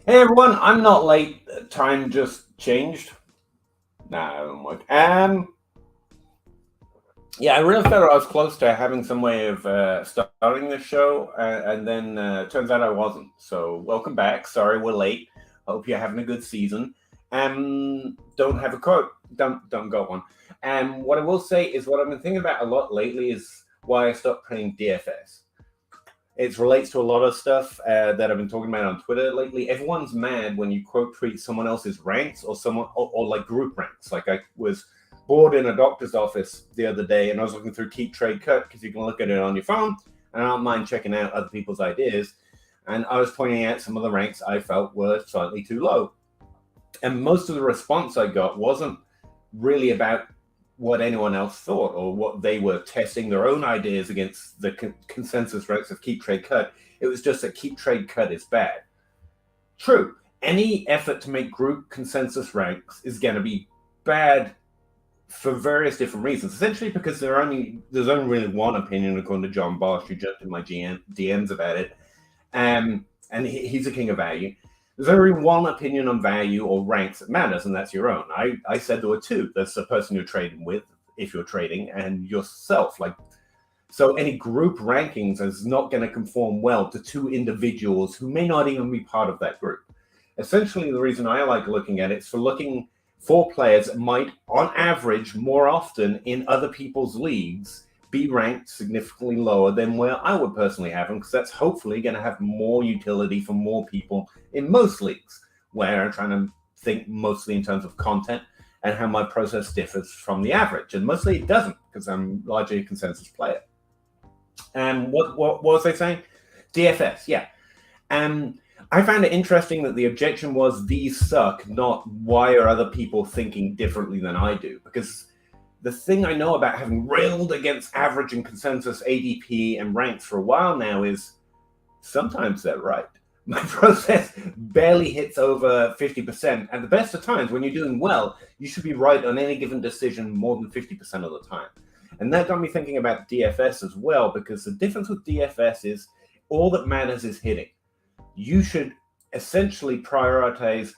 Hey everyone, I'm not late. Time just changed. Nah, it won't work. Yeah, I really felt I was close to having some way of starting this show, and then turns out I wasn't. So welcome back. Sorry we're late. Hope you're having a good season. Don't have a quote. Don't got one. What I will say is what I've been thinking about a lot lately is why I stopped playing DFS. It relates to a lot of stuff that I've been talking about on Twitter lately. Everyone's mad when you quote tweet someone else's ranks or or like group ranks. Like I was bored in a doctor's office the other day and I was looking through Keep Trade Cut because you can look at it on your phone, and I don't mind checking out other people's ideas. And I was pointing out some of the ranks I felt were slightly too low. And most of the response I got wasn't really about what anyone else thought or what they were testing their own ideas against the consensus ranks of Keep Trade Cut. It was just that Keep Trade Cut is bad. True, any effort to make group consensus ranks is going to be bad for various different reasons. Essentially because there's only really one opinion, according to John Bosch, who jumped in my DMs about it. And he's a king of value. There's only one opinion on value or ranks that matters, and that's your own. I said there were two. There's the person you're trading with, if you're trading, and yourself. So any group rankings is not going to conform well to two individuals who may not even be part of that group. Essentially, the reason I like looking at it is for looking for players that might, on average, more often in other people's leagues, be ranked significantly lower than where I would personally have them, because that's hopefully going to have more utility for more people in most leagues, where I'm trying to think mostly in terms of content and how my process differs from the average. And mostly it doesn't, because I'm largely a consensus player. And what was I saying? DFS, yeah. I found it interesting that the objection was these suck, not why are other people thinking differently than I do, because the thing I know about having railed against average and consensus ADP and ranks for a while now is sometimes they're right. My process barely hits over 50%. At the best of times, when you're doing well, you should be right on any given decision more than 50% of the time. And that got me thinking about DFS as well, because the difference with DFS is all that matters is hitting. You should essentially prioritize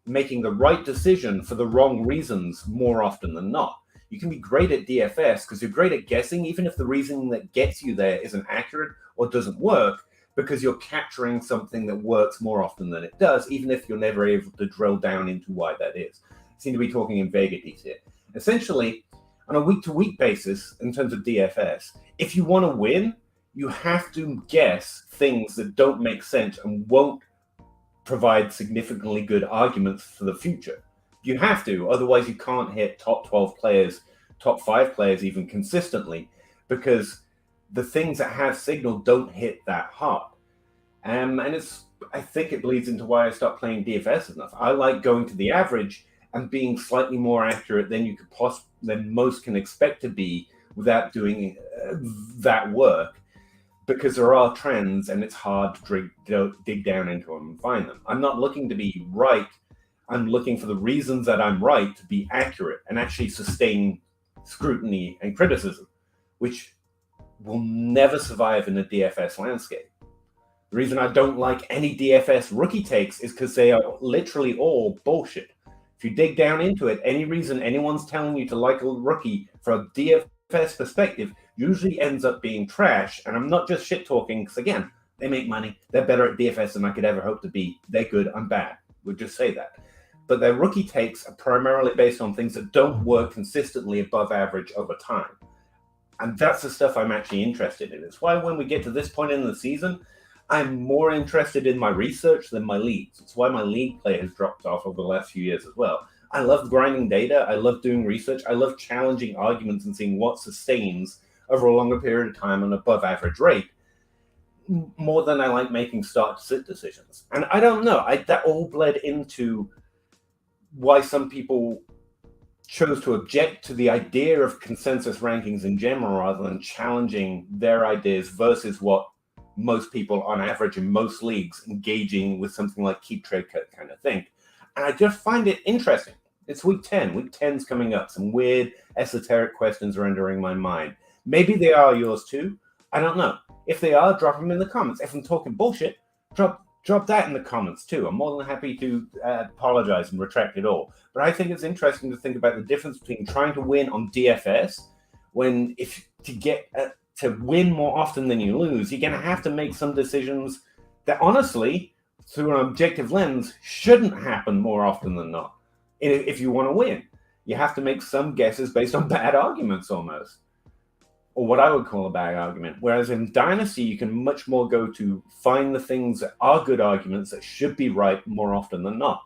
making the right decision for the wrong reasons more often than not. You can be great at DFS because you're great at guessing, even if the reasoning that gets you there isn't accurate or doesn't work, because you're capturing something that works more often than it does, even if you're never able to drill down into why that is. I seem to be talking in vagaries here. Essentially, on a week-to-week basis, in terms of DFS, if you want to win, you have to guess things that don't make sense and won't provide significantly good arguments for the future. You have to, otherwise you can't hit top 12 players, top 5 players even consistently, because the things that have signal don't hit that hard. And I think it bleeds into why I stopped playing DFS enough. I like going to the average and being slightly more accurate than than most can expect to be without doing that work, because there are trends and it's hard to dig down into them and find them. I'm not looking to be right. I'm looking for the reasons that I'm right to be accurate and actually sustain scrutiny and criticism, which will never survive in a DFS landscape. The reason I don't like any DFS rookie takes is because they are literally all bullshit. If you dig down into it, any reason anyone's telling you to like a rookie from a DFS perspective usually ends up being trash. And I'm not just shit talking, because again, they make money. They're better at DFS than I could ever hope to be. They're good. I'm bad. We'll just say that. But their rookie takes are primarily based on things that don't work consistently above average over time. And that's the stuff I'm actually interested in. It's why when we get to this point in the season, I'm more interested in my research than my leagues. It's why my league play has dropped off over the last few years as well. I love grinding data. I love doing research. I love challenging arguments and seeing what sustains over a longer period of time on an above average rate, more than I like making start-to-sit decisions. And I don't know. That all bled into why some people chose to object to the idea of consensus rankings in general rather than challenging their ideas versus what most people on average in most leagues engaging with something like Keep Trade Cut kind of think. And I just find it interesting. It's week 10. Week 10's coming up. Some weird esoteric questions are entering my mind. Maybe they are yours too. I don't know. If they are, drop them in the comments. If I'm talking bullshit, drop drop that in the comments too. I'm more than happy to apologize and retract it all. But I think it's interesting to think about the difference between trying to win on DFS when if to get to win more often than you lose, you're going to have to make some decisions that honestly, through an objective lens, shouldn't happen more often than not. If you want to win, you have to make some guesses based on bad arguments almost, or what I would call a bad argument. Whereas in Dynasty, you can much more go to find the things that are good arguments that should be right more often than not.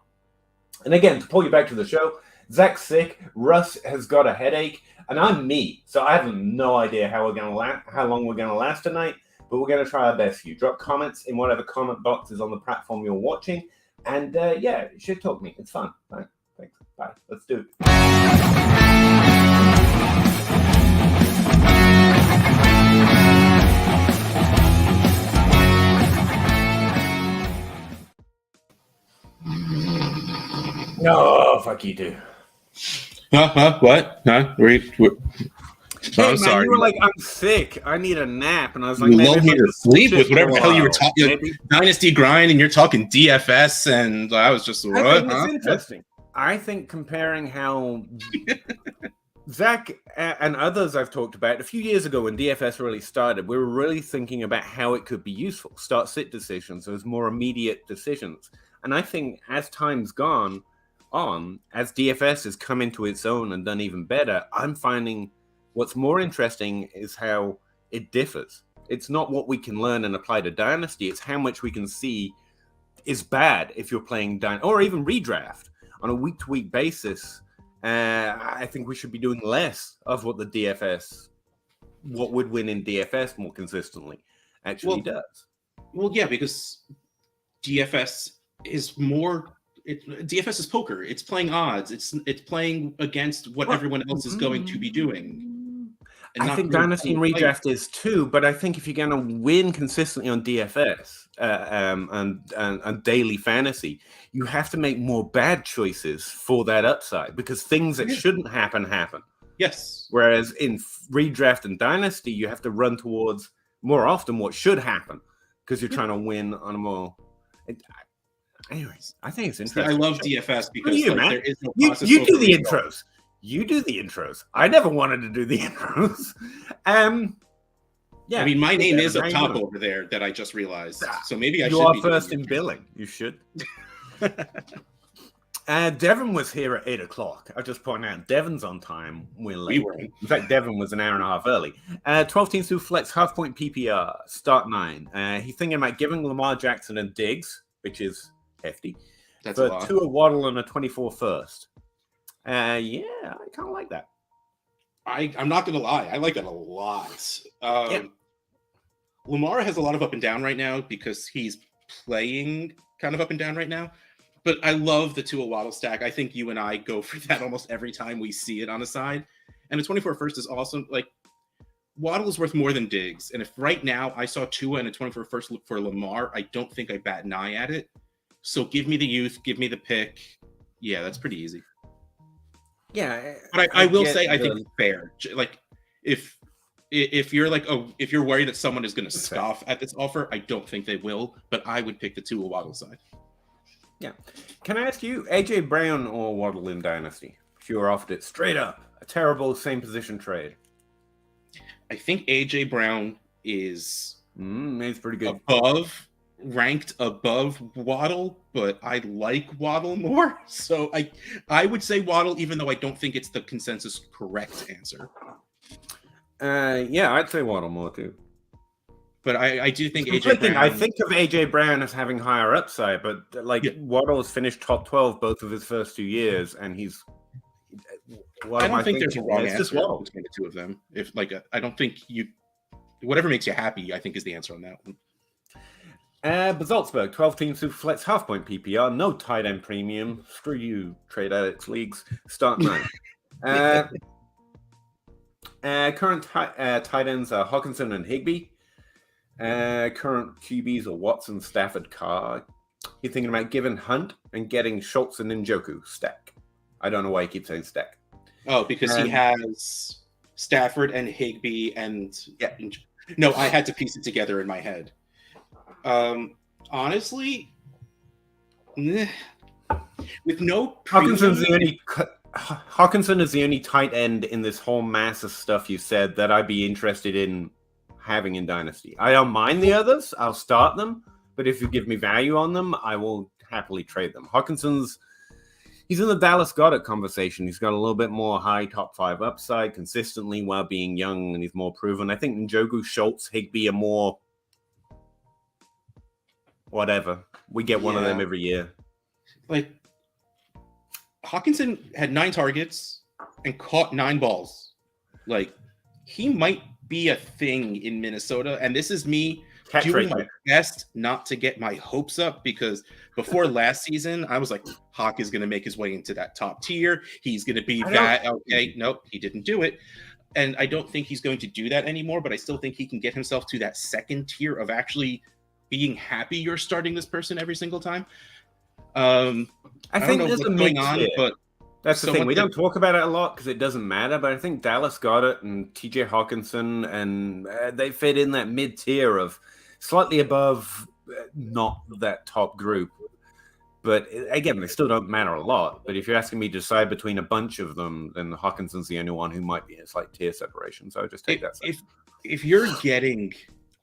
And again, to pull you back to the show, Zach's sick, Russ has got a headache, and I'm me. So I have no idea how long we're gonna last tonight, but we're gonna try our best for you. Drop comments in whatever comment box is on the platform you're watching, and yeah, shit talk me. It's fun. Right? Thanks. Bye. Let's do it. No, fuck you too. What? Huh? Hey, I'm sorry. You were like, I'm sick. I need a nap. And I was like, you lulled me to sleep with whatever the hell you were talking. Like, Dynasty grind, and you're talking DFS, and I was just what? I think it's interesting. I think comparing how Zach and others I've talked about a few years ago when DFS really started, we were really thinking about how it could be useful. Start-sit decisions, those more immediate decisions. And I think as time's gone on, as DFS has come into its own and done even better, I'm finding what's more interesting is how it differs. It's not what we can learn and apply to Dynasty. It's how much we can see is bad if you're playing or even redraft on a week-to-week basis. I think we should be doing less of what what would win in DFS more consistently actually does. Well, yeah, because DFS is more. DFS is poker. It's playing odds. It's playing against what everyone else is going to be doing. I think Dynasty and Redraft is too, but I think if you're going to win consistently on DFS and daily fantasy, you have to make more bad choices for that upside because things that shouldn't happen. Yes. Whereas in Redraft and Dynasty, you have to run towards more often what should happen because you're trying to win on a more. Anyways, I think it's interesting. I love DFS because there is no process. You do the intros. You do the intros. I never wanted to do the intros. Yeah. I mean, my name is up top over there that I just realized. So maybe I should be. You are first in billing. You should. Devin was here at 8 o'clock. I'll just point out, Devin's on time. We're late. In fact, Devin was an hour and a half early. 12 teams through flex, half-point PPR, start 9. He's thinking about giving Lamar Jackson and Diggs, which is hefty, for 2 a Waddle and a 24 first. Yeah, I kind of like that. I'm not going to lie. I like that a lot. Lamar has a lot of up and down right now because he's playing kind of up and down right now. But I love the 2 a Waddle stack. I think you and I go for that almost every time we see it on a side. And the 24 first is awesome. Like, Waddle is worth more than Diggs. And if right now I saw Tua and a 24 first for Lamar, I don't think I bat an eye at it. So give me the youth, give me the pick. Yeah, that's pretty easy. Yeah, but I will say I think it's fair. Like if you're like if you're worried that someone is going to scoff at this offer, I don't think they will. But I would pick the 2 a Waddle side. Yeah. Can I ask you, AJ Brown or Waddle in Dynasty? If you were offered it straight up, a terrible same position trade. I think AJ Brown is he's pretty good. Ranked above Waddle, but I like Waddle more. So I would say Waddle, even though I don't think it's the consensus correct answer. Yeah, I'd say Waddle more too. But I do think AJ Brown. I think of AJ Brown as having higher upside, but Waddle has finished top 12 both of his first 2 years, and he's. I don't think there's a wrong answer between the two of them. I don't think whatever makes you happy, I think is the answer on that one. Bazaltzberg, 12 teams super flex, half-point PPR, no tight end premium. Screw you, trade addicts leagues. Start 9. Current tight ends are Hawkinson and Higbee. Current QBs are Watson, Stafford, Carr. You're thinking about giving Hunt and getting Schultz and Njoku stack. I don't know why he keeps saying stack. Oh, because he has Stafford and Higbee and no, I had to piece it together in my head. Honestly, with no Hawkinson's premium, the only Hawkinson is the only tight end in this whole mass of stuff you said that I'd be interested in having in Dynasty. I don't mind the others. I'll start them, but if you give me value on them, I will happily trade them. He's in the Dallas Goedert conversation. He's got a little bit more high top 5 upside consistently while being young, and he's more proven. I think Njoku, Schultz, Higbee are more whatever. We get one of them every year. Like, Hawkinson had 9 targets and caught 9 balls. Like, he might be a thing in Minnesota, and this is me doing my best not to get my hopes up, because before last season, I was like, Hawk is going to make his way into that top tier. He's going to be that. Okay, nope, he didn't do it. And I don't think he's going to do that anymore, but I still think he can get himself to that second tier of actually being happy you're starting this person every single time. I think there's a going on, but that's the thing. We don't talk about it a lot because it doesn't matter, but I think Dallas Goedert and TJ Hawkinson, and they fit in that mid-tier of slightly above, not that top group. But again, they still don't matter a lot. But if you're asking me to decide between a bunch of them, then Hawkinson's the only one who might be in a slight tier separation. So I just take that. If you're getting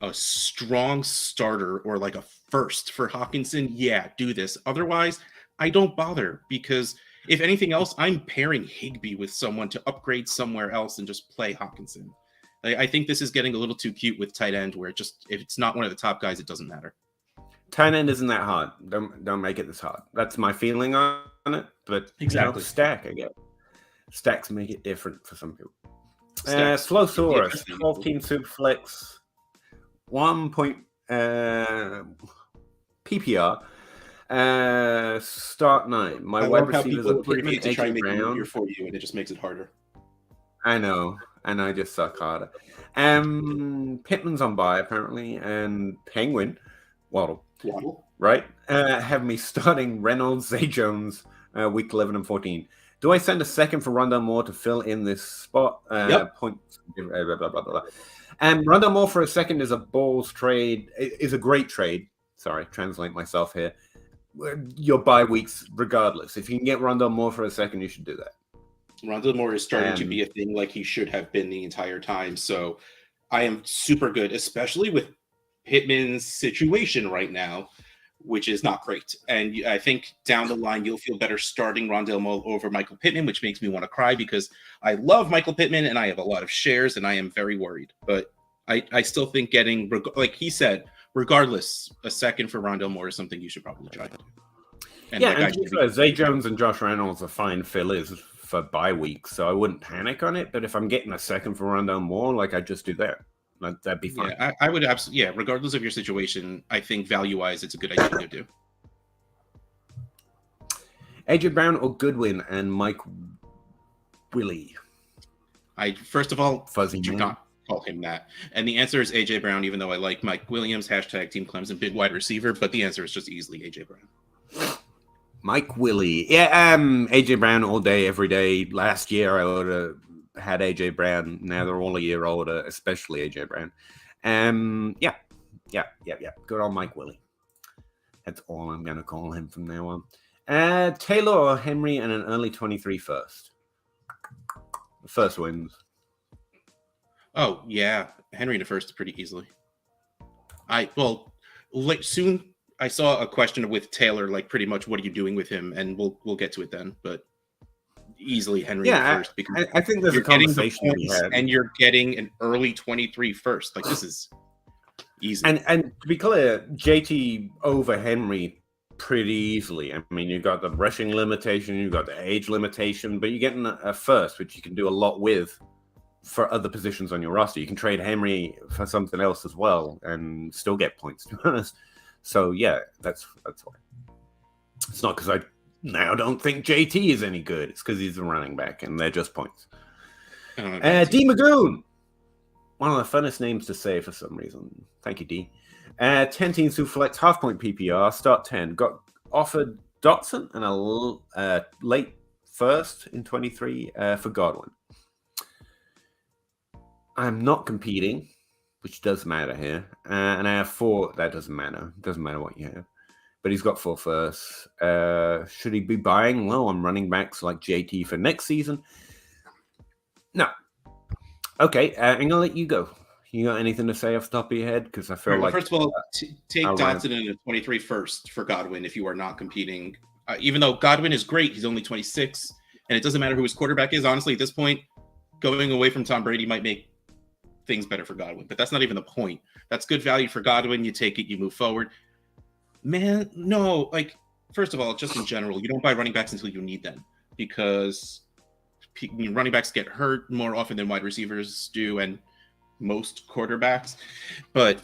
a strong starter or like a first for Hawkinson, yeah, do this. Otherwise, I don't bother, because if anything else, I'm pairing Higbee with someone to upgrade somewhere else and just play Hawkinson. I think this is getting a little too cute with tight end, where just if it's not one of the top guys, it doesn't matter. Tight end isn't that hard. Don't make it this hard. That's my feeling on it. But exactly, stack, I guess. Stacks make it different for some people. Slowsaurus, 12-team Superflex, 1 point PPR. Start 9. My wide receivers are Pittman, to try and make it Brown. easier for you, and it just makes it harder. I know, and I just suck harder. Pittman's on bye apparently, and Penguin, Waddle, right? Have me starting Reynolds, Zay Jones, week 11 and 14. Do I send a second for Rondale Moore to fill in this spot? Yep. Points. Blah, blah, blah, blah. Rondale Moore for a second is a balls trade. Is a great trade. Sorry, translate myself here. Your bye weeks, regardless. If you can get Rondale Moore for a second, you should do that. Rondale Moore is starting to be a thing like he should have been the entire time. So I am super good, especially with Pittman's situation right now, which is not great. And I think down the line, you'll feel better starting Rondale Moore over Michael Pittman, which makes me want to cry, because I love Michael Pittman and I have a lot of shares and I am very worried. But I still think getting, like he said, regardless, a second for Rondale Moore is something you should probably try to do. And Zay Jones and Josh Reynolds are fine fillers for bye weeks, so I wouldn't panic on it. But if I'm getting a second for Rondale Moore, like, I just do that. That'd be fine. Yeah, I would absolutely. Yeah, regardless of your situation, I think value-wise, it's a good idea to do. AJ Brown or Goodwin and Mike Willie? First of all, Fuzzy do not call him that. And the answer is AJ Brown, even though I like Mike Williams, hashtag Team Clemson, big wide receiver. But the answer is just easily AJ Brown. Mike Willie. Yeah, AJ Brown all day, every day. Last year, I would have had AJ Brown. Now they're all a year older, especially AJ Brown. Yeah. Good old Mike Willie. That's all I'm going to call him from now on. Taylor or Henry and an early 23 first. The first wins. Oh, yeah. Henry to first pretty easily. Soon I saw a question with Taylor, like pretty much what are you doing with him? And we'll get to it then. But easily Henry first, because I think there's a conversation we had. And you're getting an early 23 first. Like, this is easy. And to be clear, JT over Henry pretty easily. I mean, you've got the rushing limitation, you've got the age limitation, but you're getting a first, which you can do a lot with for other positions on your roster. You can trade Henry for something else as well and still get points, to be honest. So yeah, that's why. It's not because I now don't think JT is any good. It's because he's a running back and they're just points. D. Magoon. One of the funnest names to say for some reason. Thank you, D. 10-team Superflex, half-point PPR, start 10. Got offered Dotson and a late first in 23 for Godwin. I'm not competing which does matter here. And I have 4. That doesn't matter. It doesn't matter what you have. But he's got 4 firsts. Should he be buying low on running backs like JT for next season? No. Okay, I'm going to let you go. You got anything to say off the top of your head? Because I feel like... First of all, take Dotson in a 23 first for Godwin if you are not competing. Even though Godwin is great, he's only 26. And it doesn't matter who his quarterback is. Honestly, at this point, going away from Tom Brady might make things better for Godwin. But that's not even the point. That's good value for Godwin. You take it, you move forward. Man, no. Like, first of all, just in general, you don't buy running backs until you need them. Because running backs get hurt more often than wide receivers do and most quarterbacks. But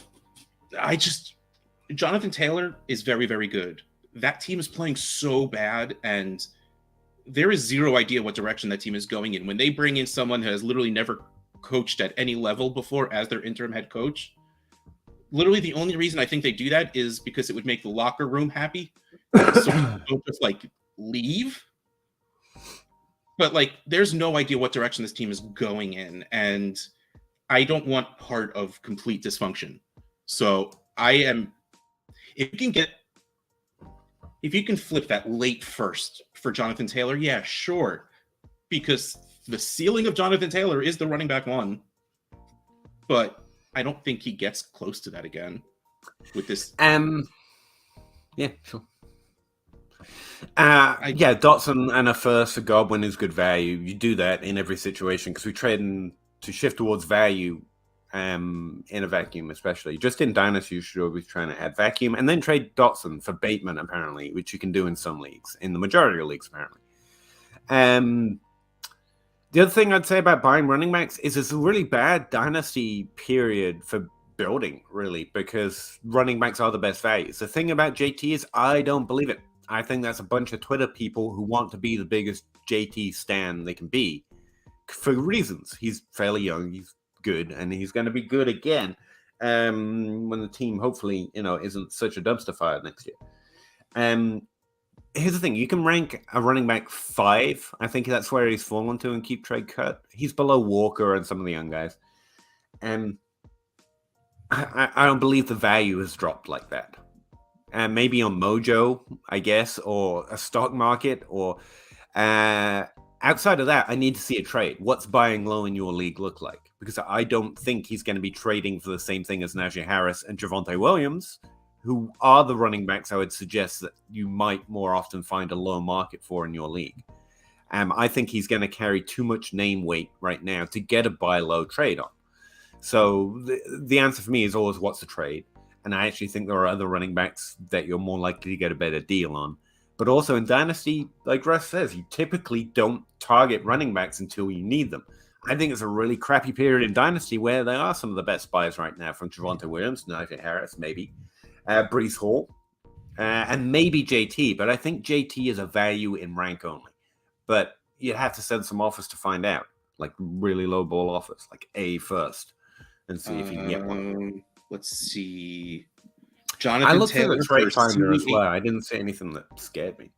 Jonathan Taylor is very, very good. That team is playing so bad, and there is zero idea what direction that team is going in. When they bring in someone who has literally never coached at any level before as their interim head coach, literally the only reason I think they do that is because it would make the locker room happy. So don't just like leave. But like, there's no idea what direction this team is going in, and I don't want part of complete dysfunction. So if you can flip that late first for Jonathan Taylor, yeah, sure. Because the ceiling of Jonathan Taylor is the running back 1. But I don't think he gets close to that again with this. Yeah, sure. Yeah, Dotson and a first for Godwin is good value. You do that in every situation because we trade to shift towards value in a vacuum, especially. Just in Dynasty, you should always try to add vacuum and then trade Dotson for Bateman, apparently, which you can do in some leagues, in the majority of leagues, apparently. The other thing I'd say about buying running backs is it's a really bad Dynasty period for building, really, because running backs are the best values. The thing about JT is I don't believe it. I think that's a bunch of Twitter people who want to be the biggest JT stan they can be for reasons. He's fairly young, he's good, and he's going to be good again when the team hopefully isn't such a dumpster fire next year. Here's the thing: you can rank a running back 5. I think that's where he's fallen to and keep trade cut. He's below Walker and some of the young guys, and I don't believe the value has dropped like that. And maybe on Mojo, I guess, or a stock market, or outside of that, I need to see a trade. What's buying low in your league look like? Because I don't think he's going to be trading for the same thing as Najee Harris and Javonte Williams, who are the running backs I would suggest that you might more often find a low market for in your league. I think he's going to carry too much name weight right now to get a buy low trade on. So the answer for me is always what's the trade? And I actually think there are other running backs that you're more likely to get a better deal on. But also in Dynasty, like Russ says, you typically don't target running backs until you need them. I think it's a really crappy period in Dynasty where they are some of the best buys right now, from Javonte Williams, Najee Harris, maybe, Breece Hall, and maybe JT. But I think JT is a value in rank only. But you have to send some offers to find out, like really low ball offers, like A first, and see if you can get one. Let's see. Jonathan I looked Taylor at the trade finder as well. I didn't see anything that scared me.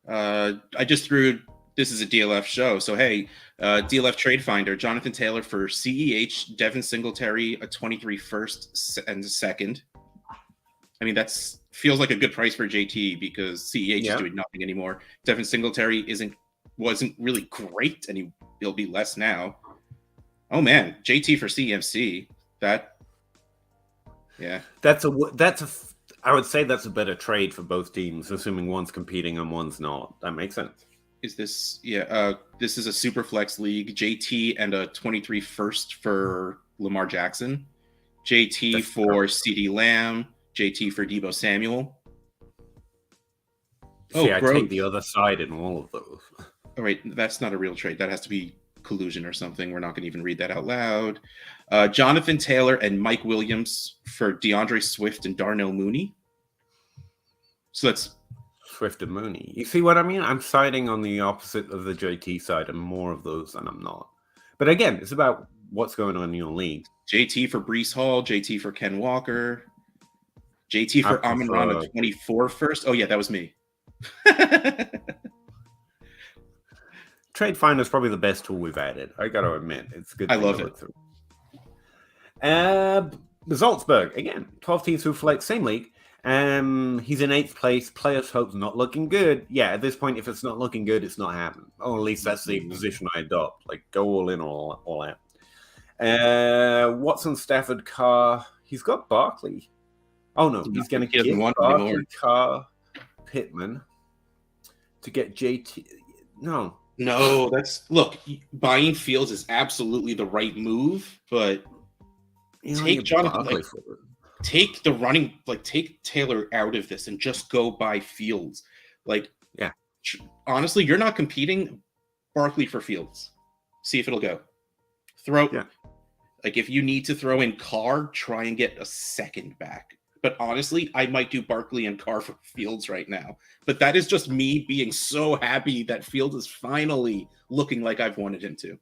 I just threw. This is a DLF show, so hey, DLF trade finder. Jonathan Taylor for CEH, Devin Singletary, a 23 first and a second. I mean, that's feels like a good price for JT because CEH is doing nothing anymore. Devin Singletary wasn't really great, and he'll be less now. Oh man, JT for CMC. I would say that's a better trade for both teams, assuming one's competing and one's not. That makes sense. This is a super flex league. JT and a 23 first for Lamar Jackson. JT for CeeDee Lamb. JT for Deebo Samuel. I take the other side in all of those. All right, that's not a real trade. That has to be collusion or something. We're not going to even read that out loud. Jonathan Taylor and Mike Williams for DeAndre Swift and Darnell Mooney. So that's Swift and Mooney. You see what I mean? I'm siding on the opposite of the JT side and more of those than I'm not. But again, it's about what's going on in your league. JT for Breece Hall, JT for Ken Walker, JT for Amon-Ra 24 first. Oh yeah, that was me. Trade Finder is probably the best tool we've added. I got to admit, it's good. I love it. Salzburg, again, 12 teams who flex, same league. He's in 8th place. Players' hope's not looking good. Yeah, at this point, if it's not looking good, it's not happening. Or at least that's the position I adopt. Like, go all in or all out. Watson, Stafford, Carr. He's got Barkley. Oh, no. He's going to give Barkley, Carr, Pittman to get JT. No. No, look, buying Fields is absolutely the right move, but take Jonathan, take the running, take Taylor out of this and just go buy Fields. Yeah. Honestly, you're not competing Barkley for Fields. See if it'll go. If you need to throw in Carr, try and get a second back. But honestly, I might do Barkley and Carr for Fields right now. But that is just me being so happy that Fields is finally looking like I've wanted him to.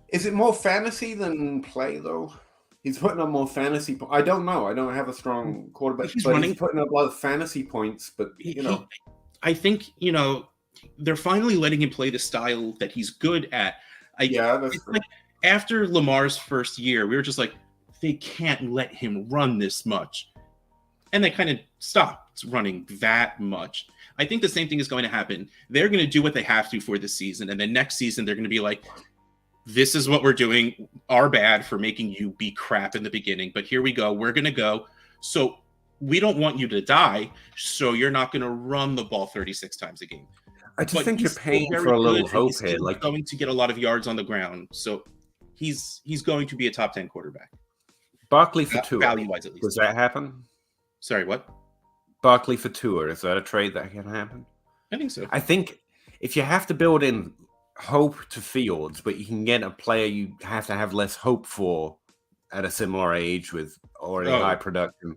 Is it more fantasy than play, though? He's putting up more fantasy points. I don't know. I don't have a strong quarterback. He's putting up a lot of fantasy points, but, I think, they're finally letting him play the style that he's good at. That's true. After Lamar's first year, we were just like, they can't let him run this much. And they kind of stopped running that much. I think the same thing is going to happen. They're going to do what they have to for this season. And then next season, they're going to be like, this is what we're doing. Our bad for making you be crap in the beginning. But here we go. We're going to go. So we don't want you to die. So you're not going to run the ball 36 times a game. I just think you're paying for a little hope here. He's going to get a lot of yards on the ground. So he's going to be a top 10 quarterback. Barkley for Tua. Value-wise, at least. Does that happen? Sorry, what? Barkley for Tua. Is that a trade that can happen? I think so. I think if you have to build in hope to Fields, but you can get a player you have to have less hope for at a similar age with already high production.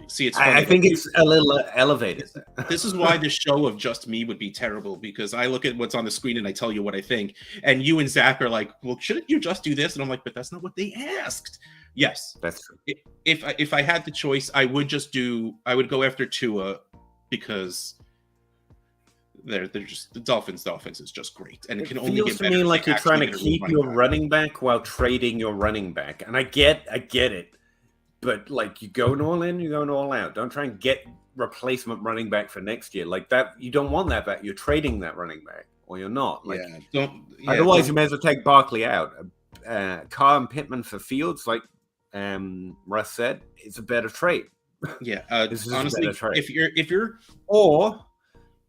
See, it's funny. I think it's a little elevated. This is why this show of just me would be terrible, because I look at what's on the screen and I tell you what I think. And you and Zach are like, well, shouldn't you just do this? And I'm like, but that's not what they asked. Yes. That's true. If I had the choice, I would go after Tua, because they're just the Dolphins' offense is just great, and it can only get better. It feels to me like you're trying to keep your running back while trading your running back, and I get it, but like you're going all in, you're going all out. Don't try and get replacement running back for next year like that. You don't want that back. You're trading that running back, or you're not. Otherwise, you may as well take Barkley out. Carr and Pittman for Fields, like Russ said, it's a better trade. Yeah, honestly, if you're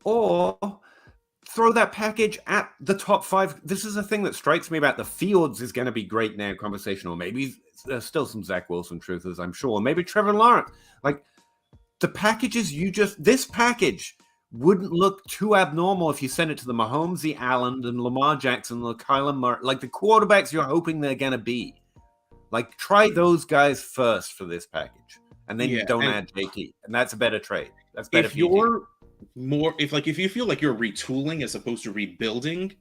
or throw that package at the top 5. This is the thing that strikes me about the Fields is going to be great now, conversational. Maybe there's still some Zach Wilson truthers, I'm sure. Maybe Trevor Lawrence. Like the packages this package wouldn't look too abnormal if you sent it to the Mahomes, the Allen, and Lamar Jackson, the Kyler Murray, like the quarterbacks you're hoping they're going to be. Like try those guys first for this package, and then you don't add JT, and that's a better trade. That's better for you. If you feel like you're retooling as opposed to rebuilding,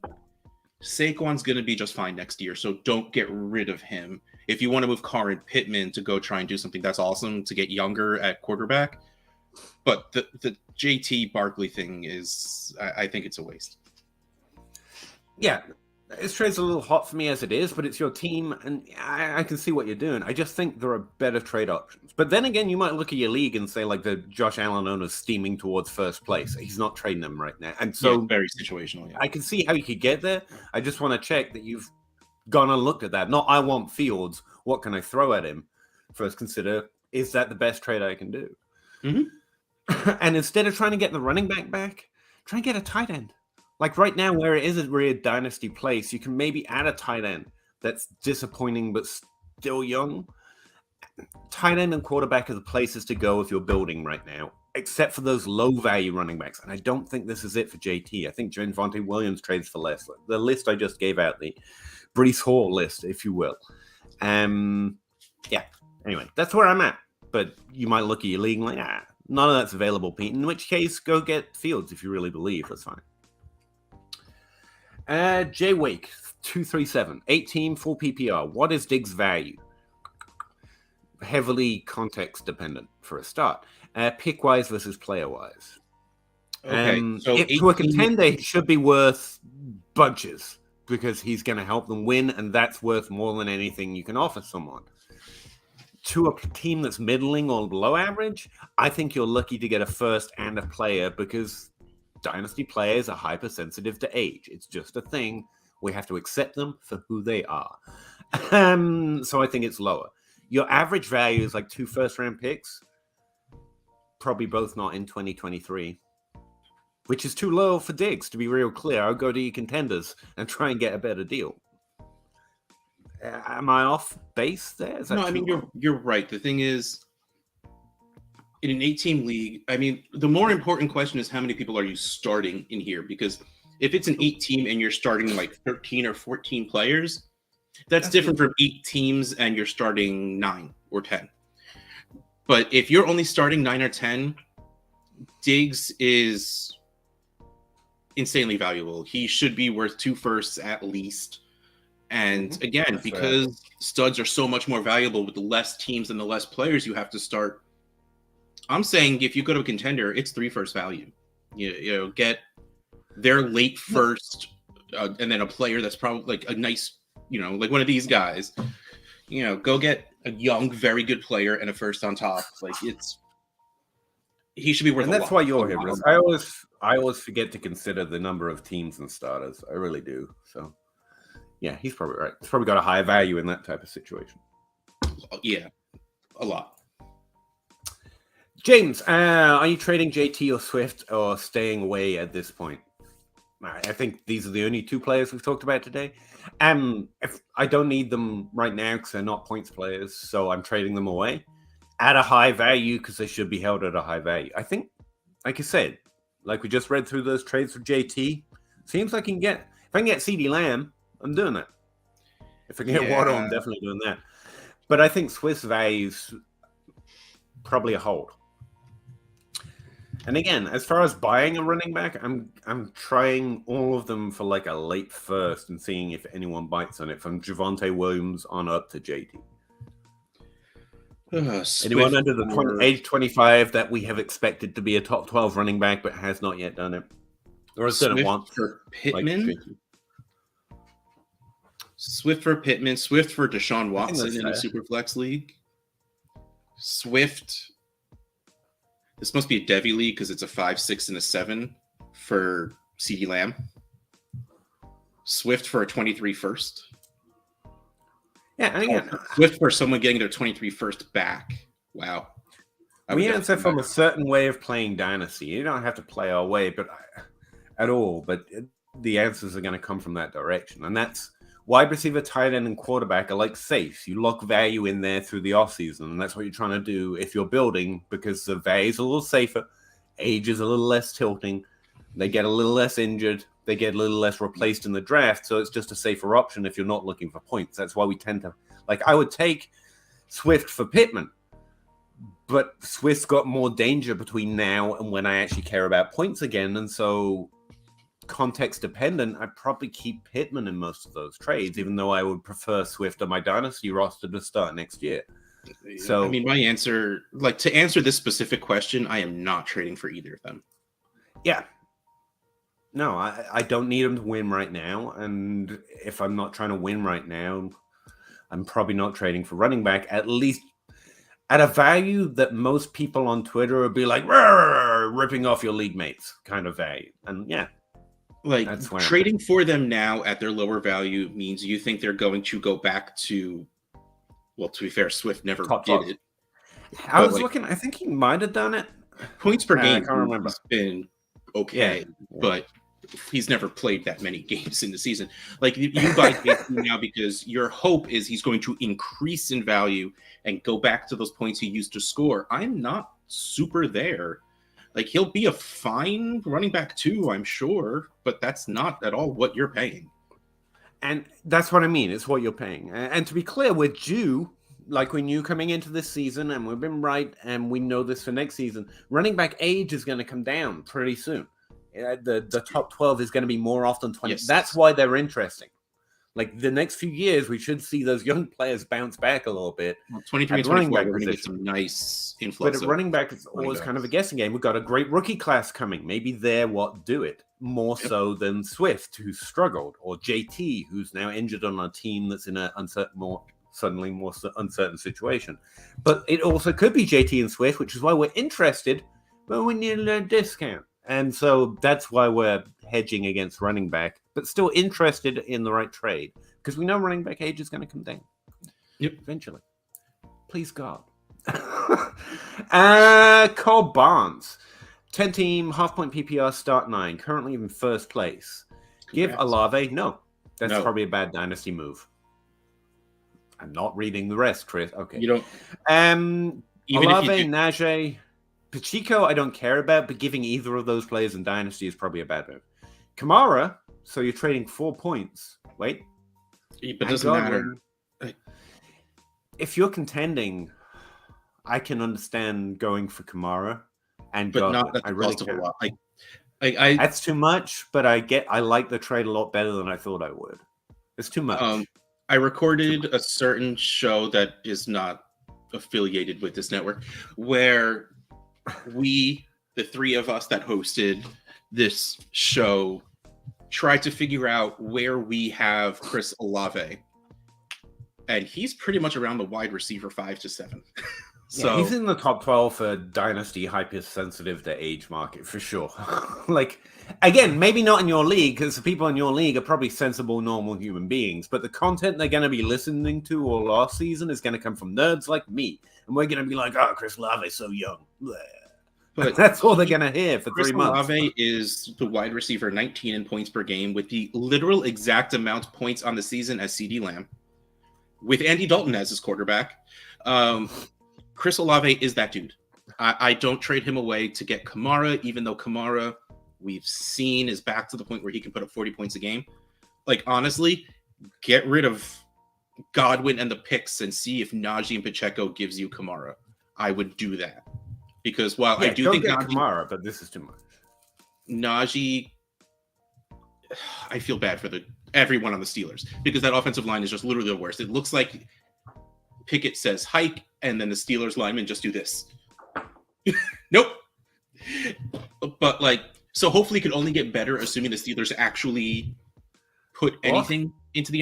Saquon's going to be just fine next year, so don't get rid of him. If you want to move Carr and Pittman to go try and do something, that's awesome to get younger at quarterback. But the JT Barkley thing is, I think it's a waste. Yeah, this trade's a little hot for me as it is, but it's your team, and I can see what you're doing. I just think there are better trade options. But then again, you might look at your league and say, like, the Josh Allen owner's steaming towards first place. He's not trading them right now. And so very situational. Yeah. I can see how you could get there. I just want to check that you've gone and looked at that. Not, I want Fields. What can I throw at him? First consider, is that the best trade I can do? Mm-hmm. And instead of trying to get the running back, try and get a tight end. Like right now, where it is a weird dynasty place, you can maybe add a tight end that's disappointing but still young. Tight end and quarterback are the places to go if you're building right now, except for those low-value running backs. And I don't think this is it for JT. I think Javonte Williams trades for less. The list I just gave out, the Breece Hall list, if you will. Yeah. Anyway, that's where I'm at. But you might look at your league and like, none of that's available, Pete. In which case, go get Fields if you really believe. That's fine. Jay Wake, 237, 18 full PPR. What is Diggs' value? Heavily context dependent for a start. Pick wise versus player wise. Okay, so to a contender, he should be worth bunches because he's going to help them win, and that's worth more than anything you can offer someone. to a team that's middling or below average, I think you're lucky to get a first and a player because Dynasty players are hypersensitive to age. It's just a thing. We have to accept them for who they are. So I think it's lower. Your average value is like 2 first-round picks. Probably both not in 2023. Which is too low for Diggs, to be real clear. I'll go to your contenders and try and get a better deal. Am I off base there? No, I mean, you're right. The thing is, in an 8-team league, I mean, the more important question is how many people are you starting in here? Because if it's an 8-team and you're starting like 13 or 14 players, that's different from 8 teams and you're starting 9 or 10. But if you're only starting 9 or 10, Diggs is insanely valuable. He should be worth 2 firsts at least. And again, because studs are so much more valuable with the less teams and the less players you have to start, I'm saying if you go to a contender, it's 3 first value. You know, get their late first, and then a player that's probably like a nice, you know, like one of these guys. You know, go get a young, very good player and a first on top. Like he should be worth. And that's why you're here, Bruce. I always forget to consider the number of teams and starters. I really do. So. Yeah, he's probably right. He's probably got a higher value in that type of situation. Yeah, a lot. James, are you trading JT or Swift or staying away at this point? I think these are the only 2 players we've talked about today. If I don't need them right now because they're not points players, so I'm trading them away at a high value because they should be held at a high value. I think, like I said, like we just read through those trades for JT, seems like if I can get CeeDee Lamb, I'm doing that. If I can get Waddle, I'm definitely doing that. But I think Swiss value's probably a hold. And again, as far as buying a running back, I'm trying all of them for like a late first and seeing if anyone bites on it, from Javonte Williams on up to JT. Anyone under the age 25 that we have expected to be a top 12 running back but has not yet done it? Or has done it once? For Pittman? Swift for Pittman, Swift for Deshaun Watson in a Superflex league. Swift. This must be a Devy league because it's a 5, 6, and a 7 for CeeDee Lamb. Swift for a 23 first. Yeah, and again, Swift for someone getting their 23 first back. Wow. We answer from a certain way of playing Dynasty. You don't have to play our way, at all. But the answers are going to come from that direction, and that's. Wide receiver, tight end, and quarterback are like safes. You lock value in there through the offseason, and that's what you're trying to do if you're building, because the value's a little safer, age is a little less tilting, they get a little less injured, they get a little less replaced in the draft, so it's just a safer option if you're not looking for points. That's why we tend to... Like, I would take Swift for Pittman, but Swift's got more danger between now and when I actually care about points again, and so... context dependent, I'd probably keep Pittman in most of those trades, even though I would prefer Swift on my Dynasty roster to start next year. So, I mean, my answer, like to answer this specific question, I am not trading for either of them. Yeah. No, I don't need them to win right now. And if I'm not trying to win right now, I'm probably not trading for running back, at least at a value that most people on Twitter would be like, ripping off your league mates kind of value. And yeah. Like trading for them now at their lower value means you think they're going to go back to, well, to be fair, Swift never did it. I was looking, I think he might have done it. Points per game, I can't remember. Has been okay, but he's never played that many games in the season. Like you buy JT now because your hope is he's going to increase in value and go back to those points he used to score. I'm not super there. Like, he'll be a fine running back too, I'm sure, but that's not at all what you're paying. And that's what I mean. It's what you're paying. And to be clear, we're due, like we knew coming into this season, and we've been right, and we know this for next season. Running back age is going to come down pretty soon. The top 12 is going to be more often 20. Yes. That's why they're interesting. Like, the next few years, we should see those young players bounce back a little bit. Well, 23 24, we're going to get some nice influence. But at running back, it's always kind of a guessing game. We've got a great rookie class coming. Maybe they're what do it, more so than Swift, who's struggled, or JT, who's now injured on a team that's in an uncertain, more suddenly more uncertain situation. But it also could be JT and Swift, which is why we're interested, but we need a discount. And so that's why we're hedging against running back, but still interested in the right trade because we know running back age is going to come down. Yep. Eventually. Please God. Cole Barnes. 10-team, half-point PPR, start 9. Currently in first place. Give Olave? No. That's probably a bad dynasty move. I'm not reading the rest, Chris. Okay. You don't... Olave, Najee, Pacheco, I don't care about, but giving either of those players in dynasty is probably a bad move. Kamara, so you're trading 4 points. Wait. But it doesn't matter. If you're contending, I can understand going for Kamara and but Godwin. Not at the really cost of a lot. That's too much, but I like the trade a lot better than I thought I would. It's too much. I recorded a certain show that is not affiliated with this network, where we, the three of us that hosted this show, tried to figure out where we have Chris Olave. And he's pretty much around the wide receiver 5 to 7. So he's in the top 12 for dynasty hypersensitive to age market for sure. Like, again, maybe not in your league because the people in your league are probably sensible, normal human beings. But the content they're going to be listening to all last season is going to come from nerds like me. And we're going to be like, oh, Chris Olave is so young. But that's all they're going to hear for 3 months. Olave is the wide receiver 19 in points per game with the literal exact amount of points on the season as CD Lamb, with Andy Dalton as his quarterback. Chris Olave is that dude. I don't trade him away to get Kamara, even though Kamara, we've seen, is back to the point where he can put up 40 points a game. Like, honestly, get rid of Godwin and the picks and see if Najee and Pacheco gives you Kamara. I would do that. Because while I do think Najee, Kamara, but this is too much. Najee, I feel bad for everyone on the Steelers because that offensive line is just literally the worst. It looks like Pickett says hike, and then the Steelers linemen just do this. Nope. But so hopefully it could only get better, assuming the Steelers actually put anything into the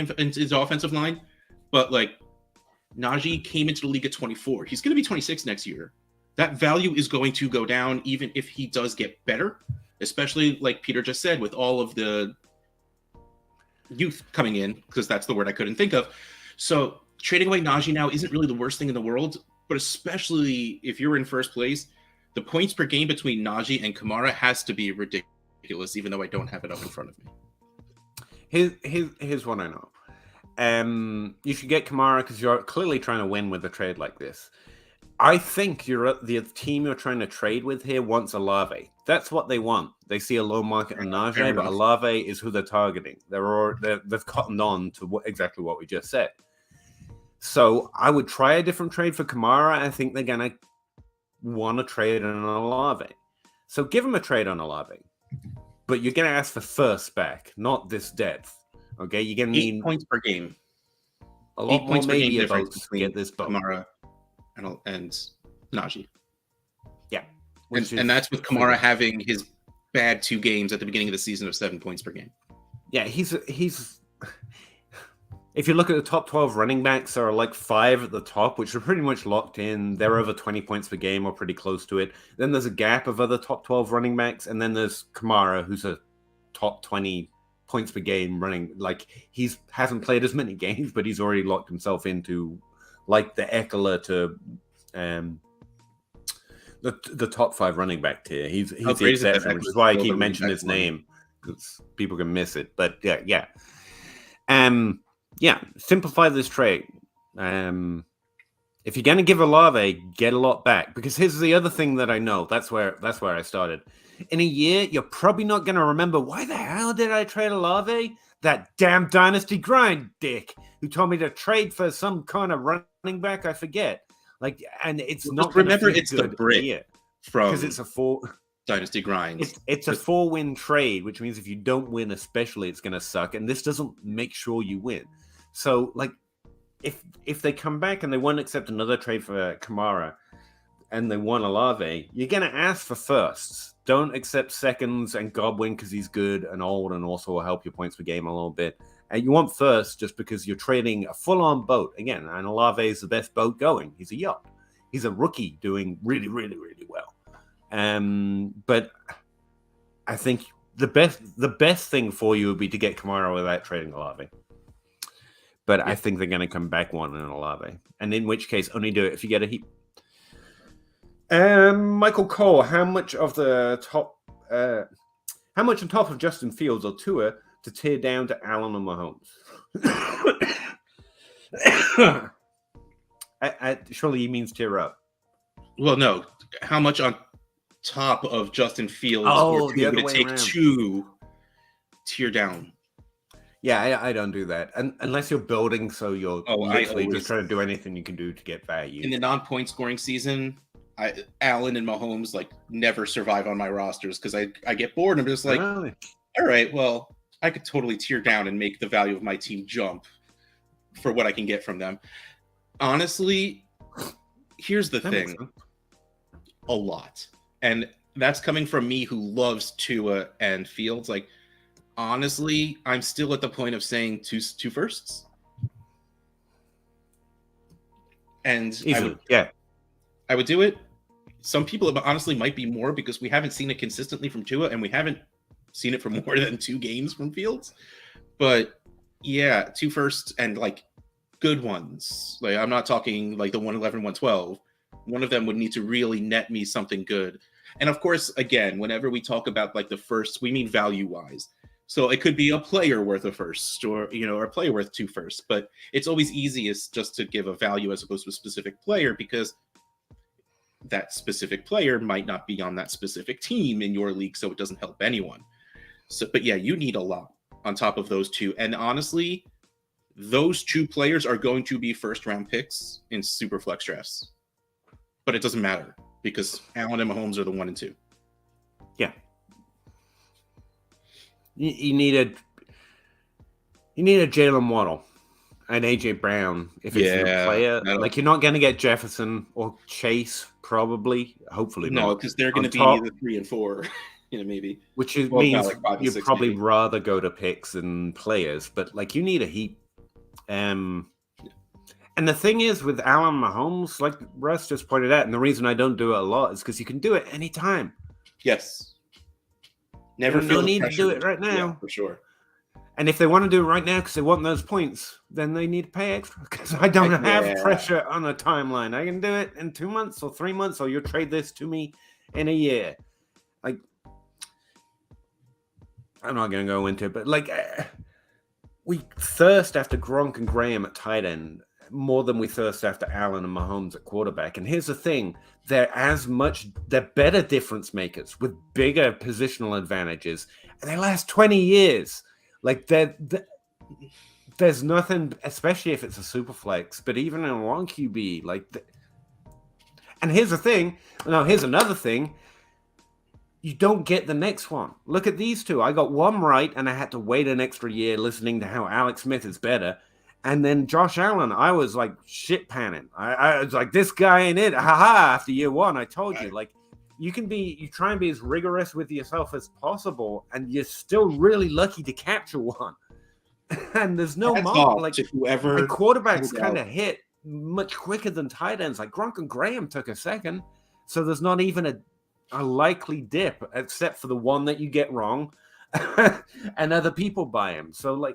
offensive line. But Najee came into the league at 24. He's going to be 26 next year. That value is going to go down even if he does get better, especially like Peter just said, with all of the youth coming in, because that's the word I couldn't think of. So trading away Najee now isn't really the worst thing in the world, but especially if you're in first place, the points per game between Najee and Kamara has to be ridiculous, even though I don't have it up in front of me. Here's what I know. You should get Kamara because you're clearly trying to win with a trade like this. I think the team you're trying to trade with here wants Olave. That's what they want. They see a low market on Najee, but Olave is who they're targeting. They've cottoned on to exactly what we just said. So I would try a different trade for Kamara. I think they're going to want to trade on Olave. So give them a trade on Olave. But you're going to ask for first back, not this depth. Okay? You're going to need 8 points per game. A lot more maybe difference between this Kamara and Najee. Yeah. And that's with Kamara having his bad 2 games at the beginning of the season of 7 points per game. Yeah, he's if you look at the top 12 running backs, there are 5 at the top, which are pretty much locked in. They're over 20 points per game or pretty close to it. Then there's a gap of other top 12 running backs. And then there's Kamara, who's a top 20 points per game running. He hasn't played as many games, but he's already locked himself into the Eckler to the top 5 running back tier. He's the exception, which is why I keep mentioning his name, because people can miss it. But yeah. Simplify this trade. If you're going to give Olave, get a lot back. Because here's the other thing that I know. That's where I started. In a year, you're probably not going to remember, why the hell did I trade Olave? That damn Dynasty grind dick who told me to trade for some kind of running back I forget. And it's not. Remember, it's the Brit from because it's a 4 Dynasty grind. It's a 4-win trade, which means if you don't win, especially, it's going to suck. And this doesn't make sure you win. So, if they come back and they won't accept another trade for Kamara, and they want Olave, you're going to ask for firsts. Don't accept seconds and Godwin because he's good and old and also will help your points per game a little bit. And you want first just because you're trading a full-on boat. Again, and Olave is the best boat going. He's a yacht. He's a rookie doing really, really, really well. But I think the best thing for you would be to get Kamara without trading Olave. But I think they're going to come back one in Olave. And in which case, only do it if you get a heap. Michael Cole, how much on top of Justin Fields or Tua to tear down to Allen and Mahomes? Surely he means tear up. Well, no. How much on top of Justin Fields or Tua would it take to tear down? Yeah, I don't do that. Unless you're building, so you're literally just trying to do anything you can do to get value. In the non-point scoring season, Allen and Mahomes never survive on my rosters because I get bored and I'm just like, all right, well, I could totally tear down and make the value of my team jump for what I can get from them. Honestly, here's the thing. A lot. And that's coming from me who loves Tua and Fields. Honestly, I'm still at the point of saying two firsts. And I would do it. Some people honestly might be more because we haven't seen it consistently from Tua and we haven't seen it for more than 2 games from Fields. But yeah, 2 firsts and good ones. I'm not talking the 111, 112. One of them would need to really net me something good. And of course, again, whenever we talk about the firsts, we mean value-wise. So it could be a player worth a first or a player worth 2 firsts. But it's always easiest just to give a value as opposed to a specific player because that specific player might not be on that specific team in your league, so it doesn't help anyone. But yeah, you need a lot on top of those 2. And honestly, those 2 players are going to be first-round picks in super flex drafts. But it doesn't matter because Allen and Mahomes are the 1 and 2. Yeah. You need a Jalen Waddle and AJ Brown if it's a player. You're not going to get Jefferson or Chase, probably. Hopefully no, because they're going to be either 3 and 4, maybe. Which means you'd probably rather go to picks than players. But you need a heap. And the thing is with Allen Mahomes, like Russ just pointed out, and the reason I don't do it a lot is because you can do it anytime. Yes. Never feel no need to do it right now. Yeah, for sure. And if they want to do it right now because they want those points, then they need to pay extra because I don't have pressure on a timeline. I can do it in 2 months or 3 months, or you'll trade this to me in a year. I'm not going to go into it, but we thirst after Gronk and Graham at tight end more than we thirst after Allen and Mahomes at quarterback. And here's the thing. They're better difference makers with bigger positional advantages. And they last 20 years. There's nothing, especially if it's a super flex, but even in a long QB, and here's the thing. No, here's another thing. You don't get the next one. Look at these 2. I got one right, and I had to wait an extra year listening to how Alex Smith is better. And then Josh Allen, I was shit panning. I was like, this guy ain't it. Ha after year 1, I told you. You try and be as rigorous with yourself as possible, and you're still really lucky to capture one. And there's no mark. Whoever quarterbacks kind of hit much quicker than tight ends. Gronk and Graham took a second. So there's not even a likely dip, except for the one that you get wrong, and other people buy him. So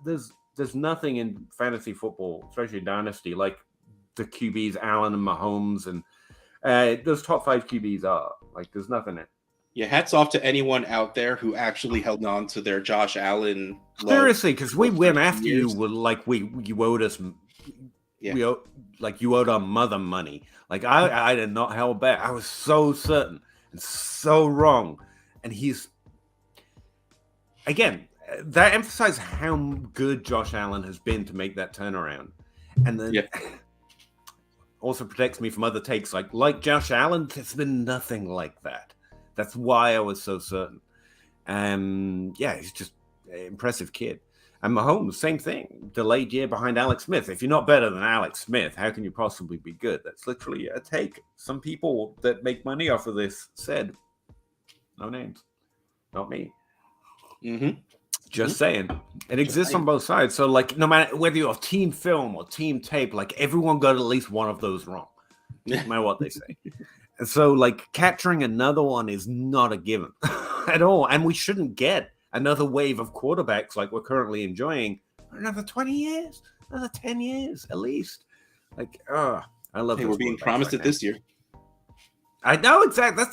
there's nothing in fantasy football, especially Dynasty, like the QBs Allen and Mahomes and those top 5 QBs are. There's nothing in. Yeah, hats off to anyone out there who actually held on to their Josh Allen. Seriously, because we went after you with you owed us. Yeah. You owed our mother money. I did not held back. I was so certain and so wrong. And he's again. That emphasizes how good Josh Allen has been to make that turnaround. And then also protects me from other takes. Like Josh Allen, there's been nothing like that. That's why I was so certain. He's just an impressive kid. And Mahomes, same thing. Delayed year behind Alex Smith. If you're not better than Alex Smith, how can you possibly be good? That's literally a take. Some people that make money off of this said, no names, not me. Mm-hmm. Just saying. It exists on both sides. So, like, no matter whether you're team film or team tape, like, everyone got at least one of those wrong, no matter what they say. And so, like, capturing another one is not a given at all. And we shouldn't get another wave of quarterbacks like we're currently enjoying for another 20 years, another 10 years at least. Like, I love We're being promised it this year. I know, exactly.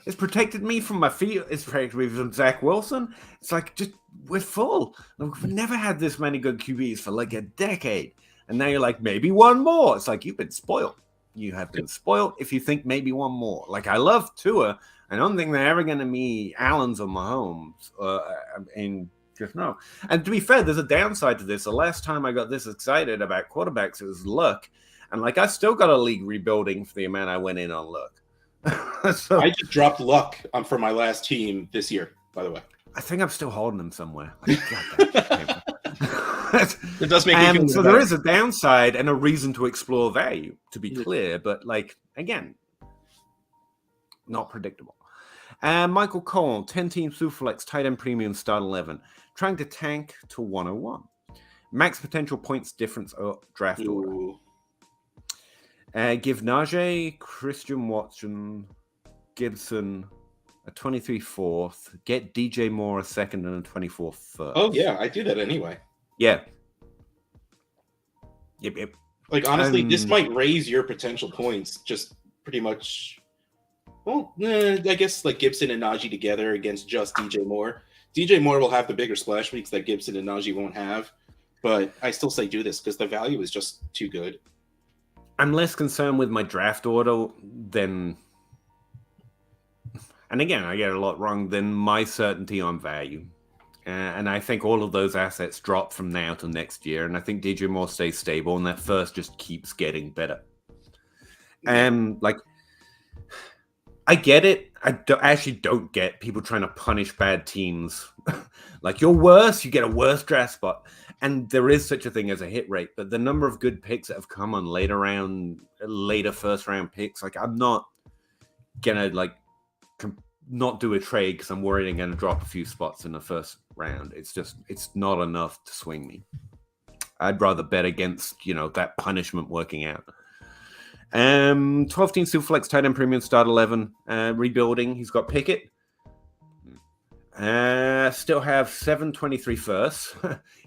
It's protected me from my feet. It's protected me from Zach Wilson. It's like, just, we're full. We've never had this many good QBs for like a decade. And now you're like, maybe one more. It's like, you've been spoiled. You have been spoiled if you think maybe one more. Like, I love Tua. I don't think they're ever going to be Allens or Mahomes. And just no. And to be fair, there's a downside to this. The last time I got this excited about quarterbacks, it was Luck. And like, I still got a league rebuilding for the amount I went in on Luck. So, I just dropped Luck for my last team this year, by the way. I think I'm still holding him somewhere. It does make me feel so there is a downside and a reason to explore value, to be clear, but like, again, not predictable. Michael Cole, 10-team Superflex, tight end premium, start 11, trying to tank to 101. Max potential points difference draft order. Give Najee, Christian Watson, Gibson a 23 fourth, get DJ Moore a second and a 24 first. Oh, yeah, I do that anyway. Yeah. Yep. Like, honestly, this might raise your potential points just pretty much. Well, I guess like Gibson and Najee together against just DJ Moore. DJ Moore will have the bigger splash weeks that Gibson and Najee won't have. But I still say do this because the value is just too good. I'm less concerned with my draft order than, and again, I get a lot wrong, than my certainty on value. And I think all of those assets drop from now to next year. And I think DJ Moore stays stable, and that first just keeps getting better. And like, I get it. I actually don't get people trying to punish bad teams. Like, you're worse, you get a worse draft spot. And there is such a thing as a hit rate, but the number of good picks that have come on later first round picks, like, I'm not gonna like not do a trade because I'm worried I'm gonna drop a few spots in the first round. It's not enough to swing me. I'd rather bet against, that punishment working out. 12-team Superflex, tight end premium, start 11, rebuilding. He's got Pickett. Still have 723 firsts.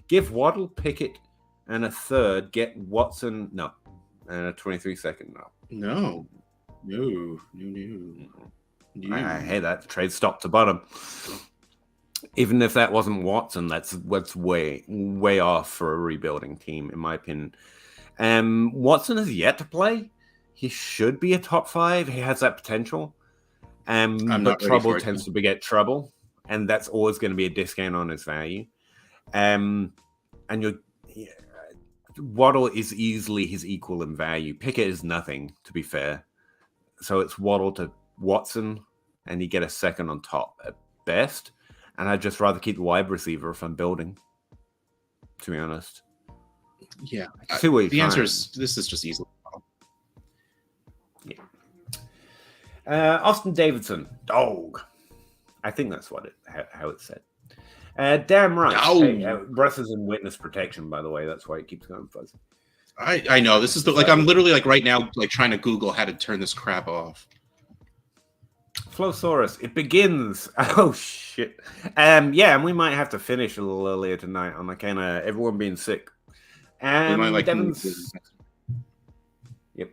Give Waddle, Pickett, and a third. Get Watson, no. And a 23 second, no. No. I hate that. Trade stop to bottom. Even if that wasn't Watson, that's way off for a rebuilding team, in my opinion. Watson has yet to play. He should be a top 5. He has that potential. But trouble tends to beget trouble. And that's always going to be a discount on his value. Waddle is easily his equal in value. Pickett is nothing, to be fair. So it's Waddle to Watson, and you get a second on top at best. And I'd just rather keep the wide receiver if I'm building, to be honest. Yeah. The answer is, this is just easily. Yeah. Austin Davidson, dog. I think that's how it's said. Damn right. Hey, Russ is in witness protection, by the way. That's why it keeps going fuzzy. I know. This is I'm literally like right now like trying to Google how to turn this crap off. Flowsaurus, it begins. Oh shit. And we might have to finish a little earlier tonight on account of everyone being sick. Devon's. Yep.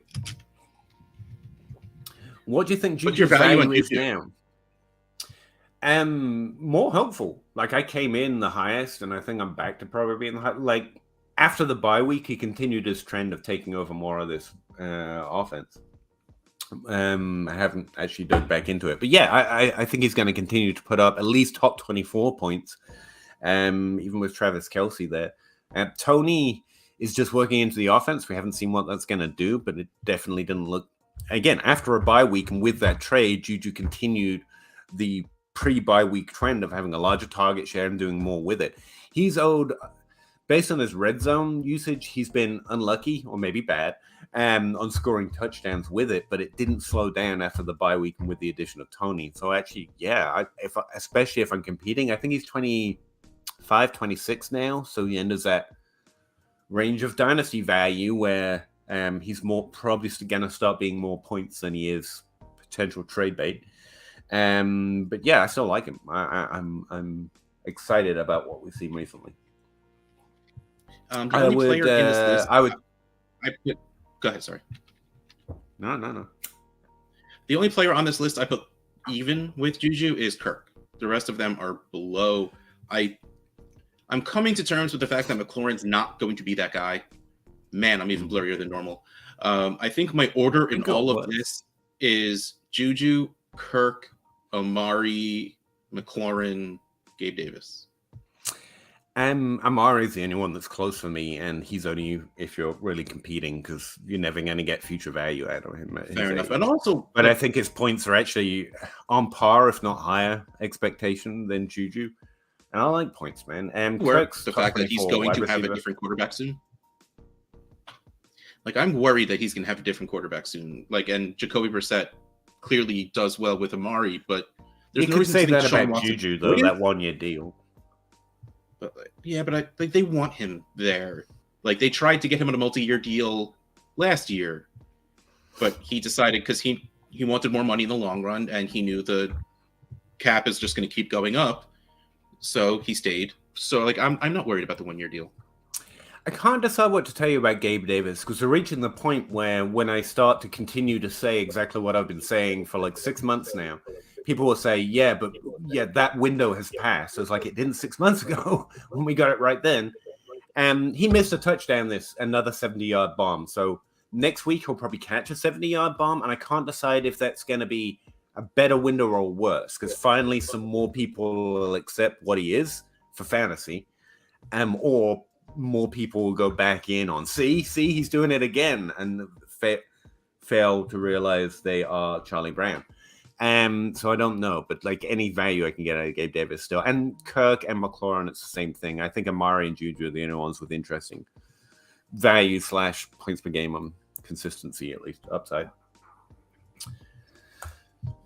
What do you think Juju's value is now? More helpful. Like, I came in the highest, and I think I'm back to probably being the high. Like, after the bye week, he continued his trend of taking over more of this offense. I haven't actually dug back into it, but I think he's going to continue to put up at least top 24 points, even with Travis Kelce there. Tony is just working into the offense. We haven't seen what that's going to do, but it definitely didn't look. Again, after a bye week and with that trade, Juju continued the pre-bye week trend of having a larger target share and doing more with it. He's owed, based on his red zone usage, he's been unlucky or maybe bad on scoring touchdowns with it, but it didn't slow down after the bye week and with the addition of Tony. So actually, especially if I'm competing, I think he's 25, 26 now. So he enters that range of Dynasty value where he's more probably going to start being more points than he is potential trade bait. But yeah, I still like him. I'm excited about what we've seen recently. The only player in this list, go ahead. Sorry. No. The only player on this list I put even with Juju is Kirk. The rest of them are below. I'm coming to terms with the fact that McLaurin's not going to be that guy. Man, I'm even blurrier than normal. I think my order in all of this is Juju, Kirk, Amari, McLaurin, Gabe Davis. Amari's the only one that's close for me, and he's only if you're really competing because you're never going to get future value out of him. Fair enough. And also, but I think his points are actually on par, if not higher, expectation than Juju. And I like points, man. Kirk's the fact that he's going to have a different quarterback soon. Like, I'm worried that he's going to have a different quarterback soon. Like, and Jacoby Brissett clearly does well with Amari, but there's no reason to say that about Juju, though. That 1 year deal. But they want him there. Like, they tried to get him on a multi-year deal last year, but he decided because he wanted more money in the long run, and he knew the cap is just going to keep going up, so he stayed. So, like, I'm not worried about the 1 year deal. I can't decide what to tell you about Gabe Davis because we're reaching the point where when I start to continue to say exactly what I've been saying for like 6 months now, people will say, yeah, that window has passed. So it's like it didn't 6 months ago when we got it right then. He missed a touchdown, another 70-yard bomb. So next week he'll probably catch a 70-yard bomb, and I can't decide if that's going to be a better window or worse because finally some more people will accept what he is for fantasy, or more people will go back in on, see, he's doing it again, and fail to realize they are Charlie Brown. So I don't know, but like any value I can get out of Gabe Davis still. And Kirk and McLaurin, it's the same thing. I think Amari and Juju are the only ones with interesting value / points per game on consistency, at least upside.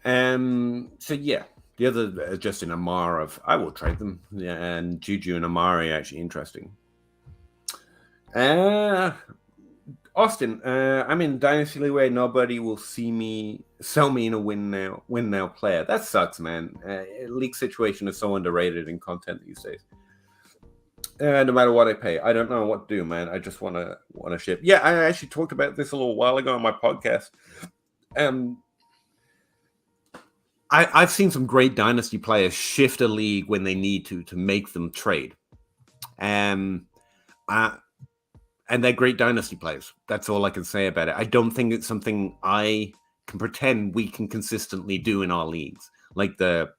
So yeah, the other Justin Amar I will trade them. Yeah, and Juju and Amari are actually interesting. Austin, I'm in Dynasty League where nobody will sell me in a win now player. That sucks, man. League situation is so underrated in content these days. No matter what I pay, I don't know what to do, man. I just want to ship. Yeah, I actually talked about this a little while ago on my podcast. I've seen some great Dynasty players shift a league when they need to make them trade. And they're great Dynasty players. That's all I can say about it. I don't think it's something I can pretend we can consistently do in our leagues. Like the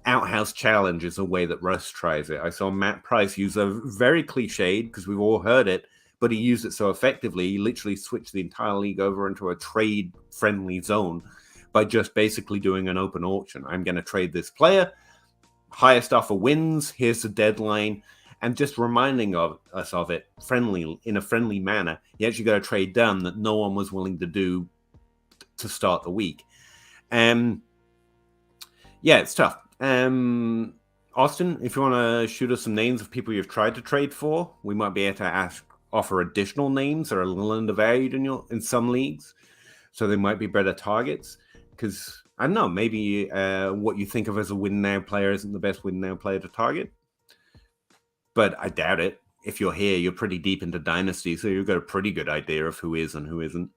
Outhouse Challenge is a way that Russ tries it. I saw Matt Price use a very cliched, because we've all heard it, but he used it so effectively, he literally switched the entire league over into a trade-friendly zone by just basically doing an open auction. I'm going to trade this player. Highest offer wins. Here's the deadline. And just reminding us of it in a friendly manner. He actually got a trade done that no one was willing to do to start the week. Yeah, it's tough. Austin, if you want to shoot us some names of people you've tried to trade for, we might be able to offer additional names that are a little undervalued in some leagues. So they might be better targets. Because, I don't know, maybe what you think of as a win now player isn't the best win now player to target. But I doubt it. If you're here, you're pretty deep into Dynasty, so you've got a pretty good idea of who is and who isn't.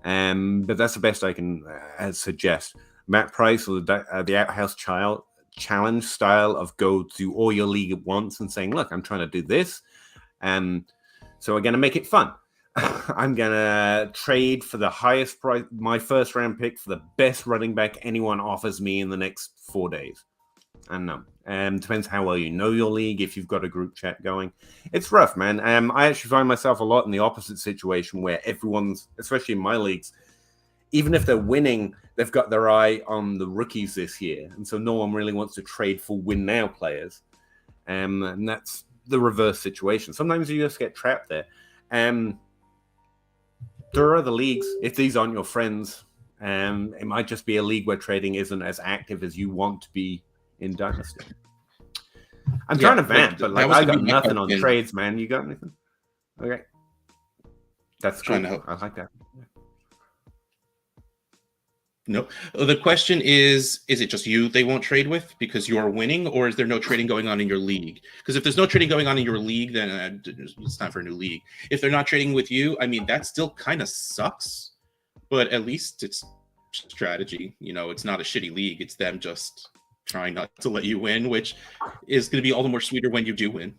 But that's the best I can suggest. Matt Price, or the Outhouse Challenge style of go to all your league at once and saying, look, I'm trying to do this. So we're going to make it fun. I'm going to trade for the highest price, my first round pick for the best running back anyone offers me in the next 4 days. I don't know. Depends how well you know your league, if you've got a group chat going. It's rough, man. I actually find myself a lot in the opposite situation where everyone's, especially in my leagues, even if they're winning, they've got their eye on the rookies this year. And so no one really wants to trade for win-now players. And that's the reverse situation. Sometimes you just get trapped there. There are other leagues. If these aren't your friends, it might just be a league where trading isn't as active as you want to be in Dynasty. I'm trying to vamp, but that was I gonna got be my nothing on question. trades, man. You got anything? Okay. That's Trying cool. to help. I like that. No. The question is it just you they won't trade with because you're winning, or is there no trading going on in your league? Because if there's no trading going on in your league, then it's time for a new league. If they're not trading with you, I mean, that still kind of sucks, but at least it's strategy. You know, it's not a shitty league. It's them just trying not to let you win, which is going to be all the more sweeter when you do win.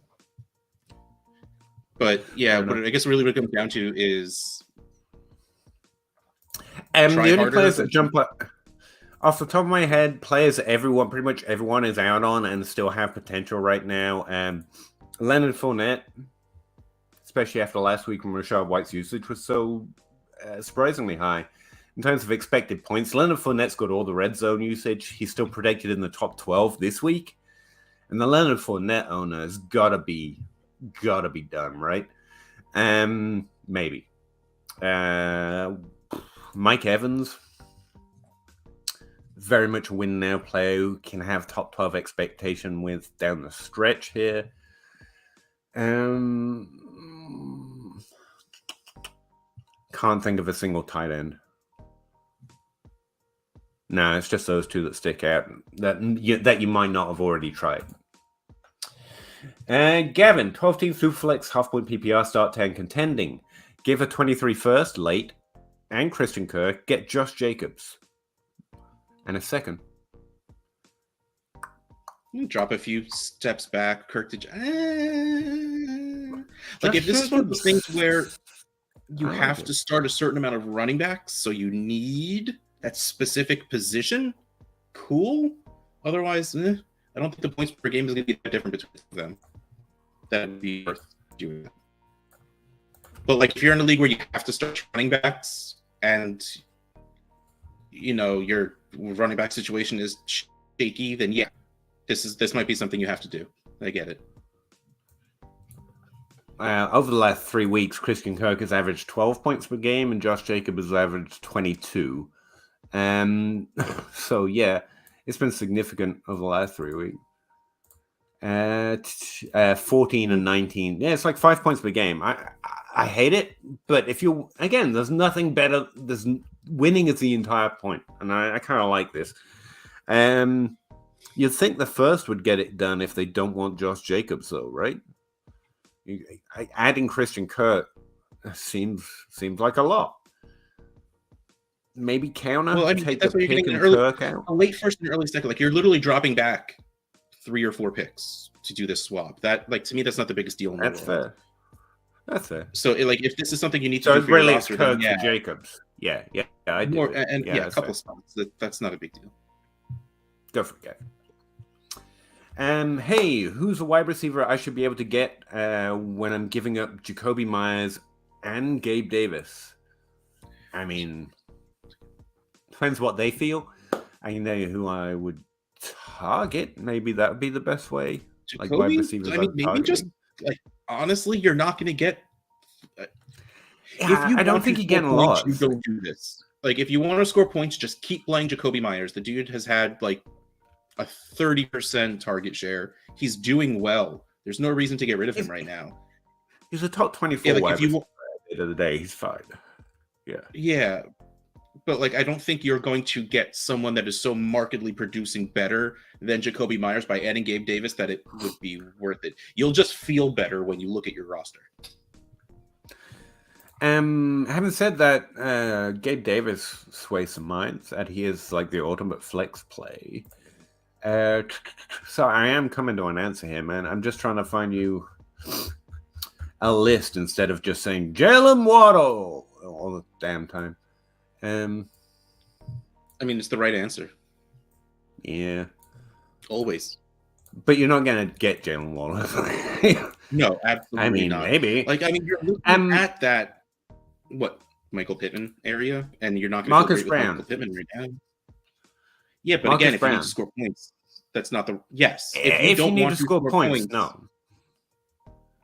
But yeah, what I guess really what it comes down to is the only players that jump up off the top of my head, players pretty much everyone is out on and still have potential right now. Leonard Fournette, especially after last week when Rachaad White's usage was so surprisingly high. In terms of expected points, Leonard Fournette's got all the red zone usage. He's still predicted in the top 12 this week. And the Leonard Fournette owner has gotta be done, right? Maybe. Mike Evans, very much a win now player who can have top 12 expectation with down the stretch here. Can't think of a single tight end. No, it's just those two that stick out that you might not have already tried. Gavin, 12 team Superflex, half-point PPR, start 10 contending. Give a 23 first, late, and Christian Kirk. Get Josh Jacobs. And a second. Drop a few steps back. Kirk to... like, if this is one of those things where you have to start a certain amount of running backs, so you need that specific position, cool. Otherwise, I don't think the points per game is going to be that different between them. That would be worth doing that. But like, if you're in a league where you have to start running backs and you know your running back situation is shaky, then yeah, this might be something you have to do. I get it. Over the last 3 weeks, Christian Kirk has averaged 12 points per game, and Josh Jacobs has averaged 22. So yeah, it's been significant over the last 3 weeks. 14 and 19. Yeah, it's like 5 points per game. I hate it, but if you there's nothing better. Winning is the entire point, and I kind of like this. You'd think the first would get it done if they don't want Josh Jacobs, though, right? Adding Christian Kirk seems like a lot. Maybe counter. Well, I mean, take that's the what you're pick getting and Kirk out. A late first and early second. Like, you're literally dropping back 3 or 4 picks to do this swap. That, like, to me, that's not the biggest deal in the world. Fair. That's fair. So, like, if this is something you need to do for really your roster, Kirk then for Jacobs. Yeah, I do. A couple spots. That's not a big deal. Go for it, guys. Hey, who's a wide receiver I should be able to get when I'm giving up Jacoby Myers and Gabe Davis? I mean, depends what they feel. I know who I would target. Maybe that would be the best way. Jacoby, like wide receivers. I mean, maybe just like honestly, you're not going to get. I don't think you get a lot. You don't do this. Like, if you want to score points, just keep playing Jacoby Myers. The dude has had like a 30% target share. He's doing well. There's no reason to get rid of him right now. He's a top 24 wide receiver. At the end of the day, he's fine. Yeah. But like, I don't think you're going to get someone that is so markedly producing better than Jacoby Myers by adding Gabe Davis that it would be worth it. You'll just feel better when you look at your roster. Having said that, Gabe Davis sways some minds that he is like the ultimate flex play. So I am coming to an answer here, man. I'm just trying to find you a list instead of just saying Jalen Waddle all the damn time. I mean, it's the right answer. Yeah. Always. But you're not going to get Jalen Waddle. No, absolutely not. Maybe. Like, I mean, you're looking at that, Michael Pittman area, and you're not going to Marcus Brown. Michael Pittman right now. Yeah, but Marcus again, Brown. If you need to score points, that's not the... Yes. If you need to score points, no.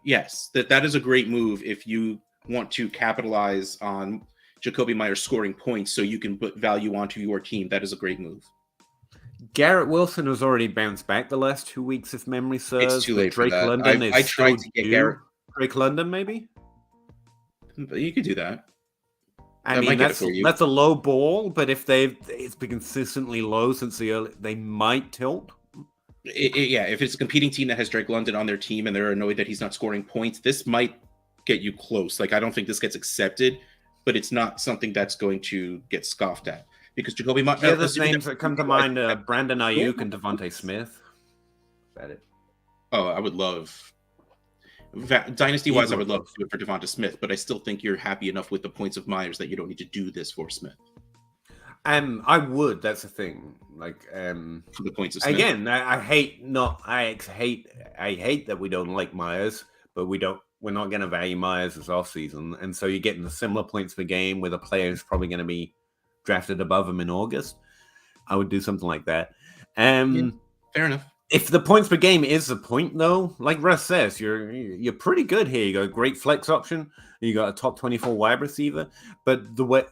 Yes, that is a great move if you want to capitalize on Jacoby Myers scoring points so you can put value onto your team. That is a great move. Garrett Wilson has already bounced back the last 2 weeks, if memory serves. It's too late for Drake that. London I is still tried to get due. Garrett. Drake London, maybe? But you could do that. I That mean, might get it for you. that's a low ball, but if it's been consistently low since the early, they might tilt. Yeah, if it's a competing team that has Drake London on their team and they're annoyed that he's not scoring points, this might get you close. Like, I don't think this gets accepted, but it's not something that's going to get scoffed at because Jacoby. The other names that come to mind are Brandon Ayuk and Devontae Smith. Is that it? Oh, I would love Dynasty-wise, I would love to do it for Devonta Smith, but I still think you're happy enough with the points of Myers that you don't need to do this for Smith. I would. That's the thing. Like, for the points of Smith. Again, I hate that we don't like Myers, but we're not going to value Myers this offseason, and so you're getting the similar points per game with a player who's probably going to be drafted above him in August. I would do something like that. Yeah, fair enough. If the points per game is the point, though, like Russ says, you're pretty good here. You got a great flex option. You got a top 24 wide receiver. But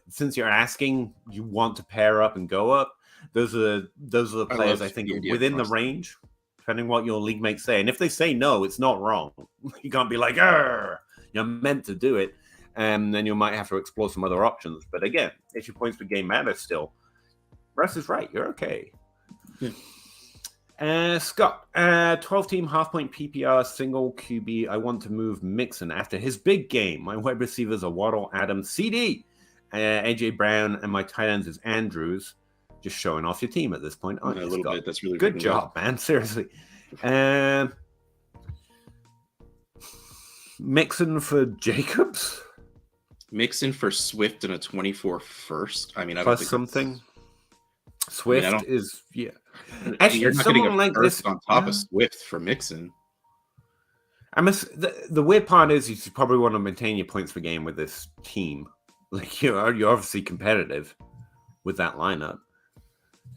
since you're asking, you want to pair up and go up. Those are the players I think are within the range, depending what your league mates say. And if they say no, it's not wrong. You can't be like, you're meant to do it, and then you might have to explore some other options. But again, if your points per game matter still, Russ is right. You're okay. Yeah. Scott, 12-team half-point PPR single QB. I want to move Mixon after his big game. My wide receivers are Waddle, Adams, CD, AJ Brown, and my tight ends is Andrews. Just showing off your team at this point, aren't you, little Scott? bit. That's really good job, man. Seriously. Mixon for Jacobs. Mixon for Swift and a 24 first. I mean, I plus don't think something. Swift is Actually, you're not getting a like first on top of Swift for Mixon. The weird part is you probably want to maintain your points per game with this team. Like you're obviously competitive with that lineup.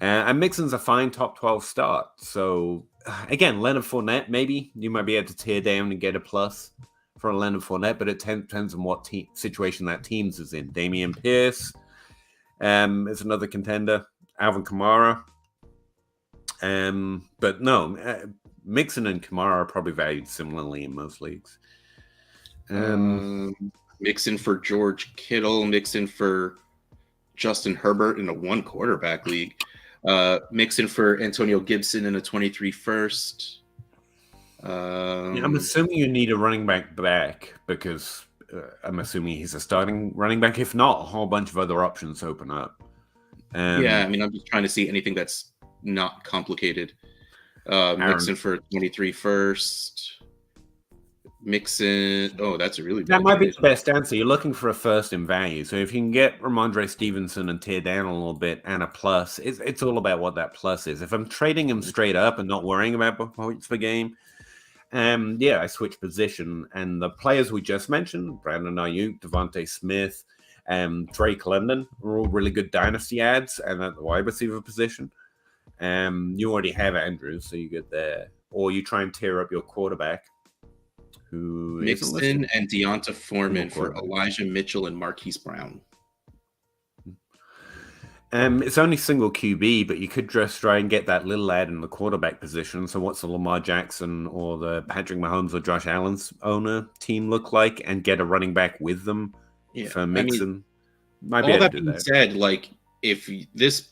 And Mixon's a fine top 12 start. So again, Leonard Fournette, maybe you might be able to tear down and get a plus for a Leonard Fournette, but it depends on what situation that team's is in. Damian Pierce is another contender. Alvin Kamara. But no, Mixon and Kamara are probably valued similarly in most leagues. Mixon for George Kittle, Mixon for Justin Herbert in a one quarterback league, Mixon for Antonio Gibson in a 23 first. I'm assuming you need a running back because I'm assuming he's a starting running back. If not, a whole bunch of other options open up. Yeah, I mean, I'm just trying to see anything that's not complicated. Mixon for 23 first. Mixon. Oh, that's a really that might be the best answer. You're looking for a first in value. So if you can get Ramondre Stevenson and tear down a little bit and a plus, it's all about what that plus is. If I'm trading him straight up and not worrying about points per game, I switch position. And the players we just mentioned, Brandon Ayuk, Devontae Smith, Drake London, are all really good dynasty ads, and at the wide receiver position. You already have Andrews, so you get there. Or you try and tear up your quarterback. Who Mixon and Deonta Foreman for Elijah Mitchell and Marquise Brown. It's only single QB, but you could just try and get that little ad in the quarterback position. So what's the Lamar Jackson or the Patrick Mahomes or Josh Allen's owner team look like, and get a running back with them for Mixon? I mean, all that being said, like if this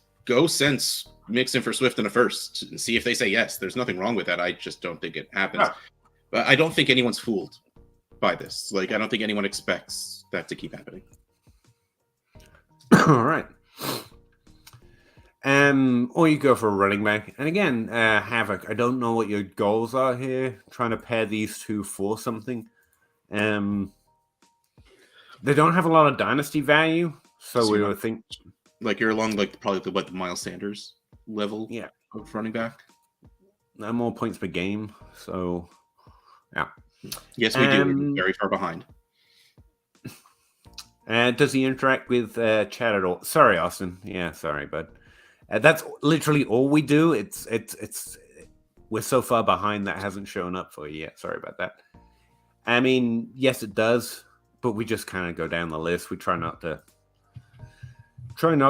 sends Mixon for Swift in a first and see if they say yes. There's nothing wrong with that. I just don't think it happens. No. But I don't think anyone's fooled by this. Like, I don't think anyone expects that to keep happening. All right. Or you go for a running back. And again, Havoc, I don't know what your goals are here, trying to pair these two for something. They don't have a lot of dynasty value, so we would think... Like, you're along, like, probably the Miles Sanders level of running back? No more points per game, so... Yeah. Yes, we do. We're very far behind. Does he interact with chat at all? Sorry, Austin. Yeah, sorry, bud. That's literally all we do. It's we're so far behind that hasn't shown up for you yet. Sorry about that. I mean, yes, it does, but we just kind of go down the list. We try not to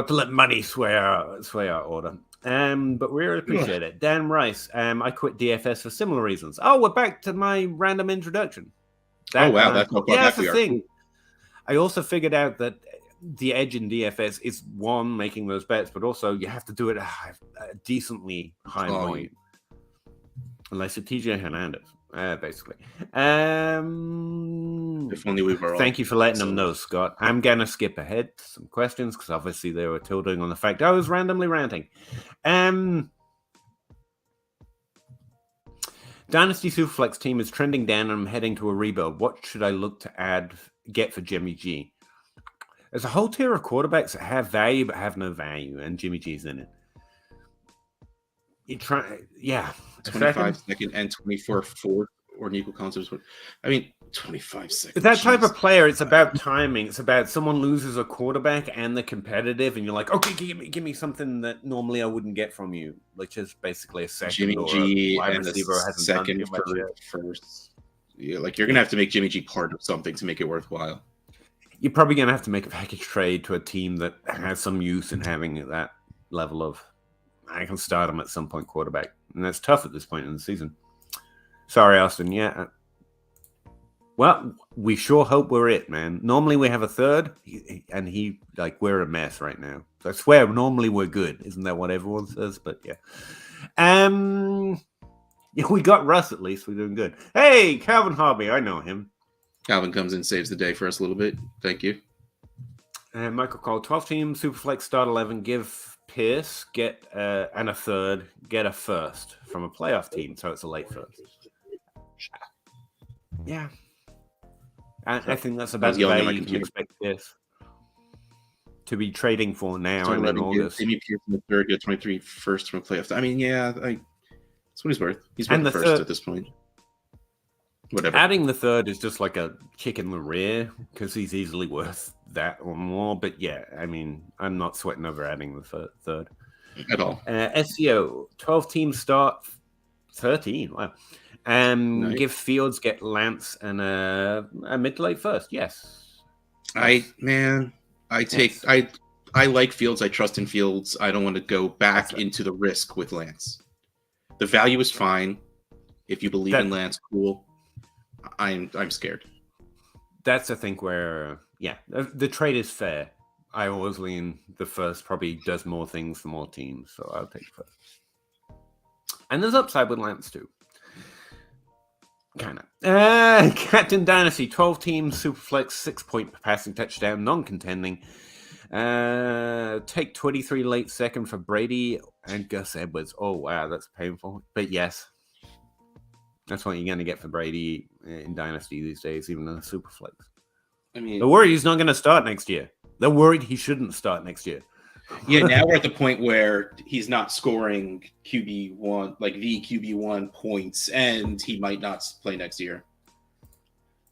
let money sway our order. But we really appreciate it. Dan Rice, I quit DFS for similar reasons. Oh, we're back to my random introduction. That's how that's the thing. I also figured out that the edge in DFS is one, making those bets, but also you have to do it at a decently high volume. Unless you're TJ Hernandez, basically. If only we were. Thank you for letting them know, Scott. I'm gonna skip ahead to some questions because obviously they were tilting on the fact I was randomly ranting. Dynasty Superflex team is trending down and I'm heading to a rebuild. What should I look to get for Jimmy G? There's a whole tier of quarterbacks that have value but have no value, and Jimmy G's in it. You try, 25 second and 24 4 or an equal concepts. I mean, 25 seconds. That type of player, it's about timing. It's about someone loses a quarterback and they're competitive, and you're like, okay, give me something that normally I wouldn't get from you, which is basically a second Jimmy G wide and receiver a second first. Yeah, like you're gonna have to make Jimmy G part of something to make it worthwhile. You're probably gonna have to make a package trade to a team that has some use in having that level of. I can start him at some point quarterback, and that's tough at this point in the season. Sorry, Austin. Yeah. Well, we sure hope we're it, man. Normally we have a third, and we're a mess right now. So I swear, normally we're good. Isn't that what everyone says? But yeah. We got Russ at least. We're doing good. Hey, Calvin Hobby. I know him. Calvin comes in, saves the day for us a little bit. Thank you. And Michael Cole, 12 team, Superflex, start 11, give Pierce, get and a third, get a first from a playoff team, so it's a late first. Yeah. I think that's about the value you expect Pierce to be trading for now and in August. Maybe Pierce in the third, get 23 first from a playoff. I mean, that's what he's worth. He's worth the first at this point. Whatever. Adding the third is just like a kick in the rear because he's easily worth that or more. But yeah, I mean, I'm not sweating over adding the third at all. SEO 12 team start 13. Wow. Nice. Give Fields, get Lance, and a mid to late first. Yes. I like Fields. I trust in Fields. I don't want to go back into the risk with Lance. The value is fine. If you believe in Lance, cool. I'm scared. That's I think where the trade is fair. I always lean the first probably does more things for more teams, so I'll take first. And there's upside with Lance too. Kind of. Captain Dynasty, 12 teams, Superflex, 6-point passing touchdown, non-contending. Take 23 late second for Brady and Gus Edwards. Oh wow, that's painful. But yes. That's what you're going to get for Brady in Dynasty these days, even in the Superflex. I mean, they're worried he's not going to start next year. They're worried he shouldn't start next year. Yeah, now we're at the point where he's not scoring QB1, like the QB1 points, and he might not play next year.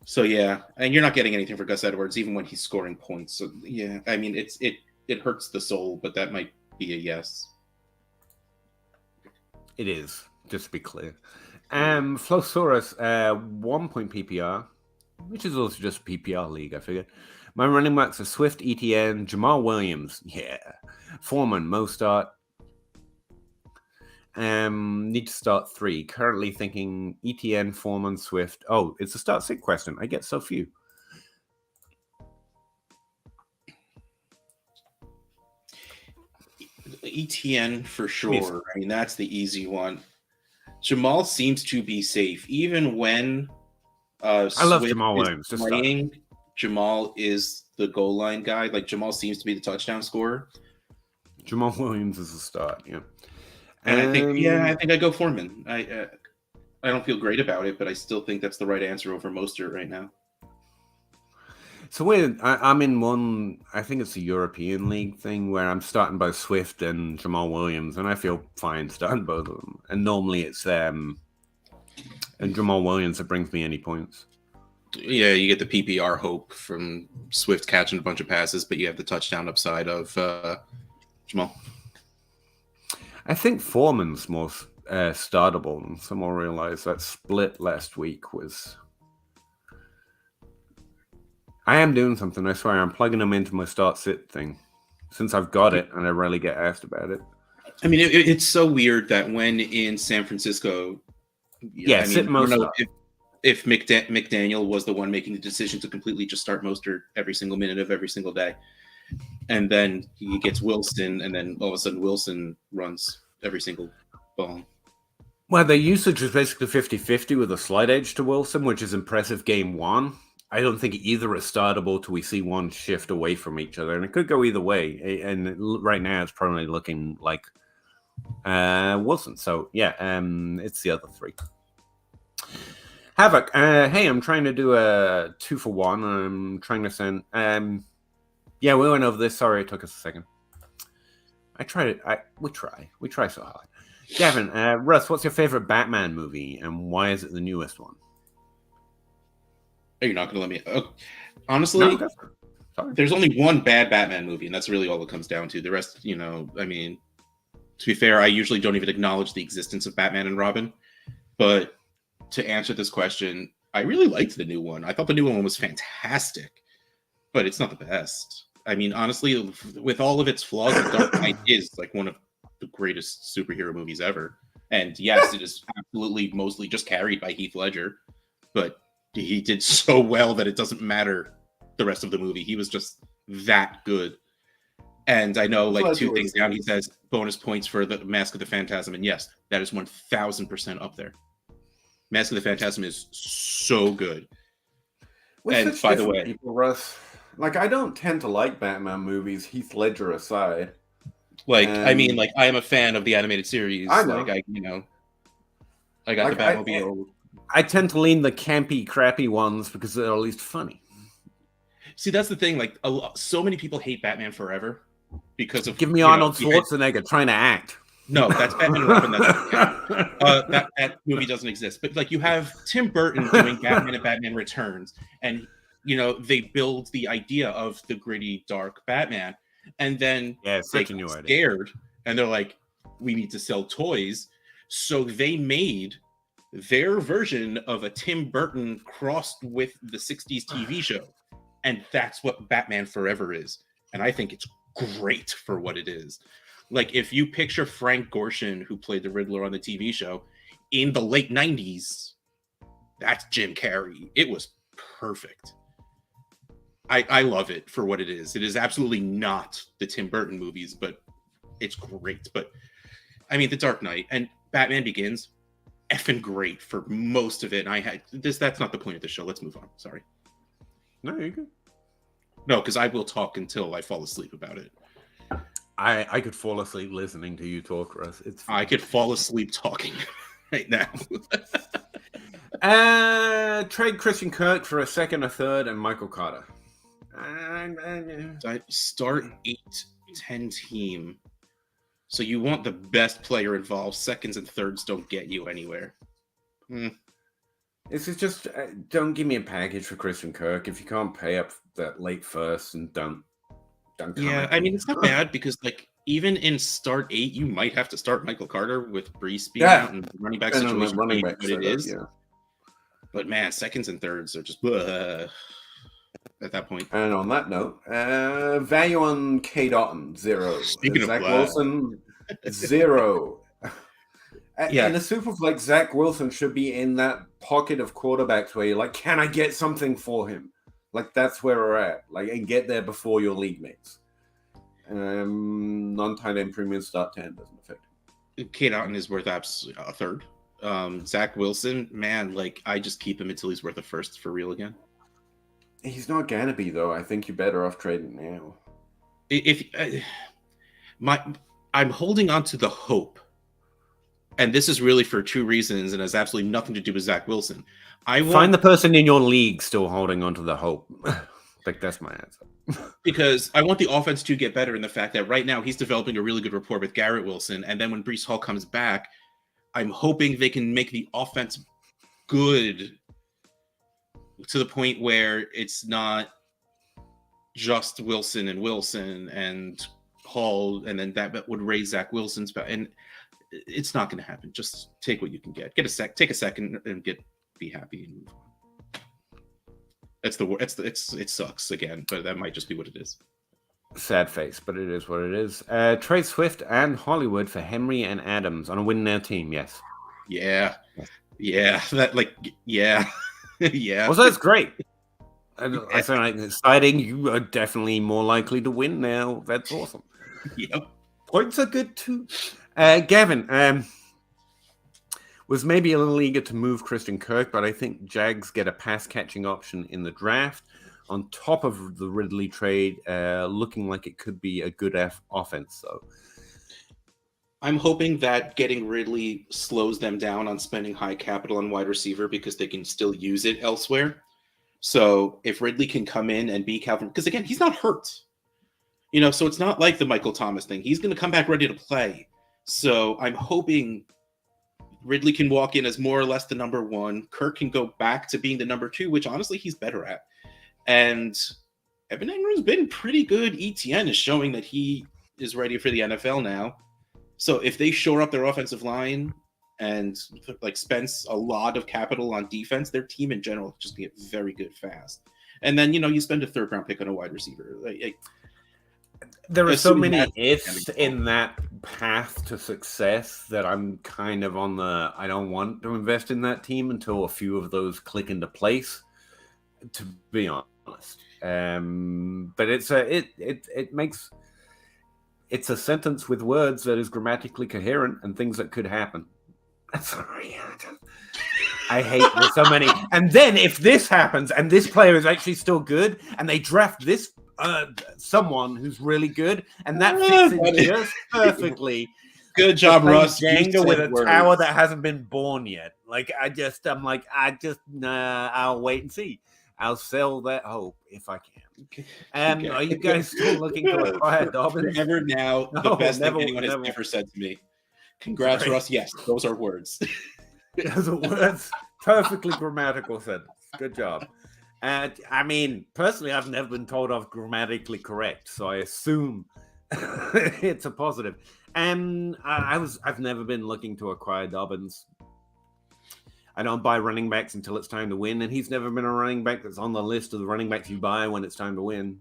So yeah, and you're not getting anything for Gus Edwards, even when he's scoring points. So yeah, I mean, it hurts the soul, but that might be a yes. It is, just to be clear. Flosaurus, 1-point PPR, which is also just a PPR league, I figured. My running backs are Swift, ETN, Jamal Williams, Foreman, Mostart. Need to start 3. Currently thinking ETN, Foreman, Swift. Oh, it's a start 6 question. I get so few. ETN for sure. I mean, that's the easy one. Jamal seems to be safe, even when I love Jamal Williams. Playing, Jamal is the goal line guy. Like Jamal seems to be the touchdown scorer. Jamal Williams is a start, yeah. And I think I go Foreman. I don't feel great about it, but I still think that's the right answer over Mostert right now. So weird. I'm in one. I think it's a European League thing where I'm starting both Swift and Jamal Williams, and I feel fine starting both of them. And normally it's and Jamal Williams that brings me any points. Yeah, you get the PPR hope from Swift catching a bunch of passes, but you have the touchdown upside of Jamal. I think Foreman's more startable, and someone realized that split last week was. I am doing something, I swear. I'm plugging them into my start sit thing. Since I've got it, and I rarely get asked about it. I mean, it's so weird that when in San Francisco, Yeah, I sit mean, I don't Mostert. know if McDaniel was the one making the decision to completely just start Mostert every single minute of every single day, and then he gets Wilson, and then all of a sudden Wilson runs every single ball. Well, their usage is basically 50-50 with a slight edge to Wilson, which is impressive game one. I don't think either is startable till we see one shift away from each other, and it could go either way. And right now, it's probably looking like Wilson. So yeah, it's the other three. Havoc. Hey, I'm trying to do a 2-for-1. I'm trying to send. Yeah, we went over this. Sorry, it took us a second. I tried it. We try so hard. Gavin, Russ, what's your favorite Batman movie, and why is it the newest one? Are you not going to let me? Honestly, No, there's only one bad Batman movie, and that's really all it comes down to. The rest, I mean, to be fair, I usually don't even acknowledge the existence of Batman and Robin. But to answer this question, I really liked the new one. I thought the new one was fantastic, but it's not the best. I mean, honestly, with all of its flaws, The Dark Knight is like one of the greatest superhero movies ever. And yes, it is absolutely mostly just carried by Heath Ledger, but he did so well that it doesn't matter the rest of the movie. He was just that good. And I know, like, 2 things down, he says bonus points for the Mask of the Phantasm. And yes, that is 1000% up there. Mask of the Phantasm is so good. And by the way, people, Russ, like, I don't tend to like Batman movies, Heath Ledger aside. Like, I mean, like, I am a fan of the animated series. I know. Like, I got like, the Batmobile. I tend to lean the campy, crappy ones because they're at least funny. See, that's the thing. Like, so many people hate Batman Forever because of. Give me Arnold Schwarzenegger trying to act. No, that's Batman and Robin. That movie doesn't exist. But like, you have Tim Burton doing Batman and Batman Returns, and they build the idea of the gritty, dark Batman, and then they get scared, and they're like, "We need to sell toys," so they made their version of a Tim Burton crossed with the '60s TV show, and that's what Batman Forever is. And I think it's great for what it is. Like, if you picture Frank Gorshin, who played the Riddler on the TV show, in the late 90s, that's Jim Carrey. It was perfect. I love it for what it is. It is absolutely not the Tim Burton movies, but it's great. But, I mean, The Dark Knight and Batman Begins, effing great for most of it. And that's not the point of the show. Let's move on. Sorry. No, you're good. No, because I will talk until I fall asleep about it. I could fall asleep listening to you talk, Russ. I could fall asleep talking right now. Trade Christian Kirk for a second, a third, and Michael Carter. Start 8-10 team. So you want the best player involved. Seconds and thirds don't get you anywhere. This is just don't give me a package for Christian Kirk if you can't pay up that late first, and don't. Yeah, I mean, it's not bad because, like, even in start 8, you might have to start Michael Carter with Brees being out and running back situation. Running back it is. Yeah. But man, seconds and thirds are just at that point. And on that note, value on K. Dotton, 0. Speaking Zach of Wilson, 0. Yeah. In a Superflex, Zach Wilson should be in that pocket of quarterbacks where you're like, can I get something for him? Like, that's where we're at. Like, and get there before your league mates. Non-tight end premium start 10 doesn't affect it. K. Dotton is worth a third. Zach Wilson, man, like, I just keep him until he's worth a first for real again. He's not gonna be, though. I think you're better off trading now. I'm holding on to the hope, and this is really for 2 reasons, and has absolutely nothing to do with Zach Wilson. Find the person in your league still holding on to the hope. Like, that's my answer. Because I want the offense to get better in the fact that right now he's developing a really good rapport with Garrett Wilson, and then when Breece Hall comes back, I'm hoping they can make the offense good to the point where it's not just Wilson and Hall, and then that would raise Zach Wilson's back. And it's not going to happen. Just take what you can get. Take a second and be happy and move on. It sucks again, but that might just be what it is. Sad face, but it is what it is. Trade Swift and Hollywood for Henry and Adams on a win now team. Yes. Yeah. Yeah. Yeah. Well, that's great. I sound like exciting. You are definitely more likely to win now. That's awesome. Yep. Points are good too. Gavin was maybe a little eager to move Christian Kirk, but I think Jags get a pass catching option in the draft on top of the Ridley trade, looking like it could be a good offense. So I'm hoping that getting Ridley slows them down on spending high capital on wide receiver because they can still use it elsewhere. So if Ridley can come in and be Calvin, because again, he's not hurt. So it's not like the Michael Thomas thing. He's going to come back ready to play. So I'm hoping Ridley can walk in as more or less the number one. Kirk can go back to being the number two, which honestly he's better at. And Evan Ingram's been pretty good. ETN is showing that he is ready for the NFL now. So if they shore up their offensive line and spends a lot of capital on defense, their team in general just get very good fast. And then you spend a third round pick on a wide receiver. There are so many ifs in that path to success that I'm kind of on the I don't want to invest in that team until a few of those click into place, to be honest. But it's a sentence with words that is grammatically coherent and things that could happen. Sorry. I hate there's so many. And then if this happens and this player is actually still good and they draft this someone who's really good and that fits in just perfectly. Good job, Russ. Jenga with a tower that hasn't been born yet. I'll wait and see. I'll sell that hope if I can. Are you guys still looking to acquire Dobbins? Never now. The best thing anyone has ever said to me. Congrats, Russ. Yes, those are words. Those are words. Perfectly grammatical sentence. Good job. Personally, I've never been told I'm grammatically correct, so I assume it's a positive. I've never been looking to acquire Dobbins. I don't buy running backs until it's time to win, and he's never been a running back that's on the list of the running backs you buy when it's time to win.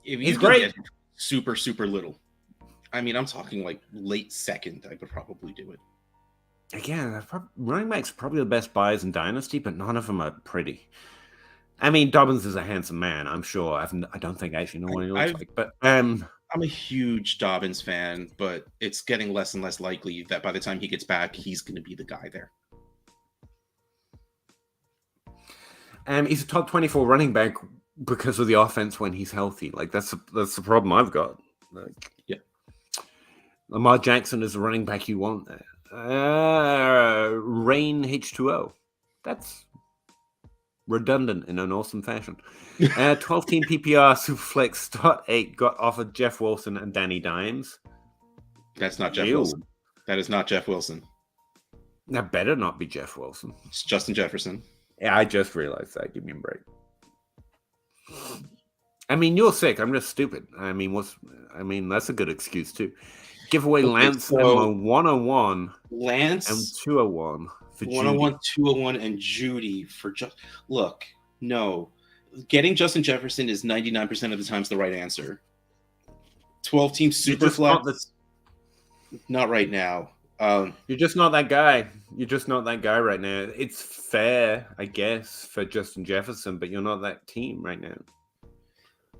He's great. Super, super little. I'm talking like late second. I would probably do it. Again, running backs are probably the best buys in Dynasty, but none of them are pretty. Dobbins is a handsome man, I'm sure. I don't think I actually know what he looks like. But I'm a huge Dobbins fan, but it's getting less and less likely that by the time he gets back, he's going to be the guy there. He's a top 24 running back because of the offense when he's healthy. That's the problem I've got. Yeah. Lamar Jackson is the running back you want there. Rain H2O. That's redundant in an awesome fashion. 12-team PPR Superflex Start 8 got offered Jeff Wilson and Danny Dimes. That's not Jeff Wilson. That is not Jeff Wilson. That better not be Jeff Wilson. It's Justin Jefferson. Yeah, I just realized that. Give me a break. You're sick. I'm just stupid. That's a good excuse too. Give away Lance and 101. Lance and 201 for 101, 201, and Judy for just look. No, getting Justin Jefferson is 99% of the times the right answer. 12-team super flex. Not right now. You're just not that guy. You're just not that guy right now. It's fair, I guess, for Justin Jefferson, but you're not that team right now.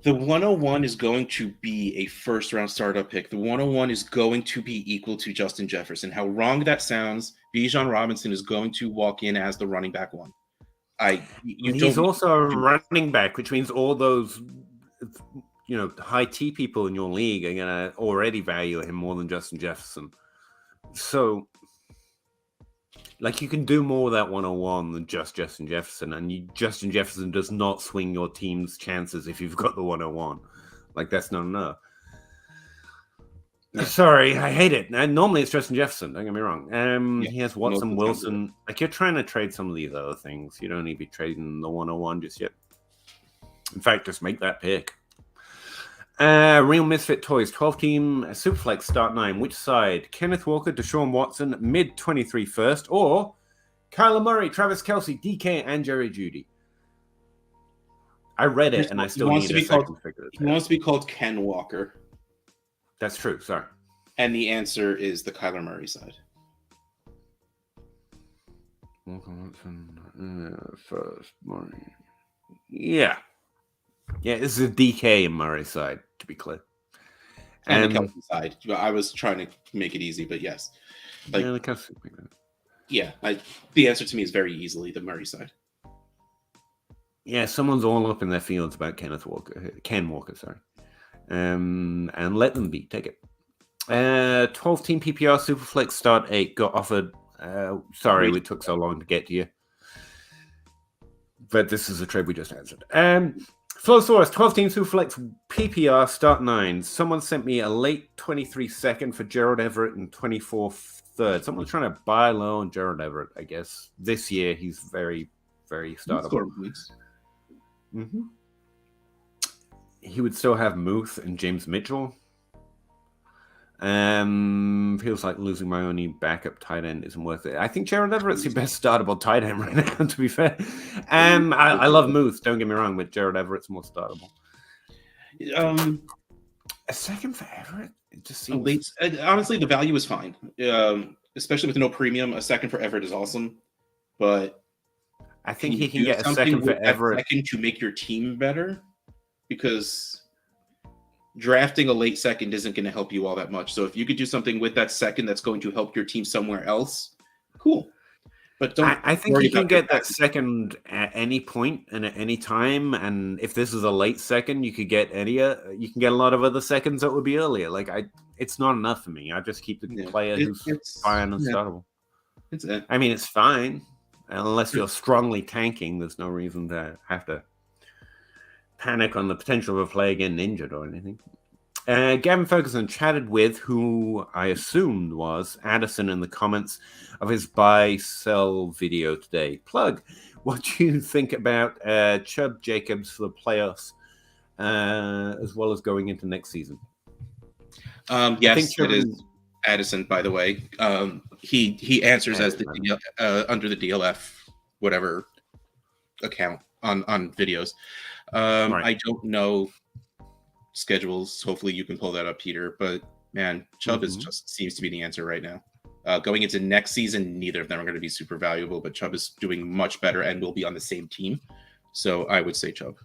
The 101 is going to be a first-round startup pick. The 101 is going to be equal to Justin Jefferson. How wrong that sounds, Bijan Robinson is going to walk in as the running back one. He's also a running back, which means all those high T people in your league are going to already value him more than Justin Jefferson. So, you can do more with that 101 than just Justin Jefferson, and Justin Jefferson does not swing your team's chances if you've got the 101. That's no. Sorry, I hate it. Normally it's Justin Jefferson, don't get me wrong. He has Watson, Wilson. You're trying to trade some of these other things. You don't need to be trading the 101 just yet. In fact, just make that pick. Real Misfit Toys, 12-team Superflex Start 9. Which side? Kenneth Walker, Deshaun Watson, mid-23 first, or Kyler Murray, Travis Kelce, DK, and Jerry Jeudy? I read it, and I still need a second to figure it out. He wants to be called Ken Walker. That's true. Sorry. And the answer is the Kyler Murray side. First Murray. Yeah. Yeah, this is a DK in Murray side, to be clear. And the Kelsey side. I was trying to make it easy, but yes. Like, the Kelsey. Yeah, the answer to me is very easily the Murray side. Yeah, someone's all up in their fields about Ken Walker, sorry. And let them be. Take it. 12-team PPR Superflex start 8 got offered. Sorry, we took so long to get to you. But this is a trade we just answered. Flowsaurus, 12-team Superflex PPR start 9. Someone sent me a late 23 second for Gerald Everett and 24 third. Someone's trying to buy low on Gerald Everett, I guess. This year, he's very, very startable. Mm-hmm. He would still have Muth and James Mitchell. Feels like losing my only backup tight end isn't worth it. I think Gerald Everett's the best startable tight end right now, to be fair. I love Muth, don't get me wrong, but Gerald Everett's more startable. A second for Everett? It just seems... honestly, the value is fine. Especially with no premium. A second for Everett is awesome. But I think he can get a second for Everett. Second to make your team better. Because drafting a late second isn't going to help you all that much. So if you could do something with that second that's going to help your team somewhere else, cool. But I think you can get that second at any point and at any time. And if this is a late second, you could get you can get a lot of other seconds that would be earlier. Like it's not enough for me. I just keep the player who's fine and startable. I mean, it's fine unless you're strongly tanking. There's no reason to have to panic on the potential of a player getting injured or anything. Gavin Ferguson chatted with who I assumed was Addison in the comments of his buy-sell video today. Plug, what do you think about Chubb Jacobs for the playoffs as well as going into next season? Yes, it is Addison, by the way. He answers as the under the DLF whatever account on videos. Right. I don't know schedules. Hopefully you can pull that up, Peter. But man, Chubb is just seems to be the answer right now. Going into next season, neither of them are going to be super valuable, but Chubb is doing much better and will be on the same team. So I would say Chubb.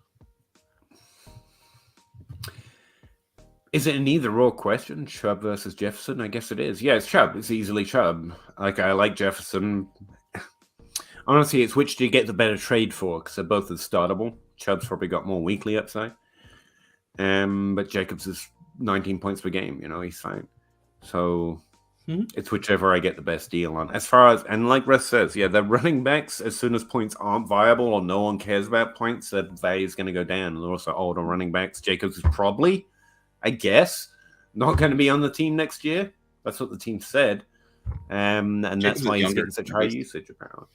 Is it an either-or question, Chubb versus Jefferson? I guess it is. Yeah, it's Chubb. It's easily Chubb. I like Jefferson. Honestly, it's which do you get the better trade for? Because they're both as startable. Chubb's probably got more weekly upside. But Jacobs is 19 points per game. You know, he's fine. So it's whichever I get the best deal on. As far as, and like Russ says, yeah, the running backs, as soon as points aren't viable or no one cares about points, that value is going to go down. And also older running backs. Jacobs is probably, I guess, not going to be on the team next year. That's what the team said. And that's why he's getting such high usage, apparently.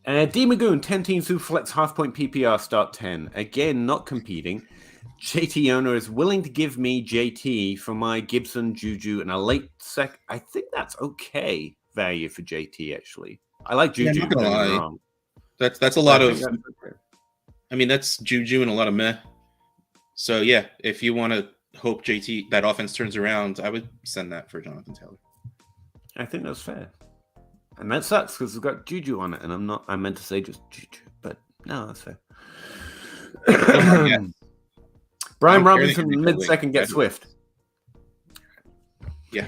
D. Magoon, 10-team Superflex half-point PPR start 10. Again, not competing. JT owner is willing to give me JT for my Gibson, Juju, and a late sec. I think that's okay value for JT, actually. I like Juju. I'm not gonna lie. Wrong. That's a lot of... I mean, that's Juju and a lot of meh. So, yeah, if you want to hope JT, that offense turns around, I would send that for Jonathan Taylor. I think that's fair. And that sucks because we've got Juju on it, and I meant to say just Juju, but no, that's fair. Brian Robinson, mid-second, get Swift. Yeah.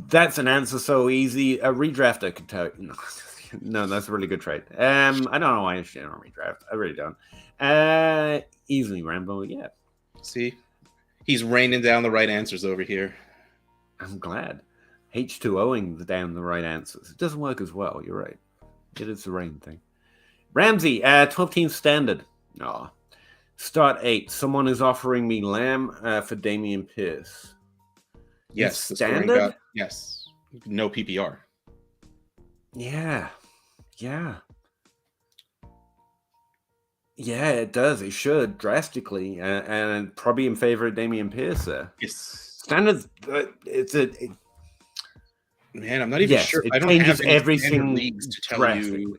That's an answer so easy. A redrafter could tell you. No, that's a really good trade. I don't know why I should on redraft. I really don't. Easily Rambo, yeah. See? He's raining down the right answers over here. I'm glad. H2Oing down the right answers. It doesn't work as well. You're right. It is the rain thing. Ramsey, 12-team standard. Oh. Start 8. Someone is offering me Lamb for Damian Pierce. Yes. Standard? Yes. No PPR. Yeah. Yeah, it does. It should drastically. And probably in favor of Damian Pierce there. Yes. Standard, Man, I'm not even sure. It I don't changes have any everything leagues to tell you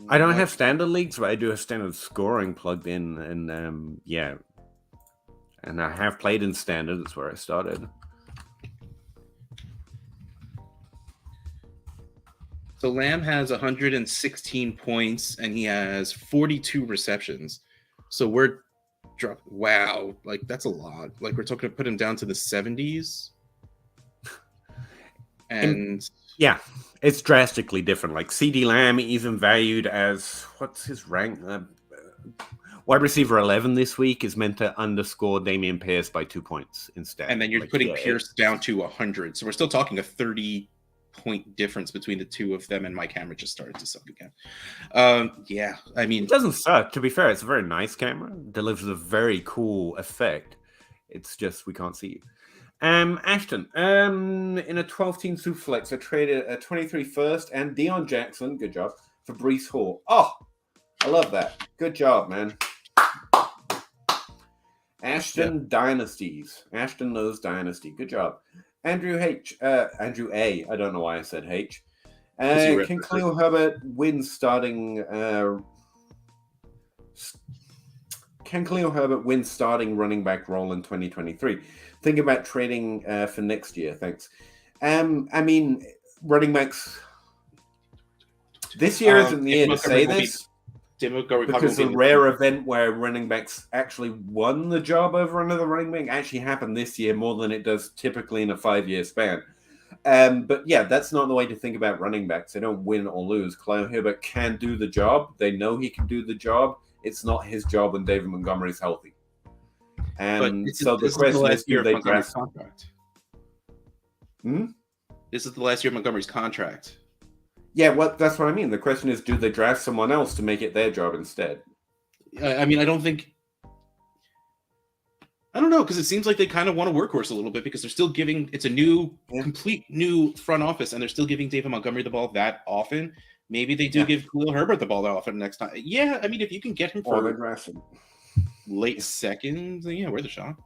I don't have standard leagues, but I do have standard scoring plugged in, and yeah, and I have played in standard. That's where I started. So Lamb has 116 points, and he has 42 receptions. So we're wow, like that's a lot. Like we're talking to put him down to the 70s. And yeah, it's drastically different. Like CD Lamb, even valued as what's his rank? Wide receiver 11 this week is meant to underscore Damian Pierce by 2 points instead. And then you're putting Pierce down to 100. So we're still talking a 30-point difference between the two of them, and my camera just started to suck again. Yeah, I mean... It doesn't suck. To be fair, it's a very nice camera. It delivers a very cool effect. It's just we can't see you. Ashton, in a 12-team super flex, I traded a 23 first and Deion Jackson, good job, for Breece Hall. Oh, I love that. Good job, man. Ashton Dynasties. Ashton knows Dynasty. Good job. Andrew A. I don't know why I said H. Can Khalil Herbert win starting... Can Khalil Herbert win starting running back role in 2023? Think about trading for next year. Thanks. I mean, running backs... This year isn't the year to say this. Because the rare event where running backs actually won the job over another running back actually happened this year more than it does typically in a 5-year span. But yeah, that's not the way to think about running backs. They don't win or lose. Khalil Herbert can do the job. They know he can do the job. It's not his job when David Montgomery's healthy. And so the question is, do they draft? This is the last year of Montgomery's contract. Yeah, well, that's what I mean. The question is, do they draft someone else to make it their job instead? I mean, I don't know, because it seems like they kind of want to workhorse a little bit because they're still giving, it's a complete new front office, and they're still giving David Montgomery the ball that often. Maybe they do give Khalil Herbert the ball that often next time. Yeah, I mean, if you can get him for late seconds, then yeah, worth a shot.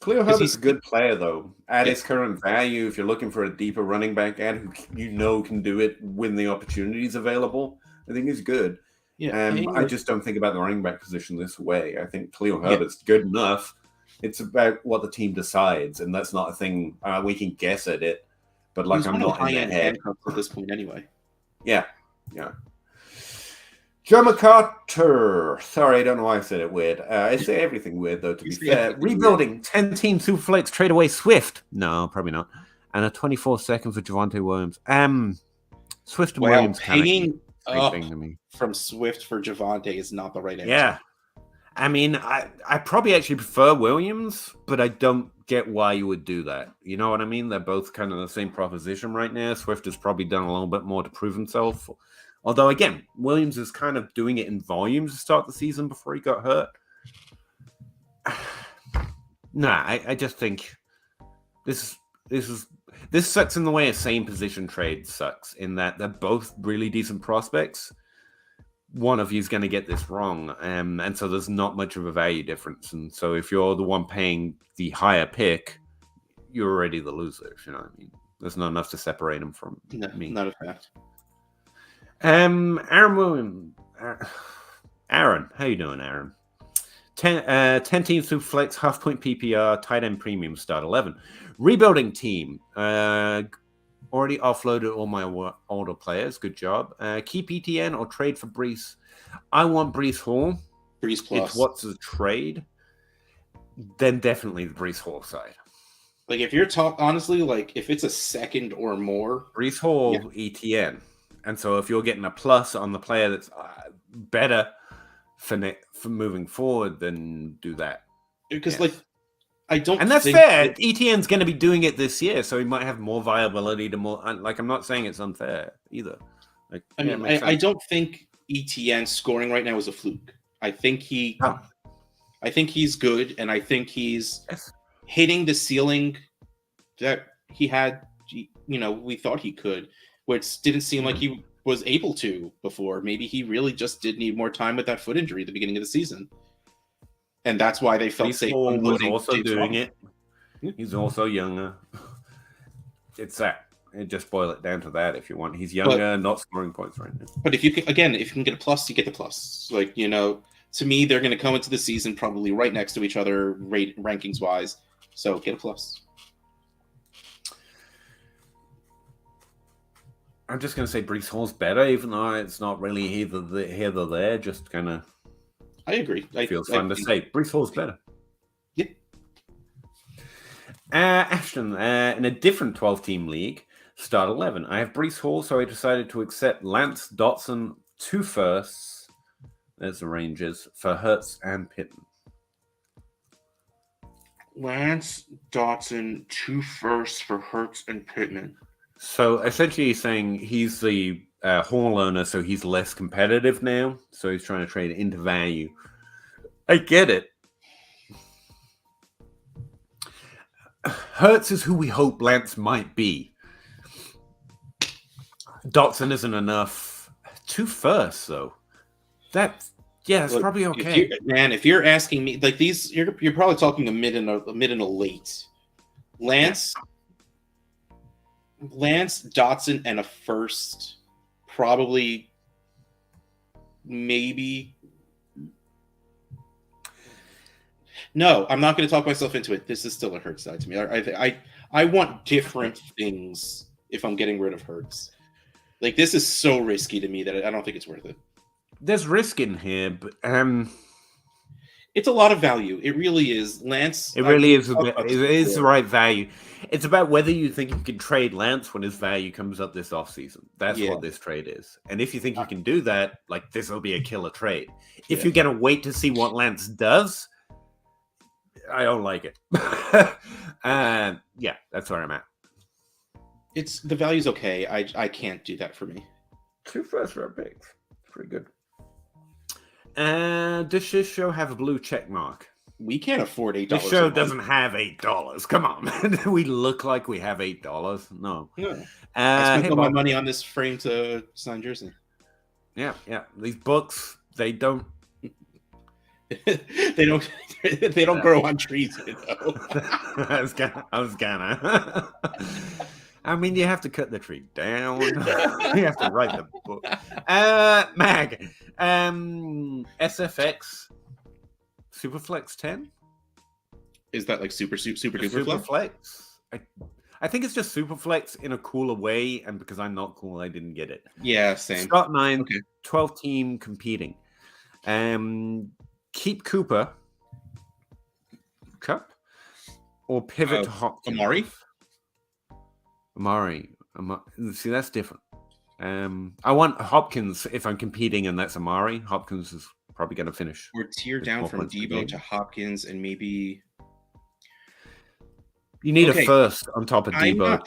Khalil Herbert's a good player, though. At his current value, if you're looking for a deeper running back and who can do it when the opportunity's available, I think he's good. Yeah, I just don't think about the running back position this way. I think Khalil Herbert's good enough. It's about what the team decides, and that's not a thing we can guess at it. But like, I'm not in their head at this point anyway. Yeah. Joe McCarter. Sorry, I don't know why I said it weird. I say everything weird, though, to be fair. Rebuilding, 10-team Superflex, trade away Swift. No, probably not. And a 24-second for Javonte Williams. Swift and Williams paying up to me. From Swift for Javonte is not the right answer. Yeah. I mean, I probably actually prefer Williams, but I don't get why you would do that. You know what I mean? They're both kind of the same proposition right now. Swift has probably done a little bit more to prove himself. Although, again, Williams is kind of doing it in volume to start the season before he got hurt. I just think this sucks in the way a same position trade sucks, in that they're both really decent prospects. One of you is going to get this wrong, and so there's not much of a value difference. And so if you're the one paying the higher pick, you're already the loser, if you know what I mean. There's not enough to separate them from me. Not a fact. Aaron Williams. Aaron, how you doing, Aaron? 10 teams through flex, half point PPR, tight end premium, start 11. Rebuilding team. Already offloaded all my older players. Good job. Keep ETN or trade for Breece. I want Breece Hall. Breece plus. If what's the trade, then definitely the Breece Hall side. Like if you're honestly, like if it's a second or more, Breece Hall, ETN. And so if you're getting a plus on the player that's better for moving forward, then do that. Because I don't, and that's fair. ETN's going to be doing it this year, so he might have more viability to more. Like, I'm not saying it's unfair either. Like, I mean, I don't think ETN scoring right now is a fluke. I think I think he's good, and I think he's hitting the ceiling that he had. We thought he could, which didn't seem like he was able to before. Maybe he really just did need more time with that foot injury at the beginning of the season. And that's why they felt safe. Was also doing it. He's also younger. It's that. Just boil it down to that if you want. He's younger, not scoring points right now. But if you can get a plus, you get the plus. Like, to me, they're going to come into the season probably right next to each other, rankings wise. So get a plus. I'm just going to say Breece Hall's better, even though it's not really here or there. Just kind of. I agree. Feels fun to say. Breece Hall's better. Yeah. Ashton, in a different 12-team league, start 11. I have Breece Hall, so I decided to accept Lance, Dotson, 2 firsts. There's the Rangers for Hurts and Pittman. Lance, Dotson, 2 firsts for Hurts and Pittman. So essentially he's saying he's the Hall owner, so he's less competitive now. So he's trying to trade into value. I get it. Hurts is who we hope Lance might be. Dotson isn't enough. 2 firsts, though. That's probably okay. If you're asking me, like these, you're probably talking a mid and a late. Lance, Dotson, and a first, probably, maybe. No, I'm not going to talk myself into it. This is still a Hurts side to me. I want different things if I'm getting rid of Hurts. Like, this is so risky to me that I don't think it's worth it. There's risk in here, but it's a lot of value. It really is. Lance. It really is. It is the right value. It's about whether you think you can trade Lance when his value comes up this offseason. That's what this trade is. And if you think you can do that, like, this will be a killer trade. If you're going to wait to see what Lance does, I don't like it. That's where I'm at. The value's okay. I can't do that for me. 2 first-round picks. Pretty good. Does this show have a blue check mark? We can't afford $8. This show doesn't have $8. Come on. We look like we have $8. No. I spent all my money on this frame to sign jersey. Yeah. These books, they don't. they don't grow on trees, I was gonna. I mean, you have to cut the tree down. You have to write the book. Mag. SFX. Superflex 10? Is that like super duper flex? I think it's just Superflex in a cooler way, and because I'm not cool, I didn't get it. Yeah, same. Start 9, 12-team competing. Keep Cooper. Cup? Or pivot to Hopkins. Amari. See, that's different. I want Hopkins if I'm competing, and that's Amari. Hopkins is probably going to finish. Or tier down from Debo to Hopkins, and maybe you need a first on top of Debo.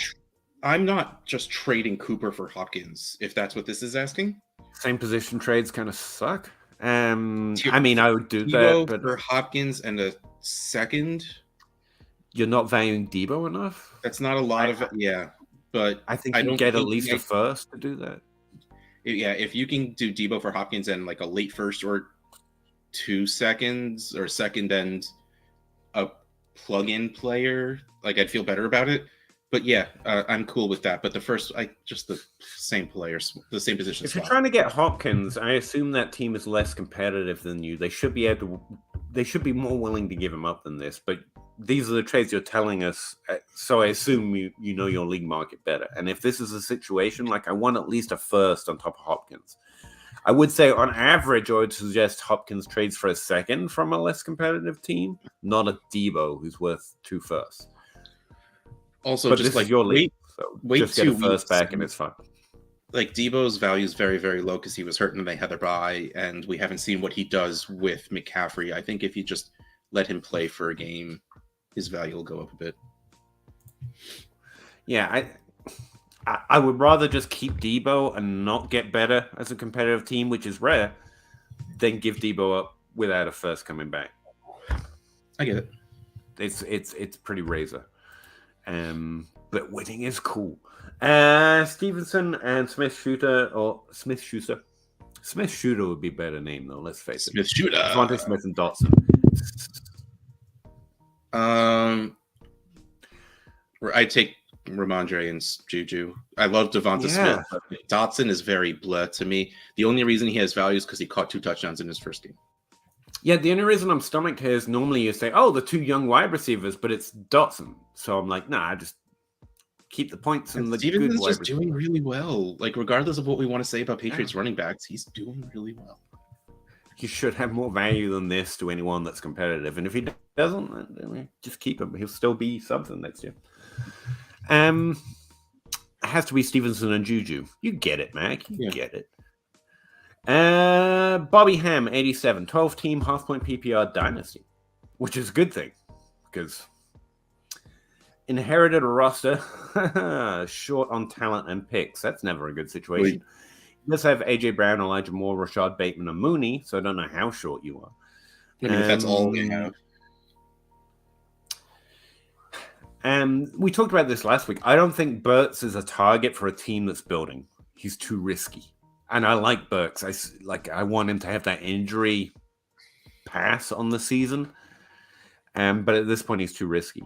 I'm not just trading Cooper for Hopkins, if that's what this is asking. Same position trades kind of suck. I mean, I would do Debo that, but for Hopkins and a second. You're not valuing Debo enough. That's not a lot of but I think you get at least a first to do that. Yeah, if you can do Debo for Hopkins and like a late first or 2 seconds or second and a plug-in player, like I'd feel better about it. But yeah, I'm cool with that. But the first, just the same players, the same position. If you're trying to get Hopkins, I assume that team is less competitive than you. They should be able to. They should be more willing to give him up than this. But these are the trades you're telling us, so I assume you know your league market better. And if this is a situation, like I want at least a first on top of Hopkins. I would say on average, I would suggest Hopkins trades for a second from a less competitive team, not a Debo who's worth 2 firsts. Also, but just this like is your league, so wait just get a first back and it's fine. Like Debo's value is very, very low because he was hurt and they had their bye, and we haven't seen what he does with McCaffrey. I think if you just let him play for a game, his value will go up a bit. Yeah, I would rather just keep Debo and not get better as a competitive team, which is rare, than give Debo up without a first coming back. I get it. It's pretty razor. But winning is cool. Stevenson and Smith-Schuster Smith-Schuster would be a better name, though. Let's face it. Smith-Schuster. Devontae Smith and Dotson. I take Ramondre and Juju. I love Devonta Yeah. Smith, but Dotson is very bleh to me. The only reason he has value is because he caught 2 touchdowns in his first game. Yeah, the only reason I'm stomached here is normally you say, oh, the 2 young wide receivers, but it's Dotson. So I'm like, nah, just keep the points and the Stevens good is wide just receivers. doing really well. Like, regardless of what we want to say about Patriots running backs, he's doing really well. He should have more value than this to anyone that's competitive. And if he doesn't, then just keep him. He'll still be something next year. It has to be Stevenson and Juju. You get it, Mac. You get it. Bobby Ham, 87, 12-team half-point PPR Dynasty, which is a good thing because inherited a roster short on talent and picks. That's never a good situation. You just have AJ Brown, Elijah Moore, Rashad Bateman, and Mooney, so I don't know how short you are. I mean, if that's all we have. We talked about this last week. I don't think Burks is a target for a team that's building. He's too risky. And I like Burks. I want him to have that injury pass on the season. But at this point, he's too risky.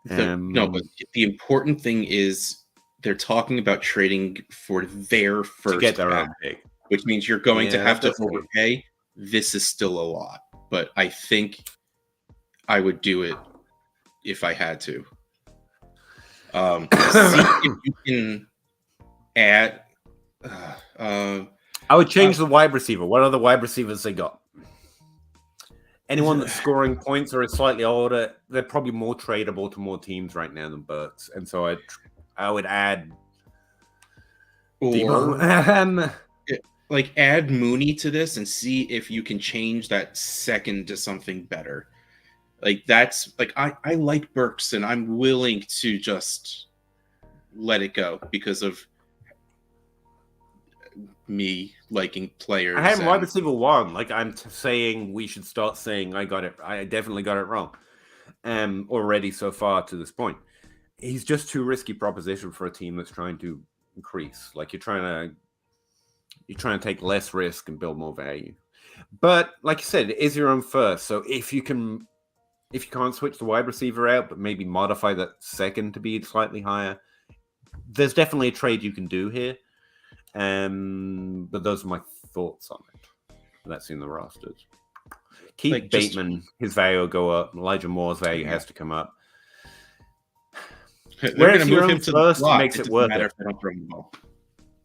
No, but the important thing is they're talking about trading for their first to get their own pick, which means you're going to have to overpay. This is still a lot, but I think I would do it if I had to. See if you can add. I would change the wide receiver. What are the wide receivers they got? Anyone that's scoring points or is slightly older, they're probably more tradable to more teams right now than Burks. And so I would add or like add Mooney to this and see if you can change that second to something better. Like that's like I like Burks and I'm willing to just let it go because of me liking players. I had wide receiver 1. Like I'm saying, we should start saying I got it. I definitely got it wrong. Already so far to this point, he's just too risky proposition for a team that's trying to increase. Like you're trying to take less risk and build more value. But like you said, it is your own first. So if you can't switch the wide receiver out, but maybe modify that second to be slightly higher, there's definitely a trade you can do here. But those are my thoughts on it. That's in the rosters. Keep like Bateman, his value will go up. Elijah Moore's value has to come up. They're going to move him to the slot. Makes it worth it. If they don't throw the ball.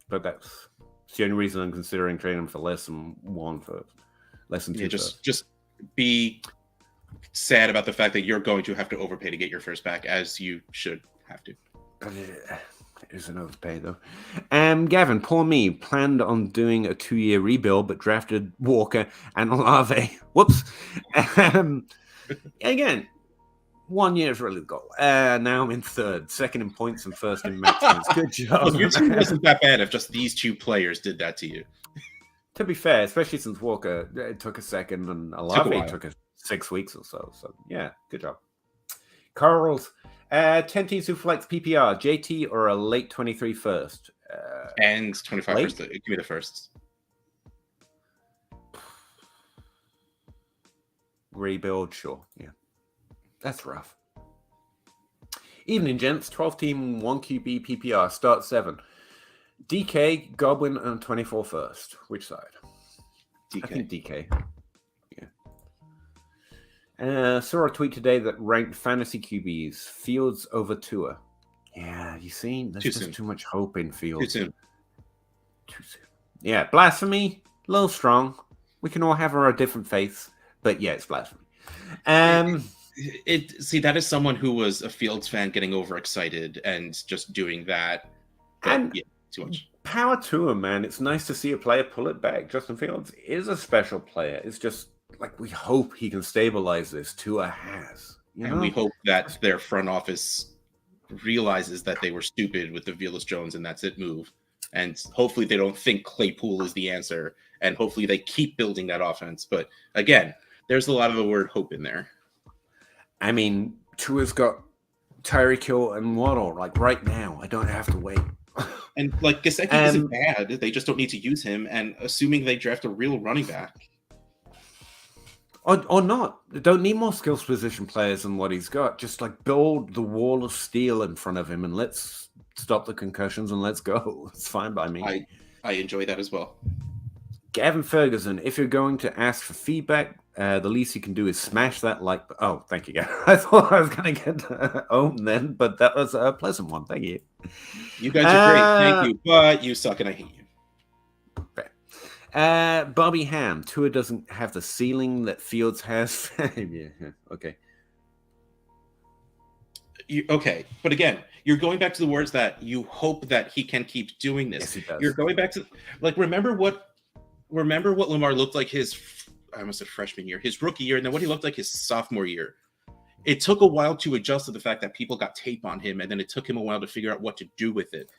But that's the only reason I'm considering trading him for less than 1 first. Less than 2 first. Just be sad about the fact that you're going to have to overpay to get your first back, as you should have to. It is an overpay, though. Gavin, poor me, planned on doing a 2-year rebuild, but drafted Walker and Olave. Whoops. Again, 1 year is really the goal. Now I'm in third, second in points and first in maximums. Good job. Well, your team wasn't that bad if just these 2 players did that to you. To be fair, especially since Walker it took a second and Olave took 6 weeks or so. So, yeah, good job. Carl's 10 teams who flex PPR, JT or a late 23 first? And 25 late? First. Give me the first. Rebuild, sure. Yeah. That's rough. Evening, gents. 12-team, 1 QB PPR, start 7. DK, Goblin, and 24 first. Which side? DK. I think DK. Saw a tweet today that ranked fantasy QBs Fields over Tua. Yeah, you see, there's just too much hope in Fields. Too soon. Yeah, blasphemy, a little strong. We can all have our different faiths, but yeah, it's blasphemy. See, that is someone who was a Fields fan getting overexcited and just doing that. And yeah, too much. Power to him, man. It's nice to see a player pull it back. Justin Fields is a special player. It's just like we hope he can stabilize this. Tua has. And we hope that their front office realizes that they were stupid with the Velus Jones and that's it move. And hopefully they don't think Claypool is the answer. And hopefully they keep building that offense. But again, there's a lot of the word hope in there. I mean, Tua's got Tyreek Hill and Waddle like right now. I don't have to wait. And like Gesicki isn't bad. They just don't need to use him. And assuming they draft a real running back. Or not. They don't need more skills position players than what he's got. Just like build the wall of steel in front of him and let's stop the concussions and let's go. It's fine by me. I enjoy that as well. Gavin Ferguson, if you're going to ask for feedback, the least you can do is smash that like. Oh, thank you, Gavin. I thought I was going to get owned then, but that was a pleasant one. Thank you. You guys are great. Thank you, but you suck and I hate you. Bobby Ham, Tua doesn't have the ceiling that Fields has. Yeah, okay. Okay, but again, you're going back to the words that you hope that he can keep doing this. Yes, he does. You're going back to like remember what Lamar looked like his I almost said freshman year, his rookie year, and then what he looked like his sophomore year. It took a while to adjust to the fact that people got tape on him, and then it took him a while to figure out what to do with it.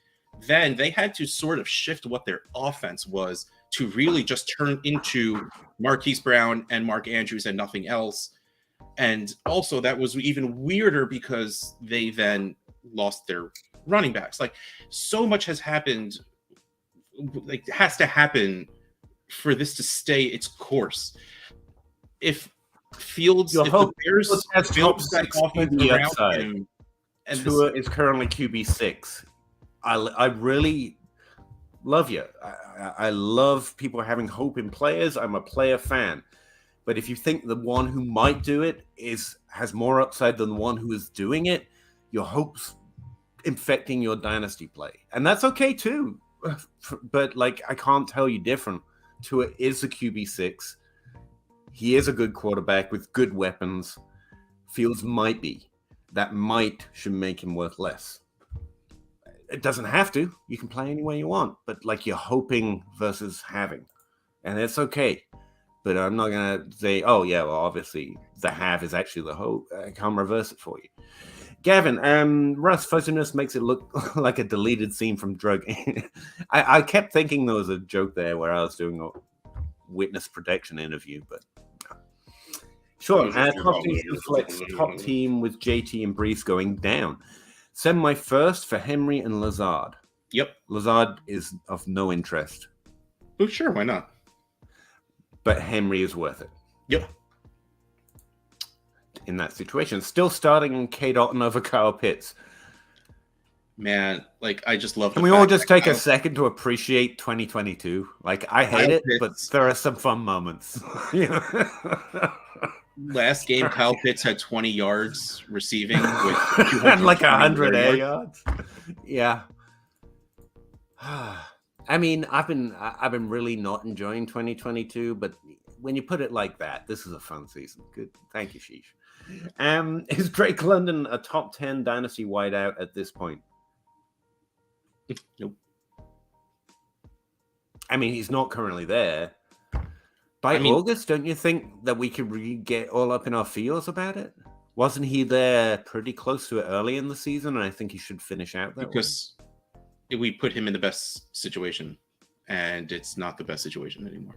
Then they had to sort of shift what their offense was to really just turn into Marquise Brown and Mark Andrews and nothing else. And also that was even weirder because they then lost their running backs. Like so much has happened, like has to happen for this to stay its course. If Fields, if the Bears Fields back off the outside, and Tua is currently QB6. I really love you. I love people having hope in players. I'm a player fan. But if you think the one who might do it has more upside than the one who is doing it, your hope's infecting your dynasty play. And that's okay too. But like I can't tell you different. Tua is a QB6. He is a good quarterback with good weapons. Fields might be. That might should make him worth less. It doesn't have to. You can play any way you want, but like you're hoping versus having, and it's okay. But I'm not gonna say, oh yeah, well obviously the have is actually the hope. I can't reverse it for you. Gavin, Russ, fuzziness makes it look like a deleted scene from Drug. I kept thinking there was a joke there where I was doing a witness protection interview, but no. Sure. Top team with JT and Brees going down. Send my first for Henry and Lazard. Yep. Lazard is of no interest. Oh, sure. Why not? But Henry is worth it. Yep. In that situation. Still starting in K. Dalton over Kyle Pitts. Man, like, I just love Can we all just take a second to appreciate 2022? Like, I hate it, but there are some fun moments. You know? Last game, Kyle Pitts had 20 yards receiving with and like 100 air yards. Yeah. I mean, I've been really not enjoying 2022, but when you put it like that, this is a fun season. Good, thank you, Sheesh. Is Drake London a top 10 dynasty wideout at this point? Nope. I mean, he's not currently there. By August, don't you think that we could get all up in our feels about it? Wasn't he there pretty close to it early in the season? And I think he should finish out that because we put him in the best situation, and it's not the best situation anymore.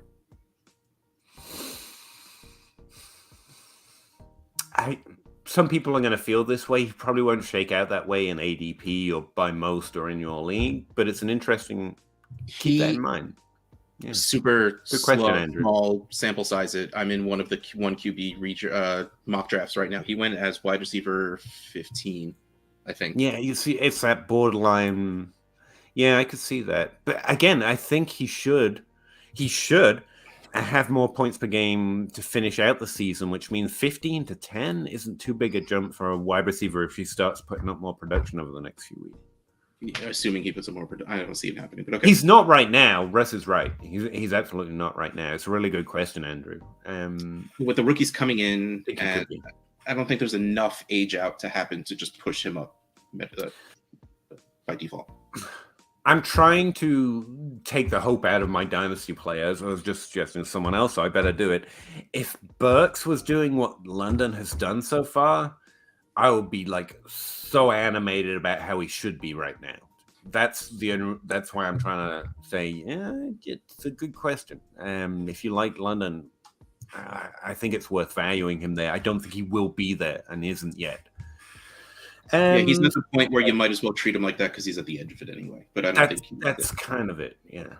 Some people are going to feel this way. He probably won't shake out that way in ADP or by most or in your league, but it's an interesting. Keep that in mind. Yeah. Super good question, Andrew. Small sample size. I'm in one of the 1 QB mock drafts right now. He went as wide receiver 15, I think. Yeah, you see, it's that borderline. Yeah, I could see that. But again, I think he should have more points per game to finish out the season, which means 15 to 10 isn't too big a jump for a wide receiver if he starts putting up more production over the next few weeks. Assuming he puts up more production. I don't see it happening, but okay. He's not right now. Russ is right. He's absolutely not right now. It's a really good question, Andrew. With the rookies coming in, and I don't think there's enough age out to happen to just push him up by default. I'm trying to take the hope out of my dynasty players. I was just suggesting to someone else, so I better do it. If Burks was doing what London has done so far, I would be like so animated about how he should be right now. That's why I'm trying to say, yeah, it's a good question. If you like London, I think it's worth valuing him there. I don't think he will be there and isn't yet. Yeah, he's not the point where you might as well treat him like that because he's at the edge of it anyway. But I don't think that's kind of it. Yeah.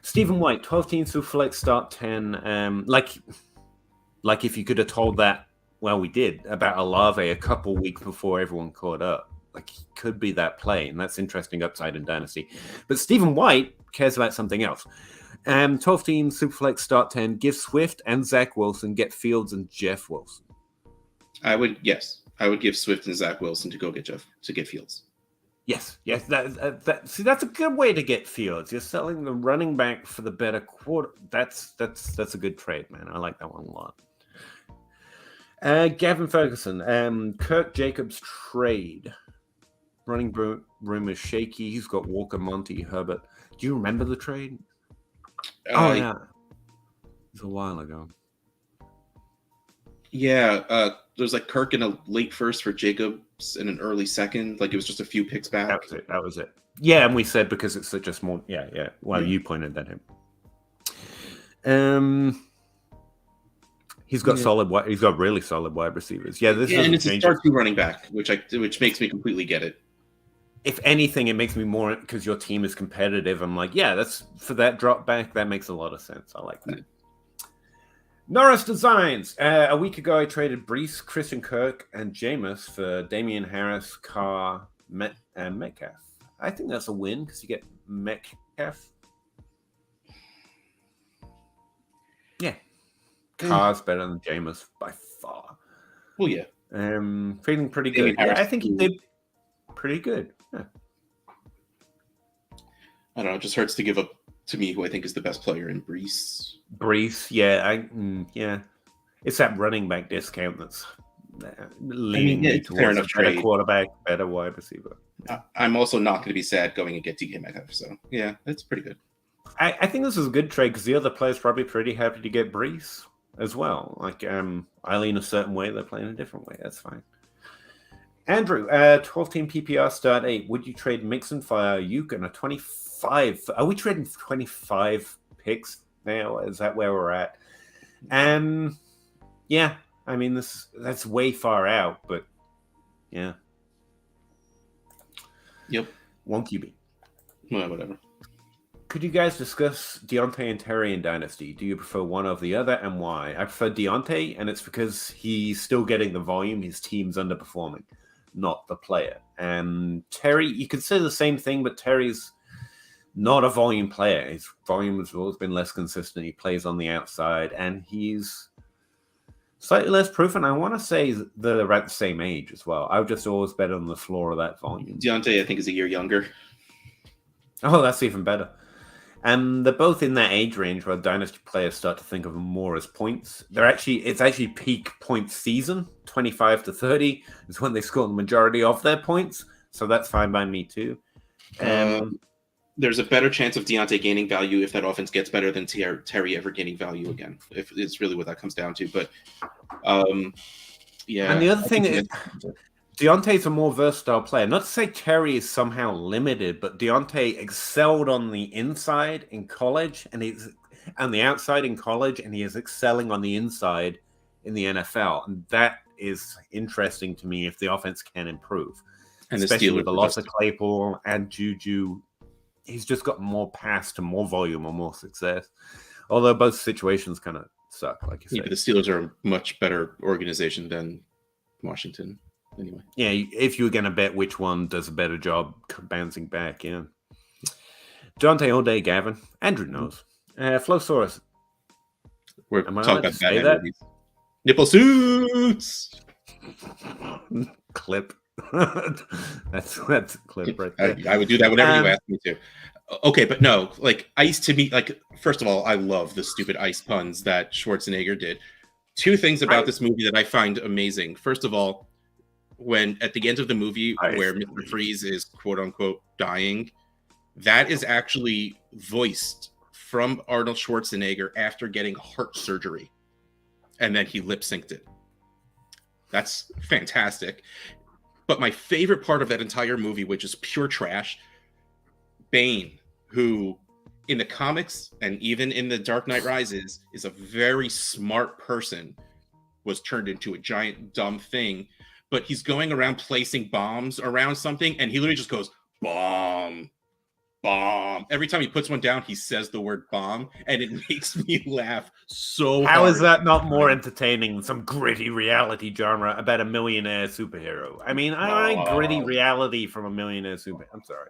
Stephen White, 12 teams who flex start 10. like if you could have told that, well, we did about Olave a couple weeks before everyone caught up. Like he could be that play, and that's interesting upside in Dynasty. But Stephen White cares about something else. 12 team Superflex start 10. Give Swift and Zach Wilson. Get Fields and Jeff Wilson. I would give Swift and Zach Wilson to go get Fields. Yes. See, that's a good way to get Fields. You're selling the running back for the better quarter. That's a good trade, man. I like that one a lot. Gavin Ferguson, Kirk Jacobs trade. Running room is shaky. He's got Walker, Monty, Herbert. Do you remember the trade? Yeah. It was a while ago. Yeah, there was like Kirk in a late first for Jacobs and an early second. Like it was just a few picks back. That was it. Yeah, and we said because it's such a small. Yeah. Well, you pointed at him. He's got He's got really solid wide receivers. Yeah, and it's a start to running back, which makes me completely get it. If anything, it makes me more because your team is competitive. I'm like, yeah, that's for that drop back. That makes a lot of sense. I like that. Norris Designs. A week ago, I traded Brees, Christian Kirk, and Jameis for Damian Harris, Carr, and Metcalf. I think that's a win because you get Metcalf. Yeah. Carr's better than Jameis by far. Well, yeah. Feeling pretty good. Yeah, I think he did pretty good. Yeah. I don't know. It just hurts to give up to me who I think is the best player in Brees. Yeah. It's that running back discount that's leaning me towards a better quarterback, better wide receiver. I'm also not going to be sad going and get DK Metcalf. So, yeah, it's pretty good. I think this is a good trade because the other player's probably pretty happy to get Brees as well. Like, I lean a certain way, they're playing a different way. That's fine. Andrew, 12-team PPR start 8. Would you trade Mixon for Ayuk and a 25? Are we trading 25 picks now? Is that where we're at? Yeah. I mean, that's way far out, but yeah. Yep. One QB. Well, whatever. Could you guys discuss Deontay and Terry in Dynasty? Do you prefer one over the other, and why? I prefer Deontay, and it's because he's still getting the volume. His team's underperforming, not the player. And Terry, you could say the same thing, but Terry's not a volume player. His volume has always been less consistent. He plays on the outside, and he's slightly less proven. I want to say they're about the same age as well. I would just always bet on the floor of that volume. Deontay, I think, is a year younger. Oh, that's even better. And they're both in that age range where Dynasty players start to think of them more as points. It's actually peak point season. 25 to 30 is when they score the majority of their points. So that's fine by me too. There's a better chance of Deontay gaining value if that offense gets better than Terry ever gaining value again. If it's really what that comes down to. But yeah. And the other thing is, Deontay's a more versatile player. Not to say Terry is somehow limited, but Deontay excelled on the inside in college, and he's on the outside in college, and he is excelling on the inside in the NFL. And that is interesting to me if the offense can improve. And especially with the loss of Claypool and Juju, he's just got more pass to more volume or more success. Although both situations kind of suck, like you said. Yeah, but the Steelers are a much better organization than Washington. Anyway, yeah, if you were going to bet which one does a better job bouncing back, yeah. Dante all day, Gavin. Andrew knows. Flowsaurus. We're talking about Batman movies. Nipple suits. Clip. that's a clip right there. I would do that whenever you ask me to. Okay, but no, like Ice to me, like first of all, I love the stupid Ice puns that Schwarzenegger did. Two things about this movie that I find amazing. First of all, when at the end of the movie where Mr. Freeze is quote unquote dying, that is actually voiced from Arnold Schwarzenegger after getting heart surgery, and then he lip synced it. That's fantastic. But my favorite part of that entire movie, which is pure trash, Bane, who in the comics and even in The Dark Knight Rises is a very smart person, was turned into a giant dumb thing. But he's going around placing bombs around something, and he literally just goes, bomb. bomb. Every time he puts one down, he says the word bomb, and it makes me laugh so How hard. is that not more entertaining than some gritty reality genre about a millionaire superhero? I mean, I like gritty reality from a millionaire super. I'm sorry.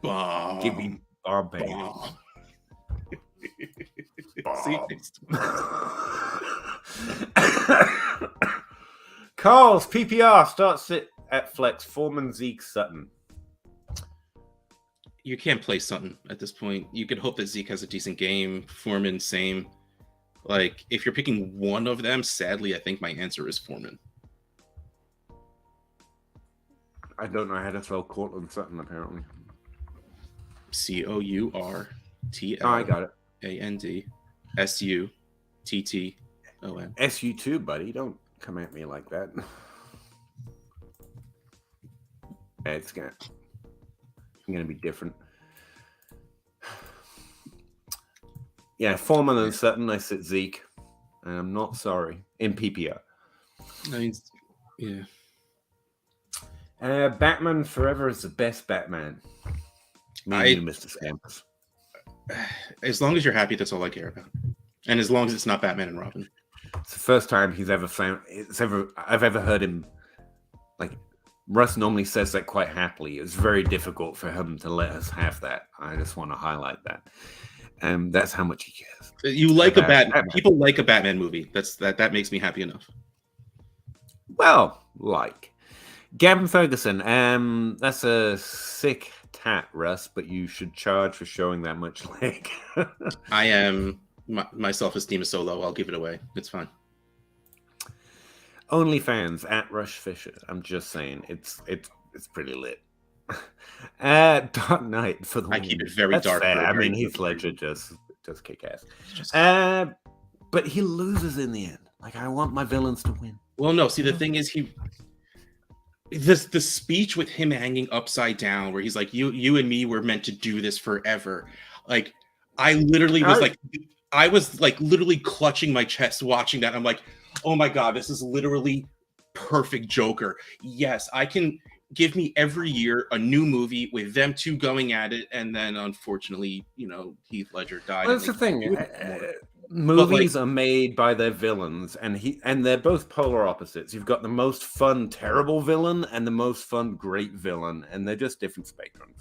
Bomb. Give me bomb, baby. Bomb. Carl's PPR starts it at flex. Foreman, Zeke, Sutton. You can't play Sutton at this point. You could hope that Zeke has a decent game. Foreman, same. Like, if you're picking one of them, sadly, I think my answer is Foreman. I don't know how to spell Cortland Sutton, apparently. Courtland. Oh, I got it. Sutton. SU2, buddy. Don't come at me like that. It's gonna be different. Yeah, Foreman and Sutton. I sit Zeke, and I'm not sorry in PPR. I mean, yeah. Batman Forever is the best Batman. Me and you, Mr. Scampus. As long as you're happy, that's all I care about. And as long as it's not Batman and Robin. It's the first time I've ever heard him. Like, Russ normally says that quite happily. It's very difficult for him to let us have that. I just want to highlight that. That's how much he cares. You like a Batman. People like a Batman movie. That makes me happy enough. Well, like Gavin Ferguson. That's a sick tat, Russ, but you should charge for showing that much leg. I am. My self-esteem is so low. I'll give it away. It's fine. OnlyFans at Rush Fisher. I'm just saying, it's pretty lit. Dark Knight for the. I keep it very dark. Fair. I mean, Heath Ledger just kick ass. But he loses in the end. Like, I want my villains to win. Well, no. See, the thing is, the speech with him hanging upside down, where he's like, "You and me were meant to do this forever." Like, I literally was literally clutching my chest watching that. I'm like, oh my God, this is literally perfect Joker. Yes, I can give me every year a new movie with them two going at it. And then unfortunately, Heath Ledger died. Well, that's the thing. Movies are made by their villains, and they're both polar opposites. You've got the most fun, terrible villain and the most fun, great villain. And they're just different spectrums.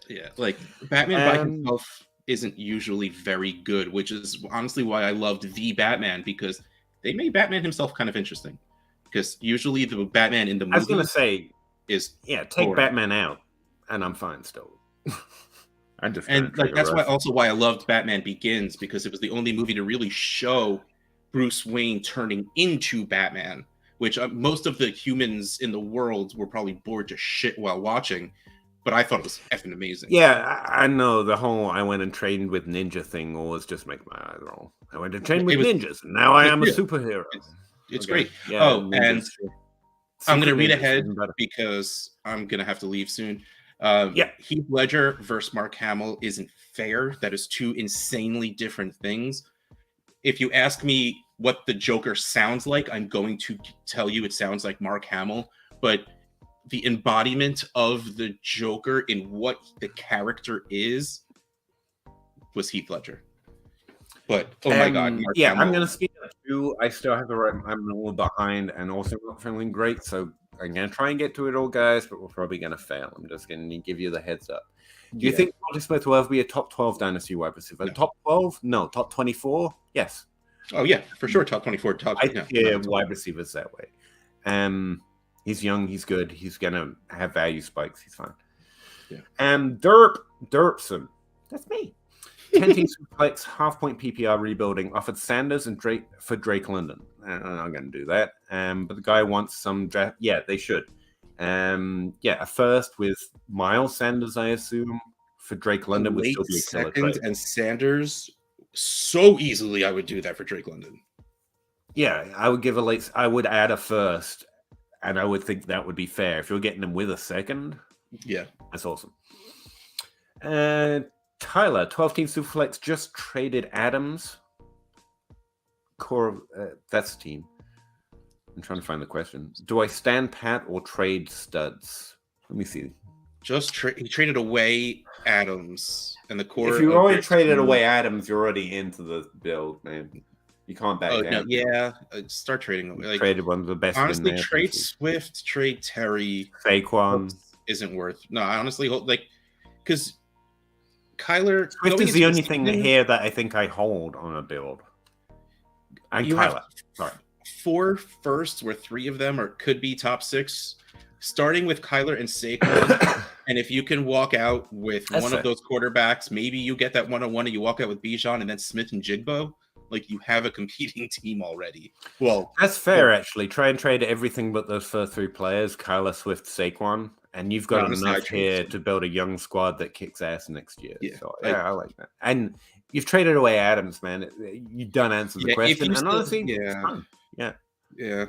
Yeah, like Batman by himself isn't usually very good, which is honestly why I loved The Batman, because they made Batman himself kind of interesting. Because usually the Batman in the movie, I was going to say, take boring. Batman out, and I'm fine still. That's why I loved Batman Begins, because it was the only movie to really show Bruce Wayne turning into Batman, which most of the humans in the world were probably bored to shit while watching. But I thought it was effing amazing. Yeah, I know the whole I went and trained with ninja thing always just make my eyes roll. I went to train with ninjas, and now I am a superhero. It's great. Yeah, and I'm going to read ahead because I'm going to have to leave soon. Heath Ledger versus Mark Hamill isn't fair. That is two insanely different things. If you ask me what the Joker sounds like, I'm going to tell you it sounds like Mark Hamill, but the embodiment of the Joker in what the character is was Heath Ledger. But my God, Mark Hamill. I'm gonna speak up too. I still have I'm a little behind and also not feeling great, so I'm gonna try and get to it all, guys, but we're probably gonna fail. I'm just gonna give you the heads up. Do you think Monty Smith will ever be a top 12 Dynasty wide receiver? No. Top 12? No. Top 24? Yes. Oh yeah, for sure. Top 24. Wide receivers that way. He's young. He's good. He's gonna have value spikes. He's fine. Yeah. Derpson. That's me. 10-team suplex, half-point PPR rebuilding. Offered Sanders and Drake London. I'm not gonna do that. But the guy wants some draft. Yeah, they should. A first with Miles Sanders, I assume, for Drake London would still be a killer trade. And Sanders, so easily I would do that for Drake London. Yeah, I would give I would add a first. And I would think that would be fair. If you're getting them with a second, that's awesome. Tyler, 12-team Superflex just traded Adams. That's the team. I'm trying to find the question. Do I stand pat or trade studs? Let me see. he traded away Adams and the core. If you of already their traded team. away Adams, you're already into the build, man. You can't back down. No, yeah, start trading away. Like, traded one of the best. Honestly, trade Swift, trade Terry. Saquon isn't worth. No, I honestly hope because Kyler Swift is the only thing here that I think I hold on a build. And Kyler. Sorry. 4 firsts, where 3 of them could be top 6, starting with Kyler and Saquon. And if you can walk out with one of those quarterbacks, maybe you get that 1-on-1 and you walk out with Bijan and then Smith and Jigbo. Like, you have a competing team already. Well, that's fair, actually. Try and trade everything but those first 3 players, Kyler, Swift, Saquon, and you've got enough here to build a young squad that kicks ass next year. Yeah, so, I like that. And you've traded away Adams, man. You don't answer the question. And honestly, yeah. You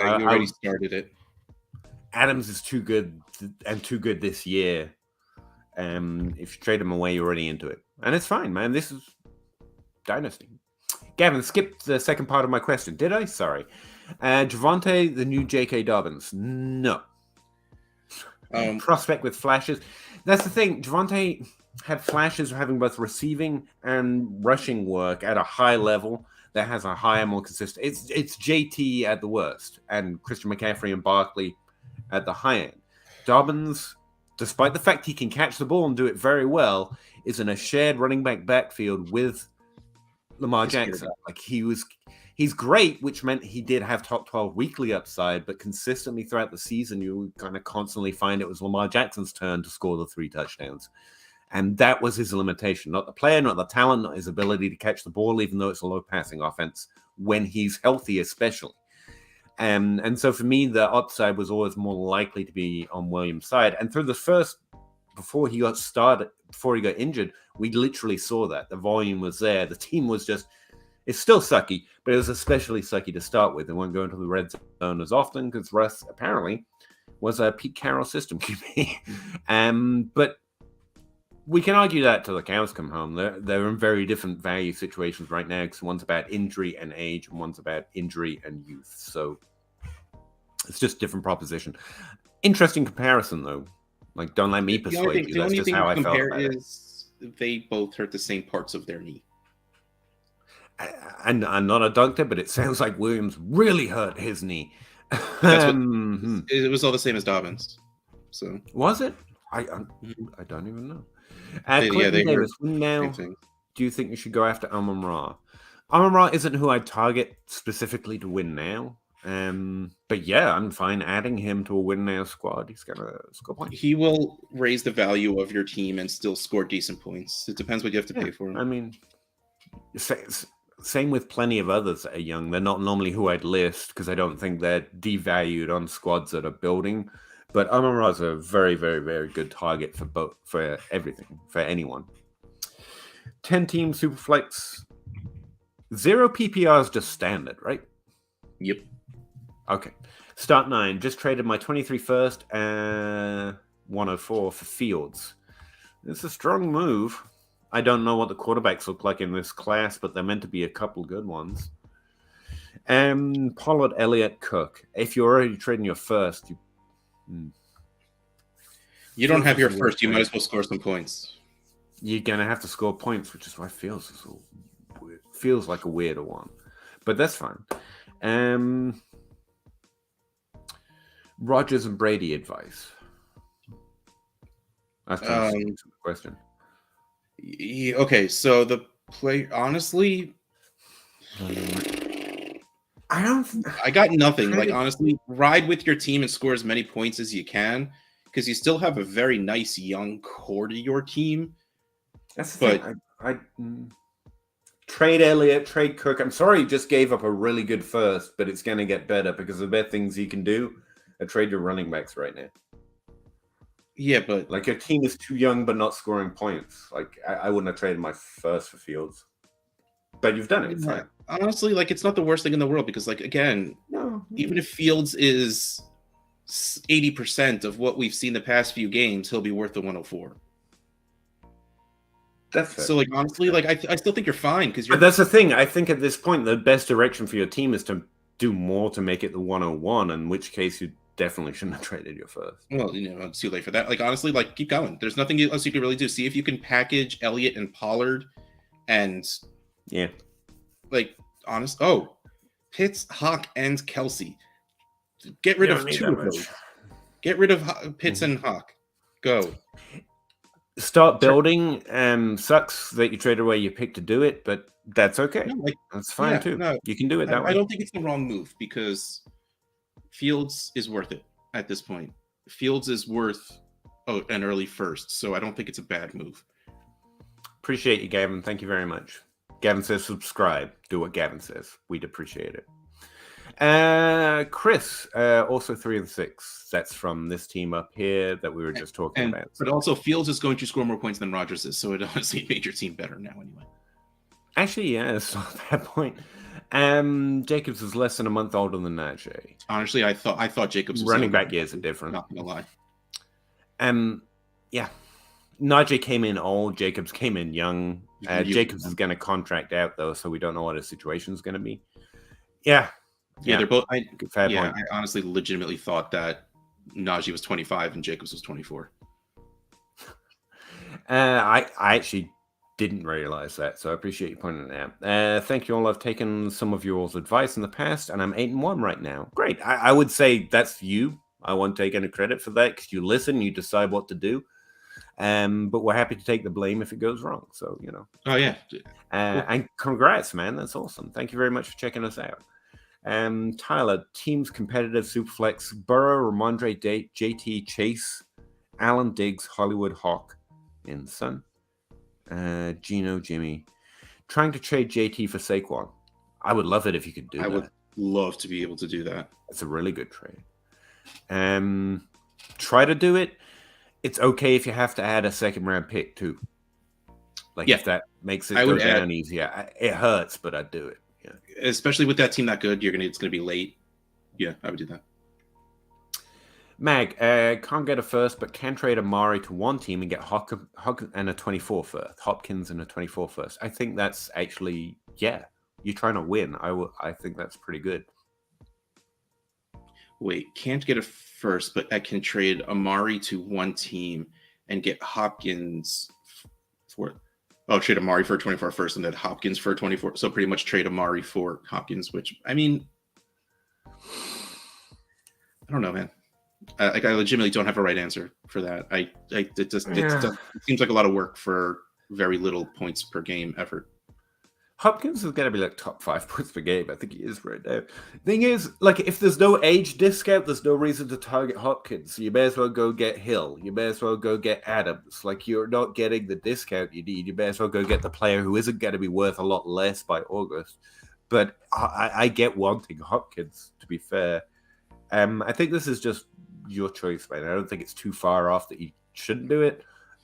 already started it. Adams is too good and too good this year. If you trade him away, you're already into it. And it's fine, man. This is Dynasty. Gavin, skipped the second part of my question. Did I? Sorry. Javonte, the new J.K. Dobbins. No. Prospect with flashes. That's the thing. Javonte had flashes of having both receiving and rushing work at a high level that has a higher, more consistent. It's JT at the worst, and Christian McCaffrey and Barkley at the high end. Dobbins, despite the fact he can catch the ball and do it very well, is in a shared running back backfield with Lamar Jackson. Like, he's great, which meant he did have top 12 weekly upside, but consistently throughout the season, you kind of constantly find it was Lamar Jackson's turn to score the 3 touchdowns. And that was his limitation. Not the player, not the talent, not his ability to catch the ball, even though it's a low passing offense, when he's healthy especially. And so for me, the upside was always more likely to be on Williams' side. And through the first, before he got injured, we literally saw that. The volume was there. The team was just, it's still sucky, but it was especially sucky to start with. They won't go into the red zone as often because Russ apparently was a Pete Carroll system QB. But we can argue that till the cows come home. They're in very different value situations right now because one's about injury and age and one's about injury and youth. So it's just a different proposition. Interesting comparison, though. Like, don't let me persuade you. That's just how I felt about it. They both hurt the same parts of their knee. And I'm not a doctor, but it sounds like Williams really hurt his knee. It was all the same as Dobbins. So was it? I don't even know. Davis, now, do you think you should go after Amon-Ra? Amon-Ra isn't who I'd target specifically to win now. But yeah, I'm fine adding him to a win now squad. He's gonna score points. He will raise the value of your team and still score decent points. It depends what you have to pay for him. I mean, same with plenty of others that are young. They're not normally who I'd list because I don't think they're devalued on squads that are building. But Amon-Ra is a very, very, very good target for everything, for anyone. 10-team Superflex. 0 PPR is just standard, right? Yep. Okay. Start 9. Just traded my 23 first and 104 for Fields. It's a strong move. I don't know what the quarterbacks look like in this class, but they're meant to be a couple good ones. Pollard, Elliott, Cook. If you're already trading your first, you don't have your first. You might as well score some points. You're going to have to score points, which is why feels like a weirder one. But that's fine. Rodgers and Brady advice. That's the question. Okay, so the play, honestly, I got nothing. Like, honestly, ride with your team and score as many points as you can because you still have a very nice young core to your team. That's the thing. I trade Elliott, trade Cook. I'm sorry you just gave up a really good first, but it's going to get better because the better things you can do are trade your running backs right now. Yeah, but like, your team is too young but not scoring points. Like, I wouldn't have traded my first for Fields. But you've done it. It's fine. Honestly, like, it's not the worst thing in the world because, like, again, even if Fields is 80% of what we've seen the past few games, he'll be worth the 104. That's fair. So, like, honestly, like, I still think you're fine because you're. But that's the thing. I think at this point, the best direction for your team is to do more to make it the 101, in which case you definitely shouldn't have traded your first. Well, it's too late for that. Like, honestly, like, keep going. There's nothing else you can really do. See if you can package Elliott and Pollard and, Yeah. like, Pitts, Hawk, and Kelsey. Get rid of two of those. Get rid of Pitts and Hawk. Go. Start building. Sucks that you traded away your pick to do it, but that's okay. No, that's fine too. No, you can do it that way. I don't think it's the wrong move because Fields is worth it at this point. Fields is worth an early first, so I don't think it's a bad move. Appreciate you, Gavin. Thank you very much. Gavin says subscribe. Do what Gavin says. We'd appreciate it. Chris, also 3 and 6. That's from this team up here that we were just talking about. But also, Fields is going to score more points than Rodgers is, so it honestly made your team better now anyway. Actually, yeah, it's not that point. Jacobs is less than a month older than Najee. Honestly, I thought Jacobs was running back years are different. Not gonna lie. Yeah. Najee came in old. Jacobs came in young. Jacobs is going to contract out though, so we don't know what his situation is going to be. Yeah, they're both. Fair point. I honestly, legitimately thought that Najee was 25 and Jacobs was 24. I actually didn't realize that, so I appreciate you pointing it out. Thank you all. I've taken some of your advice in the past, and I'm 8-1 right now. Great. I would say that's you. I won't take any credit for that because you listen, you decide what to do. But we're happy to take the blame if it goes wrong. So, Oh, yeah. Cool. And congrats, man. That's awesome. Thank you very much for checking us out. Tyler, teams competitive Superflex, Burrow, Ramondre, JT, Chase, Allen, Diggs, Hollywood, Hawk, in Sun, Gino, Jimmy. Trying to trade JT for Saquon. I would love it if you could do that. I would love to be able to do that. It's a really good trade. Try to do it. It's okay if you have to add a second round pick too. If that makes it go down easier. It hurts, but I'd do it. Yeah. Especially with that team that good, it's gonna be late. Yeah, I would do that. Mag, can't get a first, but can trade Amari to one team and get Hopkins and a 24 first. Hopkins and a 24 first. I think that's actually, you're trying to win. I think that's pretty good. Wait, can't get a first, but I can trade Amari to one team and get Hopkins trade Amari for a 24 first and then Hopkins for a 24. So pretty much trade Amari for Hopkins, which, I mean, I don't know, man. I legitimately don't have a right answer for that. It seems like a lot of work for very little points per game effort. Hopkins is going to be like top 5 points per game. I think he is right now. Thing is, if there's no age discount, there's no reason to target Hopkins. So you may as well go get Hill. You may as well go get Adams. You're not getting the discount you need. You may as well go get the player who isn't going to be worth a lot less by August. But I get wanting Hopkins, to be fair. I think this is just your choice, man. I don't think it's too far off that you shouldn't do it.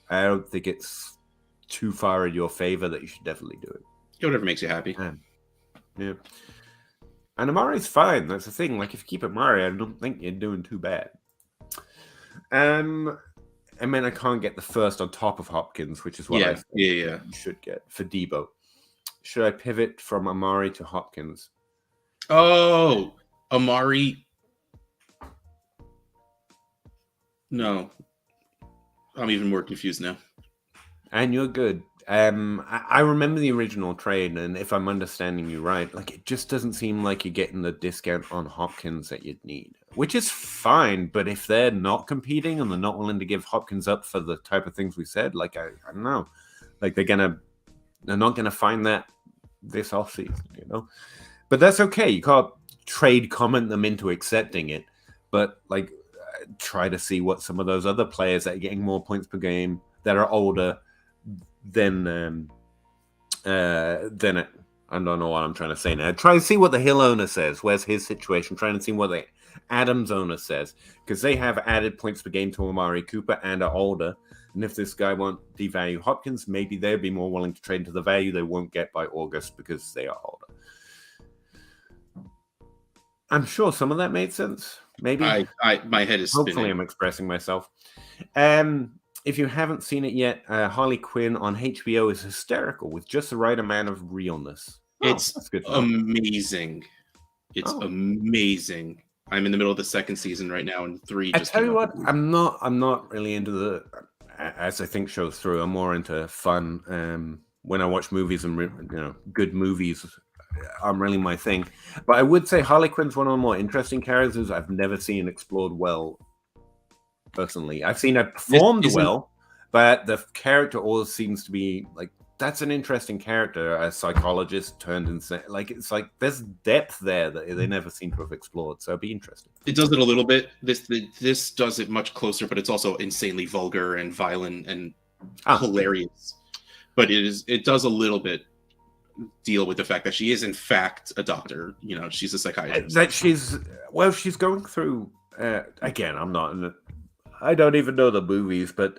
I don't think it's too far in your favor that you should definitely do it. Whatever makes you happy. Yeah. And Amari's fine. That's the thing. If you keep Amari, I don't think you're doing too bad. I mean, I can't get the first on top of Hopkins, which is what I think you should get for Debo. Should I pivot from Amari to Hopkins? Oh, Amari. No. I'm even more confused now. And you're good. I remember the original trade, and if I'm understanding you right, it just doesn't seem like you're getting the discount on Hopkins that you'd need, which is fine. But if they're not competing and they're not willing to give Hopkins up for the type of things we said, I don't know, they're not gonna find that this offseason, But that's okay. You can't trade comment them into accepting it, but try to see what some of those other players that are getting more points per game that are older. Then I don't know what I'm trying to say now. Try to see what the Hill owner says. Where's his situation? Trying to see what the Adams owner says, because they have added points per game to Amari Cooper and are older. And if this guy won't devalue Hopkins, maybe they'll be more willing to trade into the value they won't get by August because they are older. I'm sure some of that made sense. Maybe my head is hopefully spinning. I'm expressing myself. If you haven't seen it yet, Harley Quinn on HBO is hysterical with just the right amount of realness. It's good. Amazing. It's amazing. I'm in the middle of the second season right now, and 3 I just tell came you out. what, I'm not really into the as I think shows through. I'm more into fun. When I watch movies and good movies aren't really my thing. But I would say Harley Quinn's one of the more interesting characters I've never seen explored well. Personally, I've seen her This performed isn't well, but the character always seems to be like that's an interesting character, a psychologist turned insane. Like it's like there's depth there that they never seem to have explored. So it'd be interesting. It does it a little bit. This does it much closer, but it's also insanely vulgar and violent and hilarious. But it does a little bit deal with the fact that she is in fact a doctor. She's a psychiatrist. That she's going through. Again, I don't even know the movies, but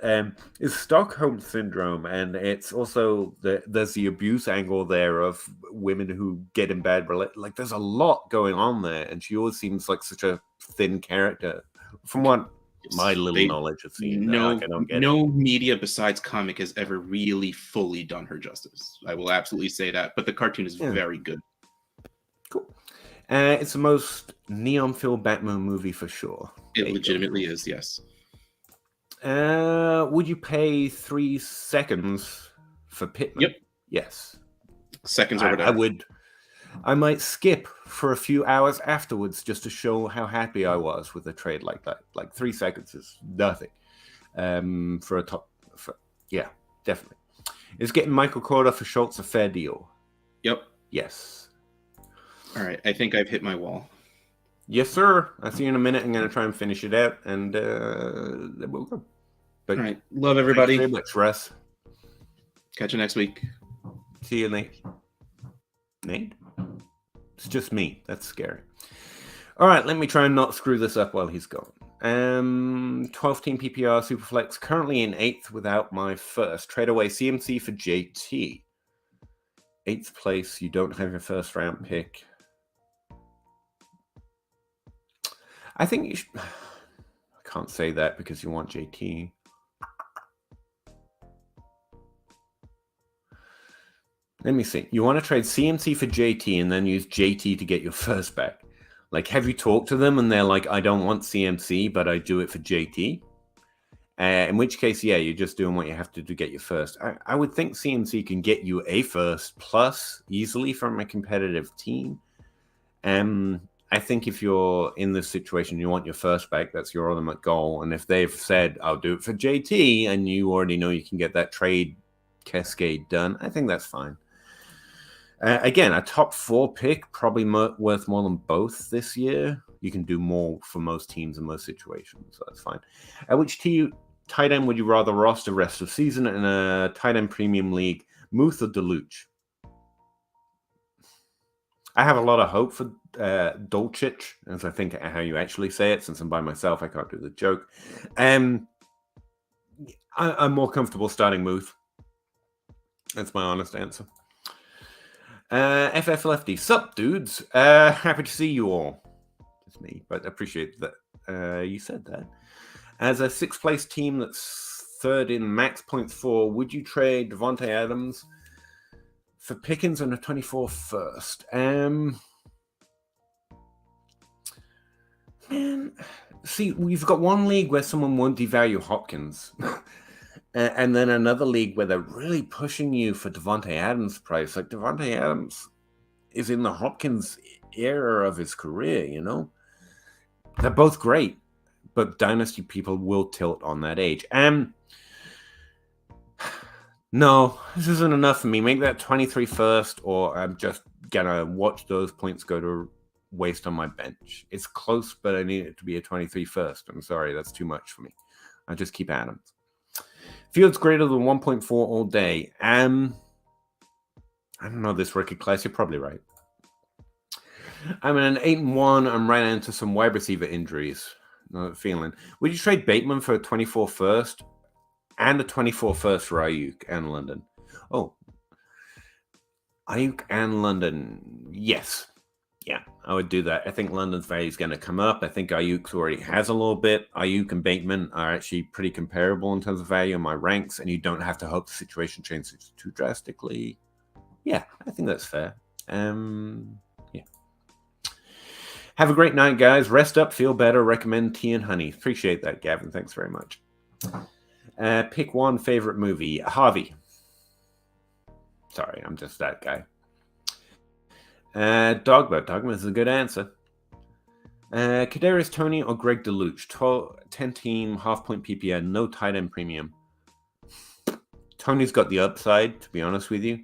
it's Stockholm syndrome, and it's also there's the abuse angle there of women who get in bad like there's a lot going on there, and she always seems like such a thin character from what my little knowledge of seeing. No media besides comic has ever really fully done her justice. I will absolutely say that, but the cartoon is very good. Cool. It's the most neon-filled Batman movie for sure. It legitimately is, yes. Would you pay 3 seconds for Pittman? Yep. Yes. Seconds or whatever. I would. I might skip for a few hours afterwards just to show how happy I was with a trade like that. Like 3 seconds is nothing. For a top. Yeah, definitely. Is getting Michael Corda for Schultz a fair deal? Yep. Yes. All right. I think I've hit my wall. Yes, sir. I'll see you in a minute. I'm going to try and finish it out, and then we'll go. But all right. Love everybody. Thanks very much, Russ. Catch you next week. See you, Nate. Nate? It's just me. That's scary. All right, let me try and not screw this up while he's gone. 12-team PPR Superflex, currently in 8th without my first. Trade away CMC for JT. 8th place, you don't have your first round pick. I think you should. I can't say that because you want JT. Let me see. You want to trade CMC for JT and then use JT to get your first back. Like, have you talked to them and they're like, I don't want CMC, but I do it for JT? In which case, yeah, you're just doing what you have to get your first. I would think CMC can get you a first plus easily from a competitive team. I think if you're in this situation, you want your first back, that's your ultimate goal. And if they've said, I'll do it for JT, and you already know you can get that trade cascade done, I think that's fine. Again, a top 4 pick, probably worth more than both this year. You can do more for most teams in most situations, so that's fine. Which tight end would you rather roster rest of season in a tight end premium league, Muth or Deluche? I have a lot of hope for Dolchich, as I think how you actually say it. Since I'm by myself, I can't do the joke. I'm more comfortable starting Muth. That's my honest answer. FF Lefty, sup, dudes? Happy to see you all. It's me, but I appreciate that you said that. As a 6th place team that's 3rd in max points for, would you trade Devontae Adams for Pickens and a 24 first? Man, see, we've got one league where someone won't devalue Hopkins. And then another league where they're really pushing you for Devontae Adams' price. Like, Devontae Adams is in the Hopkins era of his career, you know? They're both great, but Dynasty people will tilt on that age. No, this isn't enough for me. Make that 23 first, or I'm just going to watch those points go to waste on my bench. It's close, but I need it to be a 23 first. I'm sorry, that's too much for me. I'll just keep Adams. Fields greater than 1.4 all day. I don't know this rookie class. You're probably right. I'm in an 8-1. I'm right into some wide receiver injuries. Not feeling. Would you trade Bateman for a 24 first and a 24 first for Ayuk and London? Oh, Ayuk and London. Yes. Yeah, I would do that. I think London's value is going to come up. I think Ayuk's already has a little bit. Ayuk and Bateman are actually pretty comparable in terms of value in my ranks, and you don't have to hope the situation changes too drastically. Yeah, I think that's fair. Yeah. Have a great night, guys. Rest up, feel better. Recommend tea and honey. Appreciate that, Gavin. Thanks very much. Pick one favorite movie. Harvey. Sorry, I'm just that guy. Dogma. Dogma is a good answer. Kadarius Toney or Greg DeLuche? 10 team, half-point PPR, no tight end premium. Tony's got the upside, to be honest with you.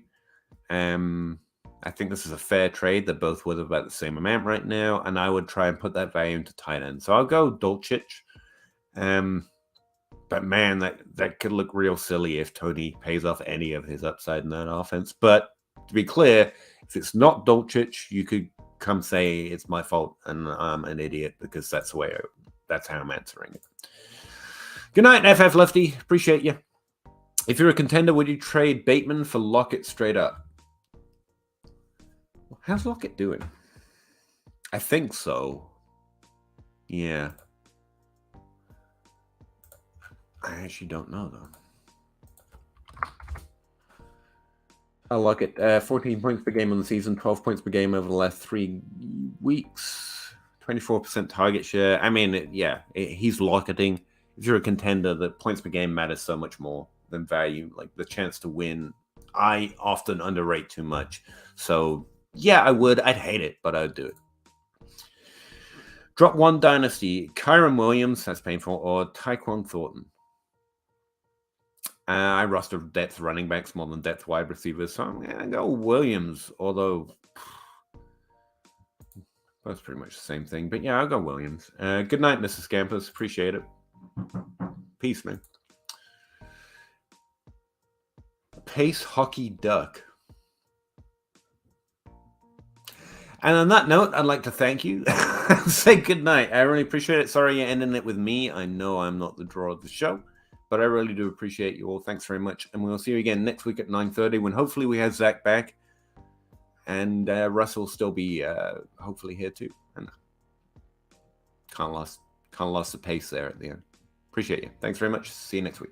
I think this is a fair trade. They're both worth about the same amount right now, and I would try and put that value into tight end. So I'll go Dolchich. But man, that could look real silly if Tony pays off any of his upside in that offense. But to be clear, if it's not Dolchich, you could come say it's my fault and I'm an idiot because that's how I'm answering it. Good night, FF Lefty. Appreciate you. If you're a contender, would you trade Bateman for Lockett straight up? How's Lockett doing? I think so. Yeah. I actually don't know, though. I like it. 14 points per game on the season, 12 points per game over the last 3 weeks, 24% target share. I mean, he's Locketting. If you're a contender, the points per game matters so much more than value. Like the chance to win, I often underrate too much. So, yeah, I would. I'd hate it, but I'd do it. Drop one Dynasty. Kyron Williams, that's painful, or Tyquan Thornton. I roster depth running backs more than depth wide receivers, so I'm going to go Williams, although that's pretty much the same thing. But yeah, I'll go Williams. Good night, Mrs. Scampers. Appreciate it. Peace, man. Pace Hockey Duck. And on that note, I'd like to thank you. Say good night. I really appreciate it. Sorry you're ending it with me. I know I'm not the draw of the show, but I really do appreciate you all. Thanks very much. And we'll see you again next week at 9:30 when hopefully we have Zach back. And Russ will still be hopefully here too. And kind of lost the pace there at the end. Appreciate you. Thanks very much. See you next week.